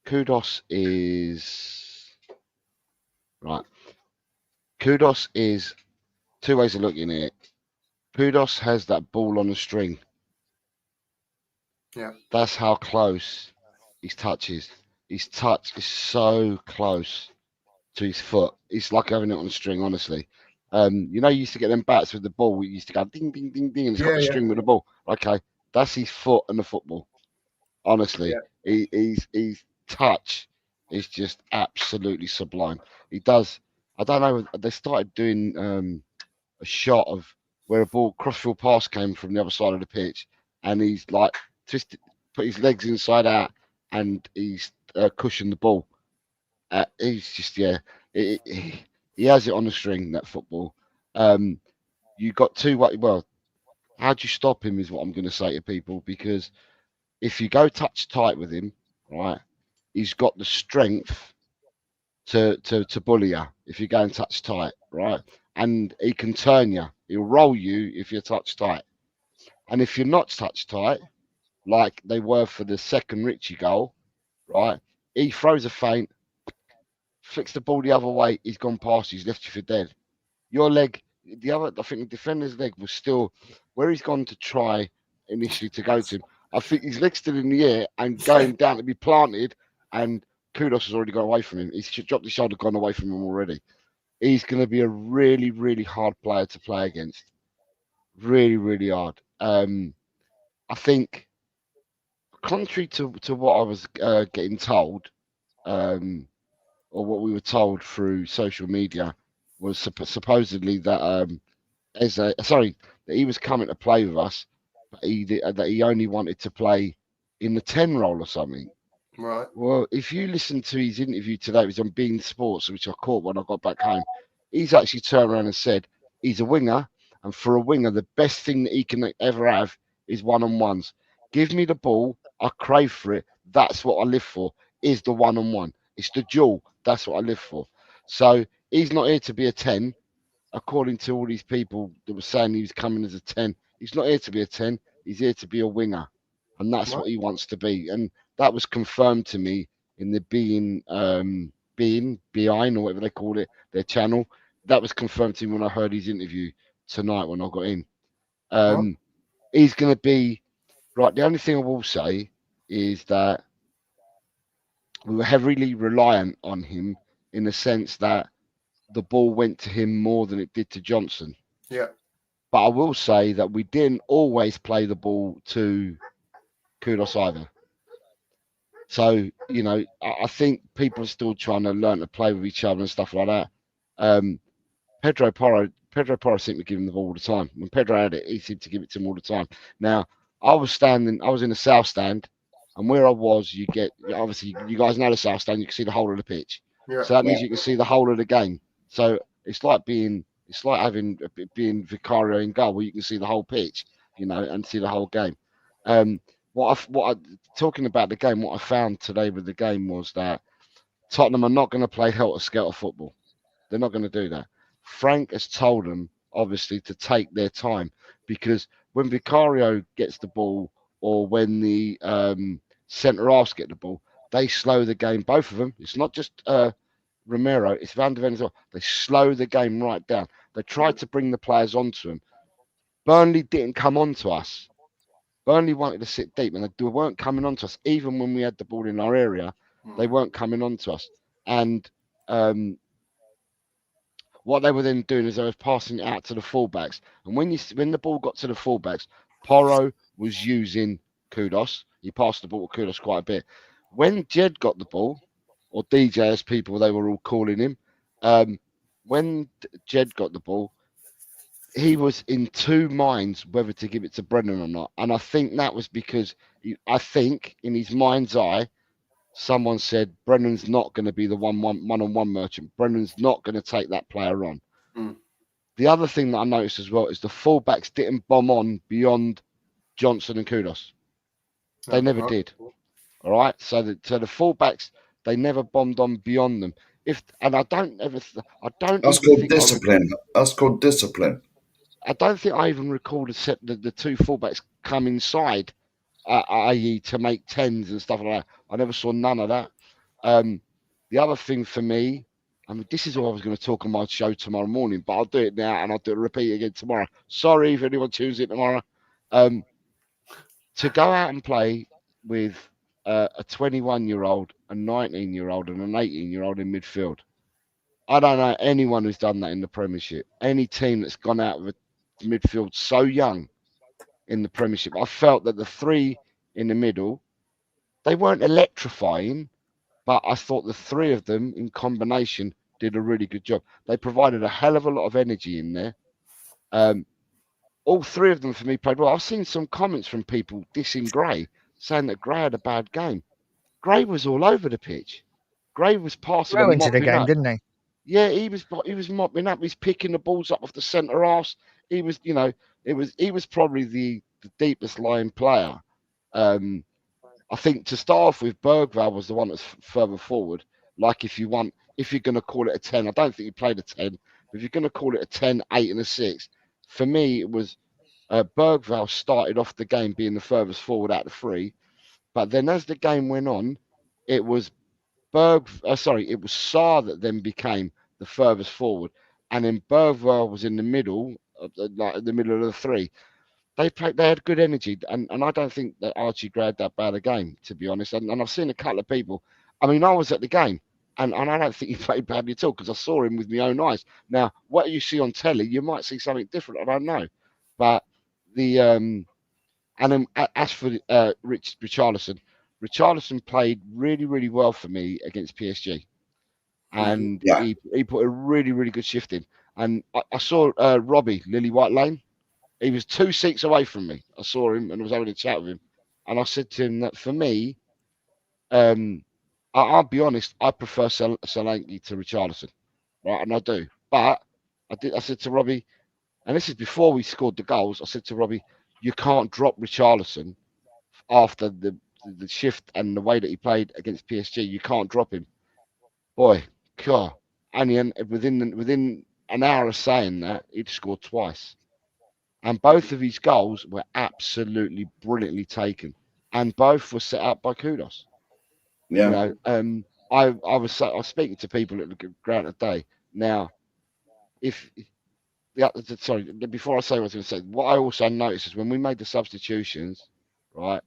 Kudos is Kudos is two ways of looking at it. Kudos has that ball on the string. Yeah. That's how close his touch is. His touch is so close to his foot. It's like having it on a string, honestly. You used to get them bats with the ball. We used to go ding, ding, ding, ding, and it's got the string with the ball. Okay, that's his foot and the football. Honestly, his touch is just absolutely sublime. He does. I don't know. They started doing a shot of where a ball crossfield pass came from the other side of the pitch, and he's like twisted, put his legs inside out, and he's cushioned the ball. He's just he has it on the string, that football. Um, you got two way. Well, how do you stop him? Is what I'm going to say to people, because if you go touch tight with him, right, he's got the strength to bully you if you go and touch tight, right? And he can turn you. He'll roll you if you're touch tight. And if you're not touch tight, like they were for the second Richie goal, right? He throws a feint, flicks the ball the other way. He's gone past. He's left you for dead. Your leg, I think the defender's leg was still where he's gone to try initially to go to him. I think his leg's still in the air and going down to be planted, and Kudos has already gone away from him. He's dropped his shoulder, gone away from him already. He's going to be a really, really hard player to play against. Really, really hard. I think, contrary to what I was getting told, or what we were told through social media, was supposedly that that he was coming to play with us, but that he only wanted to play in the 10 role or something. Right. Well, if you listen to his interview today, it was on Bean Sports, which I caught when I got back home. He's actually turned around and said he's a winger, and for a winger, the best thing that he can ever have is one-on-ones. Give me the ball, I crave for it. That's what I live for. Is the one-on-one. It's the duel. That's what I live for. So he's not here to be a 10, according to all these people that were saying he was coming as a 10. He's not here to be a 10. He's here to be a winger, and that's what he wants to be. And that was confirmed to me in the behind or whatever they call it, their channel. That was confirmed to me when I heard his interview tonight when I got in. He's going to be right. The only thing I will say is that we were heavily reliant on him in the sense that the ball went to him more than it did to Johnson. Yeah. But I will say that we didn't always play the ball to Kudos either. So, I think people are still trying to learn to play with each other and stuff like that. Pedro Porro seemed to give him the ball all the time. When Pedro had it, he seemed to give it to him all the time. Now, I was in the south stand, and where I was, obviously, you guys know the south stand, you can see the whole of the pitch. Yeah. So that means you can see the whole of the game. So it's like being Vicario in goal, where you can see the whole pitch, and see the whole game. Talking about the game, what I found today with the game was that Tottenham are not going to play helter-skelter football. They're not going to do that. Frank has told them, obviously, to take their time, because when Vicario gets the ball or when the centre-halves get the ball, they slow the game, both of them. It's not just Romero, it's Van de Ven as well. They slow the game right down. They tried to bring the players onto them. Burnley didn't come onto us. Burnley wanted to sit deep, and they weren't coming onto us. Even when we had the ball in our area, they weren't coming onto us. And what they were then doing is they were passing it out to the fullbacks. And when the ball got to the fullbacks, Porro was using Kudos. He passed the ball to Kudos quite a bit. When Jed got the ball, or DJ as people they were all calling him, when Jed got the ball, he was in two minds whether to give it to Brennan or not. And I think that was because I think in his mind's eye, someone said Brennan's not going to be the one-on-one merchant. Brennan's not going to take that player on. The other thing that I noticed as well is the fullbacks didn't bomb on beyond Johnson and Kudos. They never did. All right. So the fullbacks, they never bombed on beyond them. That's called discipline. That's called discipline. I don't think I even recall the two fullbacks come inside, i.e. to make tens and stuff like that. I never saw none of that. The other thing for me, this is what I was going to talk on my show tomorrow morning, but I'll do it now and I'll repeat it again tomorrow. Sorry if anyone tunes in tomorrow. To go out and play with a 21-year-old, a 19-year-old, and an 18-year-old in midfield. I don't know anyone who's done that in the Premiership. Any team that's gone out with a midfield so young in the Premiership. I felt that the three in the middle, they weren't electrifying, but I thought the three of them in combination did a really good job. They provided a hell of a lot of energy in there. All three of them for me played well. I've seen some comments from people dissing Gray, saying that Gray had a bad game. Gray was all over the pitch. Gray was passing Grow and into the mopping game, up. didn't he? Yeah, he was mopping up. He's picking the balls up off the centre arse. He was, he was probably the deepest lying player. Um, I think to start off with, Bergvall was the one that's further forward. Like if you're going to call it a 10, I don't think he played a 10. But if you're going to call it a 10, 8, and a 6, for me it was Bergvall started off the game being the furthest forward out of the three. But then as the game went on, it was it was Sarr that then became the furthest forward, and then Bergvall was in the middle, like in the middle of the three. They had good energy, and I don't think that Archie Gray had that bad a game, to be honest. And I've seen a couple of people. I mean, I was at the game, and I don't think he played badly at all because I saw him with my own eyes. Now, what you see on telly, you might see something different. I don't know, but the and then as for Richarlison played really, really well for me against PSG, and Yeah. he put a really, really good shift in. And I saw Robbie Lily White Lane. He was 2 seats away from me. I saw him and I was having a chat with him, and I said to him that for me, um, I'll be honest, I prefer Solanke to Richarlison, right? And I do, but I said to Robbie, and this is before we scored the goals. I said to Robbie, you can't drop Richarlison after the shift and the way that he played against PSG. You can't drop him, boy. God, and within an hour of saying that, he'd scored twice, and both of his goals were absolutely brilliantly taken, and both were set up by Kudos. You Yeah. know, I was speaking to people at the ground today. Now, if yeah, sorry, before I say what I was going to say, what I also noticed is when we made the substitutions, right?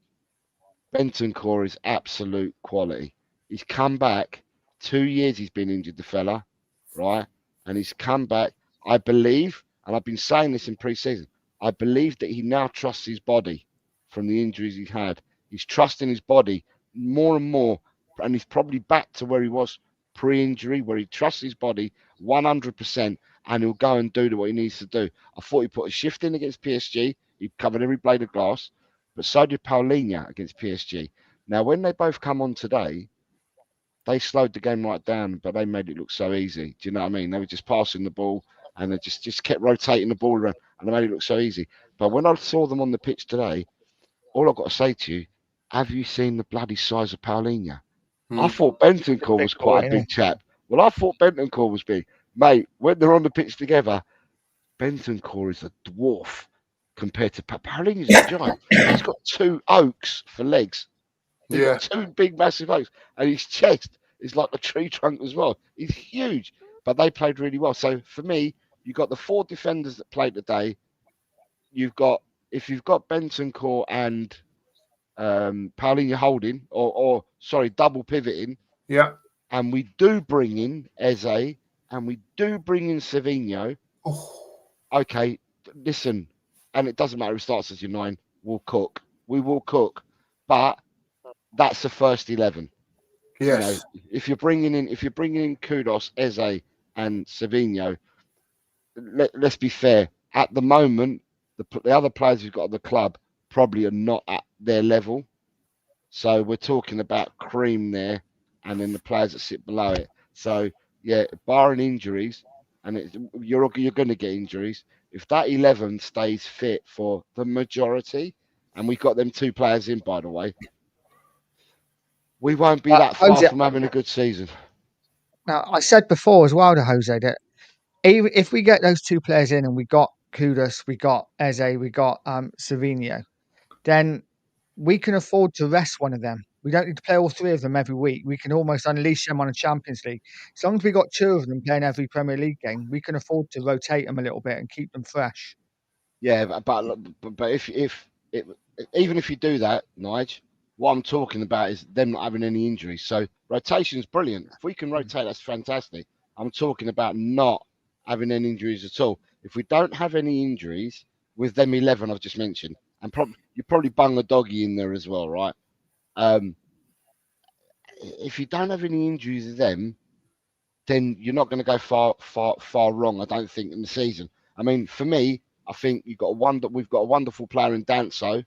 Bentancur is absolute quality. He's come back 2 years. He's been injured, the fella, right? And he's come back. I believe, and I've been saying this in pre-season. I believe that he now trusts his body from the injuries he had. He's trusting his body more and more, and he's probably back to where he was pre-injury, where he trusts his body 100%, and he'll go and do what he needs to do. I thought he put a shift in against PSG. He covered every blade of glass, but so did Paulinho against PSG. Now, when they both come on today, they slowed the game right down, but they made it look so easy. Do you know what I mean? They were just passing the ball and they just kept rotating the ball around, and they made it look so easy. But when I saw them on the pitch today, all I've got to say to you, have you seen the bloody size of Paulinho? I thought Bentancur was quite a big chap. Well, I thought Bentancur was big. Mate, when they're on the pitch together, Bentancur is a dwarf compared to Paulinho's a giant. He's got two oaks for legs. He's got two big, massive oaks, and his chest is like a tree trunk as well. He's huge, but they played really well. So for me, you've got the four defenders that played today. If you've got Bentancur and Paulinho holding, or sorry, double pivoting. Yeah. And we do bring in Eze, and we do bring in Savinho. Okay, listen, and it doesn't matter who starts as your 9. We'll cook. We will cook, but that's the first 11. Yes. You know, if you're bringing in Kudos, Eze, and Savinho, let's be fair. At the moment, the other players we've got at the club probably are not at their level. So we're talking about cream there, and then the players that sit below it. So yeah, barring injuries, and you're going to get injuries. If that 11 stays fit for the majority, and we've got them 2 players in, by the way, we won't be that far Jose, from having a good season. now I said before as well to Jose that even if we get those 2 players in and we got Kudos, we got Eze, we got Savinho, then we can afford to rest one of them. We don't need to play all 3 of them every week. We can almost unleash them on a Champions League. As long as we got 2 of them playing every Premier League game, we can afford to rotate them a little bit and keep them fresh. Yeah, but if even if you do that, Nige, what I'm talking about is them not having any injuries. So rotation is brilliant. If we can rotate, that's fantastic. I'm talking about not having any injuries at all. If we don't have any injuries with them 11 I've just mentioned, and you probably bung a doggy in there as well, right? if you don't have any injuries of them, then you're not going to go far wrong. I don't think in the season. I mean, for me, I think we've got a wonderful player in Danso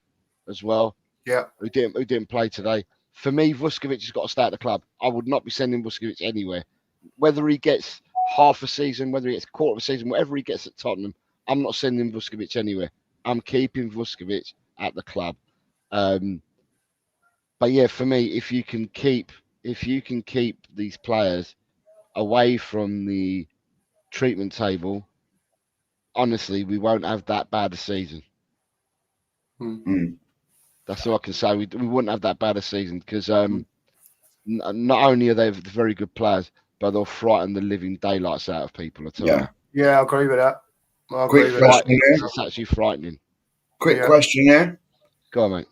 as well. Yeah. Who didn't play today. For me, Vuskovic has got to stay at the club. I would not be sending Vuskovic anywhere. Whether he gets half a season, whether he gets a quarter of a season, whatever he gets at Tottenham, I'm not sending Vuskovic anywhere. I'm keeping Vuskovic at the club. But yeah, for me, if you can keep these players away from the treatment table, honestly, we won't have that bad a season. That's all I can say. We wouldn't have that bad a season because not only are they very good players, but they'll frighten the living daylights out of people. I tell you. Yeah, I agree with that. Quick question here. It's actually frightening. Quick question here. Go on, mate.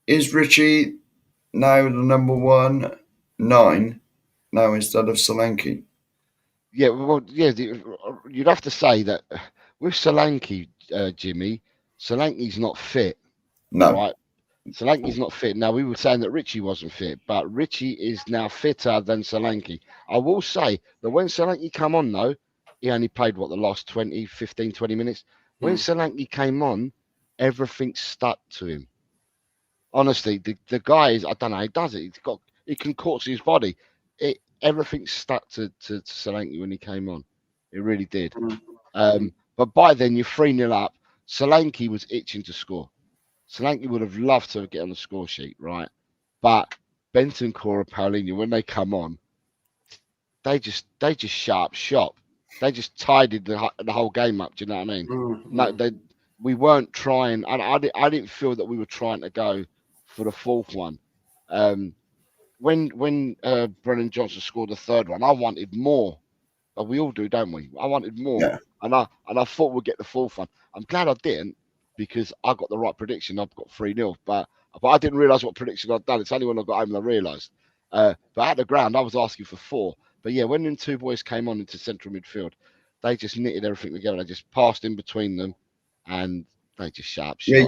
Is Richie now the number 9 now instead of Solanke? Yeah, well, yeah, you'd have to say that with Solanke, Jimmy, Solanke's not fit. No. Right? Solanke's not fit. Now, we were saying that Richie wasn't fit, but Richie is now fitter than Solanke. I will say that when Solanke came on, though, he only played, the last 15, 20 minutes. When Solanke came on, everything stuck to him. Honestly, the guy is, I don't know, he does it. He can court his body. Everything stuck to Solanke when he came on. It really did. But by then, you're 3-0 up. Solanke was itching to score. Solanke would have loved to get on the score sheet, right? But Bentancur and Paulinho, when they come on, they just shut up shop. They just tidied the whole game up. Do you know what I mean? No, we weren't trying. I didn't feel that we were trying to go for the fourth one. When Brennan Johnson scored the third one, I wanted more. But we all do, don't we? I wanted more, and I thought we'd get the fourth one. I'm glad I didn't, because I got the right prediction. I've got 3-0, but I didn't realise what prediction I'd done. It's only when I got home that I realised. But at the ground, I was asking for 4. But yeah, when them two boys came on into central midfield, they just knitted everything together. They just passed in between them, and they just shut up shop. Yeah,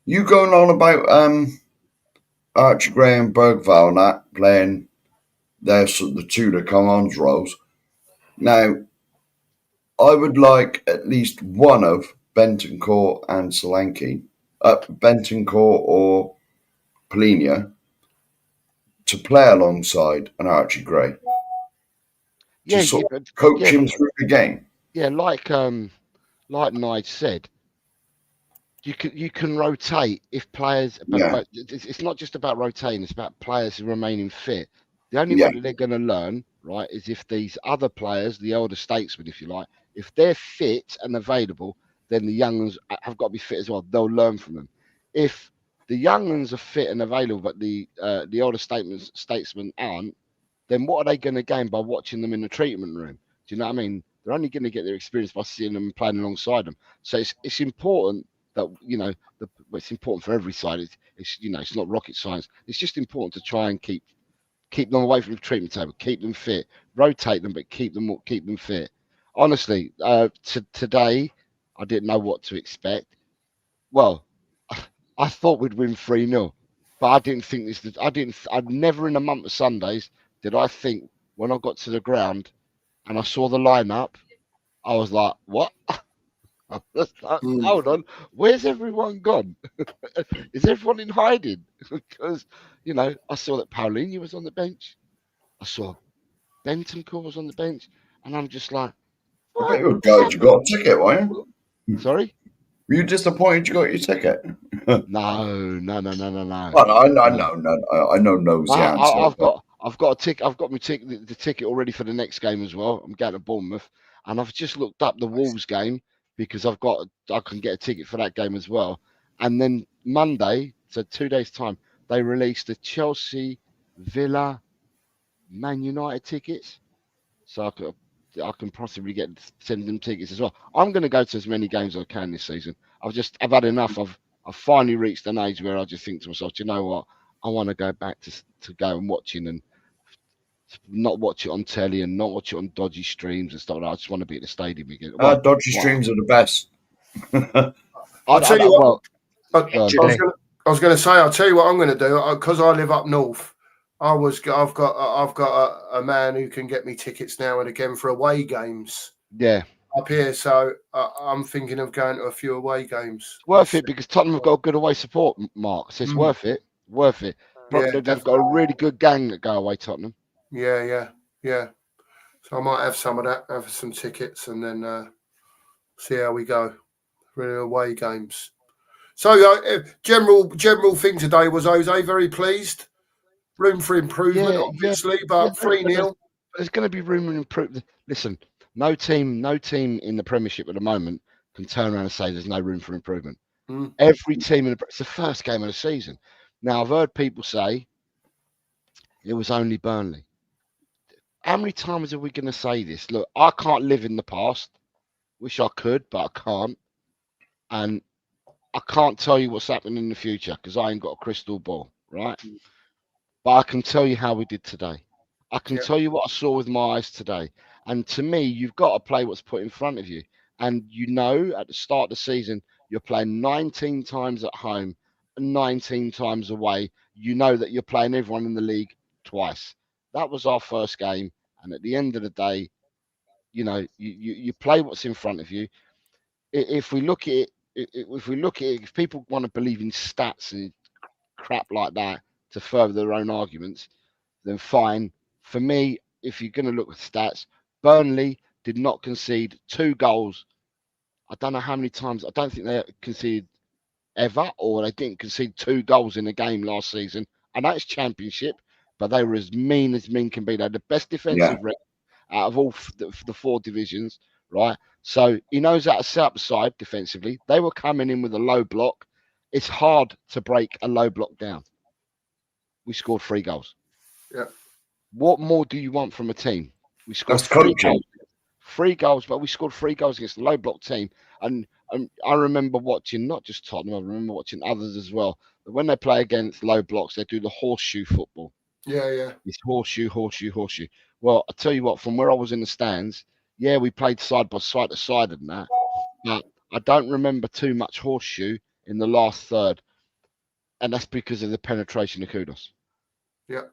you going on about Archie Gray and Bergvall and that playing the two that come on's roles. Now, I would like at least one of Bentancur and Solanke, Bentancur or Paulinho, to play alongside an Archie Gray. Yeah, coach him through the game. Yeah, like Nige said, you can rotate if players. But it's not just about rotating; it's about players remaining fit. The only way that they're going to learn, right, is if these other players, the elder statesmen, if you like, if they're fit and available, then the young ones have got to be fit as well. They'll learn from them. If the young ones are fit and available, but the older statesmen aren't, then what are they going to gain by watching them in the treatment room? Do you know what I mean? They're only going to get their experience by seeing them and playing alongside them. So it's important that, it's important for every side. It's not rocket science. It's just important to try and keep them away from the treatment table, keep them fit, rotate them, but keep them fit. Honestly, today, I didn't know what to expect. Well, I thought we'd win 3-0, but I didn't think I'd never in a month of Sundays did I think, when I got to the ground and I saw the lineup, I was like, what? Hold on, where's everyone gone? Is everyone in hiding? Because, I saw that Paulinho was on the bench. I saw Bentancur was on the bench. And I'm just like, I bet you were glad you got a ticket, weren't you? Sorry? Were you disappointed you got your ticket? No. I know knows the answer. I've got a ticket. I've got the ticket already for the next game as well. I'm going to Bournemouth, and I've just looked up the Wolves game because I can get a ticket for that game as well. And then Monday, so 2 days time, they released the Chelsea, Villa, Man United tickets. So I can possibly send them tickets as well. I'm going to go to as many games as I can this season. I've had enough. I've finally reached an age where I just think to myself, you know what? I want to go back to go and watching and not watch it on telly and not watch it on dodgy streams and stuff like that. I just want to be at the stadium again. Dodgy streams are the best. I'll tell you what. I was going to say, I'll tell you what I'm going to do, because I live up north. I've got a man who can get me tickets now and again for away games Yeah, up here. So I'm thinking of going to a few away games. it's worth it because Tottenham have got a good away support, Mark. So it's Mm. worth it. Worth it. Yeah, They've got a really good gang that go away, Tottenham. yeah. So I might have some of that, have some tickets, and then see how we go for the away games. So general thing today was Jose very pleased. Room for improvement, Yeah, obviously, but 3-0. There's going to be room to improve. Listen, no team in the Premiership at the moment can turn around and say there's no room for improvement. Mm. Every team it's the first game of the season. Now I've heard people say it was only Burnley. How many times are we going to say this? Look, I can't live in the past. Wish I could, but I can't. And I can't tell you what's happening in the future because I ain't got a crystal ball, right? But I can tell you how we did today. I can Yeah. tell you what I saw with my eyes today. And to me, you've got to play what's put in front of you. And you know, at the start of the season, you're playing 19 times at home and 19 times away. You know that you're playing everyone in the league twice. That was our first game. And at the end of the day, you know, you play what's in front of you. If we look at it, if people want to believe in stats and crap like that to further their own arguments, then fine. For me, if you're going to look at stats, Burnley did not concede 2 goals. I don't know how many times. I don't think they conceded ever, or they didn't concede 2 goals in a game last season. I know it's Championship, but they were as mean can be. They're the best defensive record out of all the 4 divisions, right? So he knows how to set up the side defensively. They were coming in with a low block. It's hard to break a low block down. We scored 3 goals. Yeah. What more do you want from a team? We scored That's 3 coaching. goals. 3 goals, but we scored 3 goals against a low block team. And I remember watching not just Tottenham, I remember watching others as well. But when they play against low blocks, they do the horseshoe football. Yeah. It's horseshoe. Well, I tell you what, from where I was in the stands, yeah, we played side by side to side and that, but I don't remember too much horseshoe in the last third, and that's because of the penetration of Kudus. Yeah.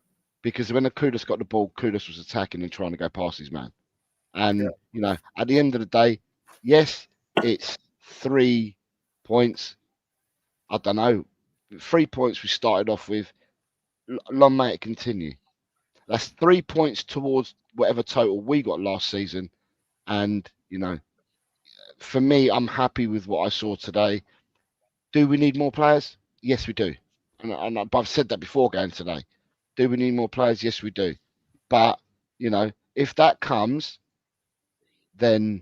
Because when Kudus got the ball, Kudus was attacking and trying to go past his man. And Yeah. you know, at the end of the day, yes, it's 3 points. I don't know, 3 points we started off with. Long may it continue. That's 3 points towards whatever total we got last season. And, you know, for me, I'm happy with what I saw today. Do we need more players? Yes, we do. And I've said that before going today. Do we need more players? Yes, we do. But, you know, if that comes, then,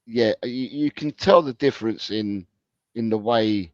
yeah, you can tell the difference in the way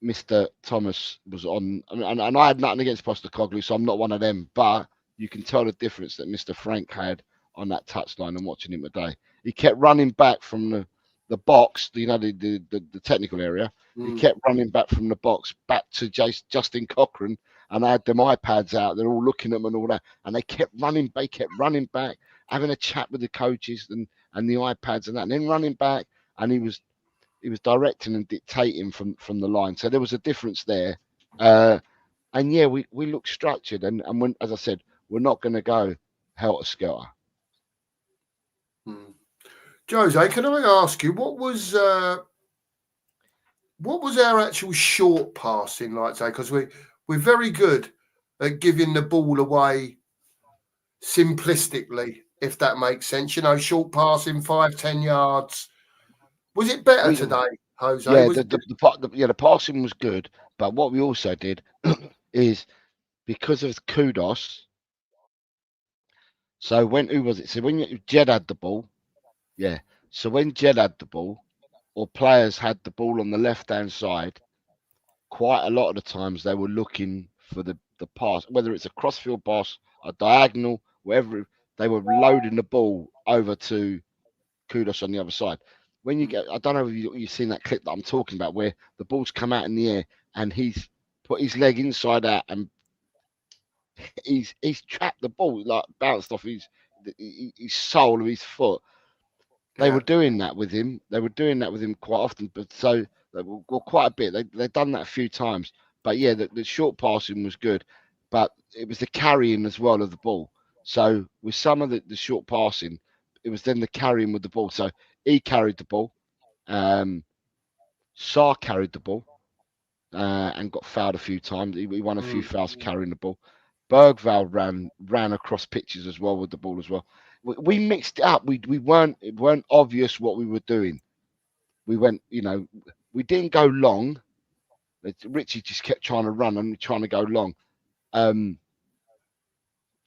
Mr. Thomas was on. And I had nothing against Postecoglou, so I'm not one of them. But you can tell the difference that Mr. Frank had on that touchline and watching him today. He kept running back from the box, you know, the technical area. He kept running back from the box back to Justin Cochran, and I had them iPads out. They're all looking at them and all that, and they kept running back, having a chat with the coaches and the iPads and that, and then running back, and he was directing and dictating from the line. So there was a difference there. And yeah, we look structured, and when, as I said, we're not going to go helter skelter. Jose, can I ask you what was our actual short passing like today? Because we're very good at giving the ball away simplistically, if that makes sense. You know, short passing 5-10 yards. Was it better today, Jose? Yeah, the passing was good, but what we also did is because of Kudos. So who was it? So when Jed had the ball, yeah. So when Jed had the ball, or players had the ball on the left-hand side, quite a lot of the times they were looking for the pass, whether it's a crossfield pass, a diagonal, wherever, they were loading the ball over to Kudos on the other side. When you get, I don't know if you've seen that clip that I'm talking about, where the ball's come out in the air and he's put his leg inside out and he's trapped the ball, like bounced off his sole of his foot. They were doing that with him. They were doing that with him quite often, but so well, quite a bit. They've done that a few times. But yeah, the short passing was good. but it was the carrying as well of the ball. So with some of the short passing, it was then the carrying with the ball. So he carried the ball. Sarr carried the ball and got fouled a few times. He won a few fouls carrying the ball. Bergvall ran across pitches as well with the ball as well. We mixed it up. It weren't obvious what we were doing. We went, we didn't go long. Richie just kept trying to run and trying to go long.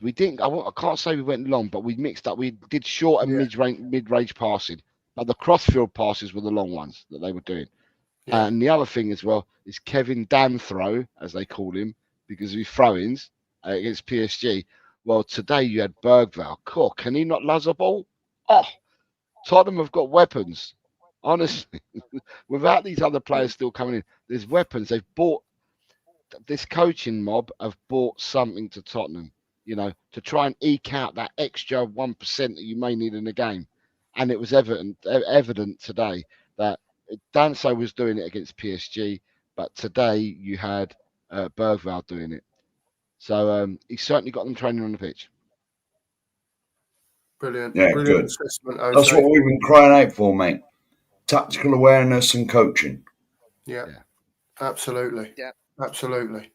We didn't. I can't say we went long, but we mixed up. We did short and mid-range passing, but the crossfield passes were the long ones that they were doing. Yeah. And the other thing as well is Kevin Danthrow, as they call him, because of his throw-ins against PSG. Well, today you had Bergvall. Cool. Can he not luzz a ball? Oh, Tottenham have got weapons. Honestly, without these other players still coming in, there's weapons. They've bought, this coaching mob have bought something to Tottenham, to try and eke out that extra 1% that you may need in a game. And it was evident today that Danso was doing it against PSG, but today you had Bergvall doing it. So he certainly got them training on the pitch. Brilliant. Yeah, brilliant good. assessment. That's what we've been crying out for, mate. Tactical awareness and coaching. Yeah. Absolutely. Yeah, absolutely.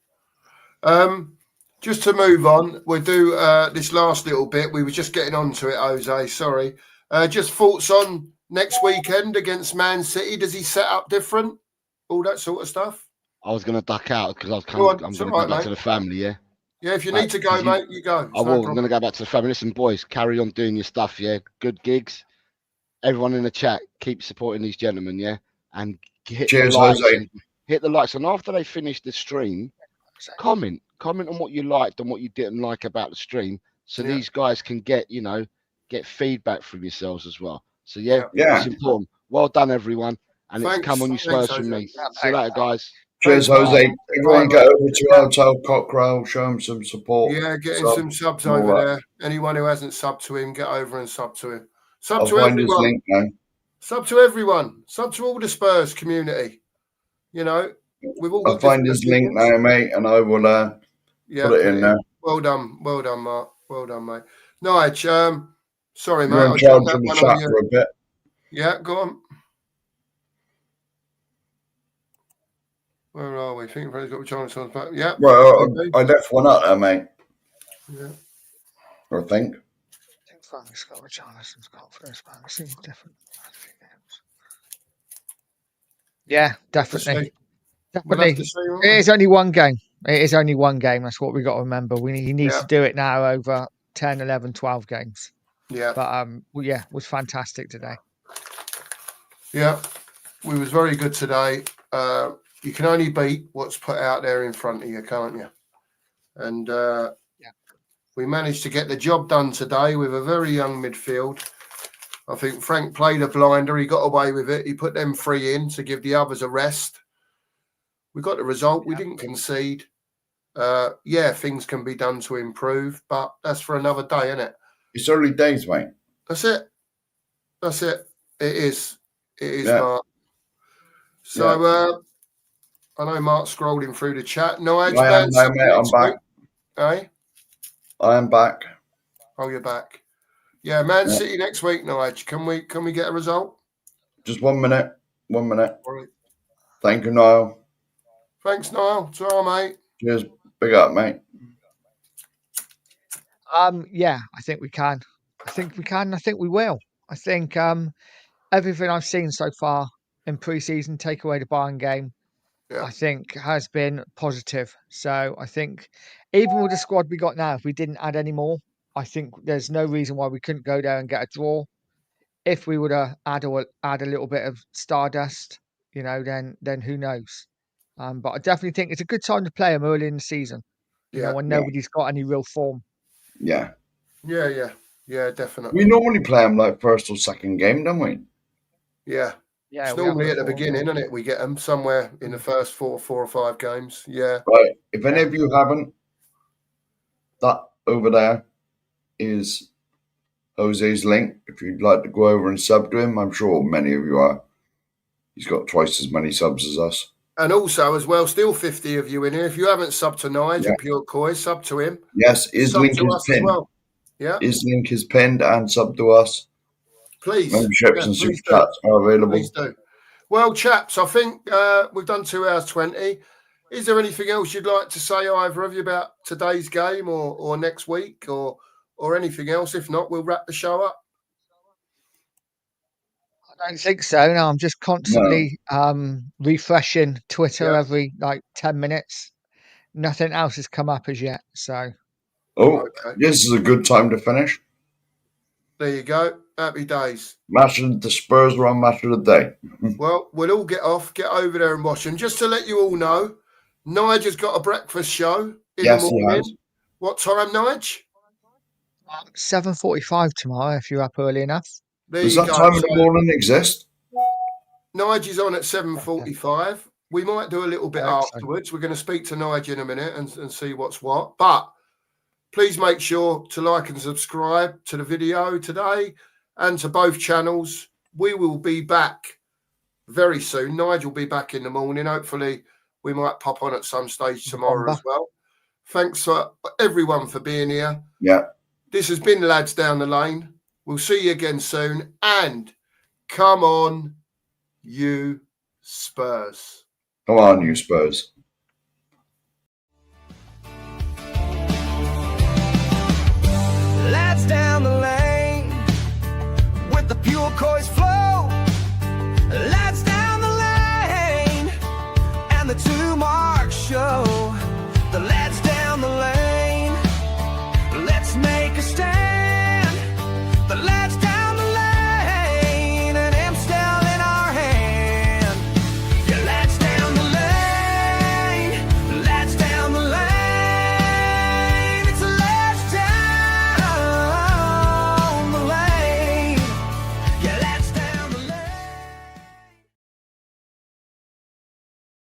Just to move on, we'll do this last little bit. We were just getting onto it, Jose. Sorry. Just thoughts on next weekend against Man City. Does he set up different? All that sort of stuff. I was going to duck out because I'm going to go back to the family. Yeah. Yeah. If you need to go, mate, you go. I will. I'm going to go back to the family. Listen, boys, carry on doing your stuff. Yeah. Good gigs. Everyone in the chat, keep supporting these gentlemen. Yeah. And cheers, Jose. Hit the likes. And after they finish the stream, comment on what you liked and what you didn't like about the stream, so these guys can get feedback from yourselves as well. So it's important. Well done, everyone, and it's come on you Spurs from me. See you later, guys. Cheers, Jose. Everyone get over to Hotel Cockrell, show him some support. Yeah, getting some subs over there. Anyone who hasn't subbed to him, get over and sub to him. Sub to everyone. His link, man. Sub to everyone. Sub to all the Spurs community. We've all. I'll find his link now, mate, and I will put it in there. Well done, Mark. Well done, mate. Nige, sorry, mate. You're in charge of the chat for a bit. Yeah, go on. Where are we? Think Freddie's got Jonathan's back. Yeah. Well, I left one up there, mate. Yeah. I think. Frank's got Richarlison's got first man. It seems different. Yeah, definitely. Definitely. It is only one game. That's what we got to remember. He needs to do it now over 10, 11, 12 games. Yeah. But it was fantastic today. Yeah. We was very good today. You can only beat what's put out there in front of you, can't you? And we managed to get the job done today with a very young midfield. I think Frank played a blinder. He got away with it. He put them 3 in to give the others a rest. We got the result. We didn't concede. Things can be done to improve, but that's for another day, isn't it? It's early days, mate. That's it. It is, Mark. So I know Mark's scrolling through the chat. I'm back. Hey? I am back. Oh, you're back. Yeah, Man City next week, Nige. Can we get a result? Just 1 minute. 1 minute. All right. Thank you, Niall. Thanks, Niall. Ta-ra, mate. Cheers. Big up, mate. I think we can. I think we will. I think everything I've seen so far in pre-season, take away the Bayern game, I think has been positive. So I think even with the squad we got now, if we didn't add any more, I think there's no reason why we couldn't go there and get a draw. If we would add a little bit of stardust, then who knows? But I definitely think it's a good time to play them early in the season. When nobody's got any real form. Yeah. Yeah, definitely. We normally play them like first or second game, don't we? Yeah. Yeah. It's normally at the beginning, isn't it? We get them somewhere in the first four or five games. Yeah. Right. If any of you haven't, that over there is Jose's link. If you'd like to go over and sub to him, I'm sure many of you are. He's got twice as many subs as us. And also, as well, still 50 of you in here. If you haven't subbed to Nigel Yeah. and Pure Koi, sub to him. Yes, his Sub link to is us as pinned. well. Yeah, His link is pinned and sub to us. please. Memberships Yeah, and super please do. chats are available. Please do. Well, chaps, I think we've done 2 hours 20. Is there anything else you'd like to say, either of you, about today's game or next week or anything else? If not, we'll wrap the show up. I don't think so. No, I'm just constantly refreshing Twitter every like 10 minutes. Nothing else has come up as yet. So Oh, Okay. this is a good time to finish. There you go. Happy days. The Spurs were on match of the day. Well, we'll all get over there and watch them. Just to let you all know, Nigel's got a breakfast show in Yes, the he morning. has. What time, Nigel? 7:45 tomorrow if you're up early enough. There Does you that go. time in So the morning exist? Nigel's on at 7:45. We might do a little bit afterwards. We're going to speak to Nigel in a minute and see what's what. But please make sure to like and subscribe to the video today and to both channels. We will be back very soon. Nigel will be back in the morning. Hopefully, we might pop on at some stage tomorrow as well. Thanks for everyone for being here. Yeah. This has been Lads Down the Lane. We'll see you again soon. And come on, you Spurs. Come on, you Spurs.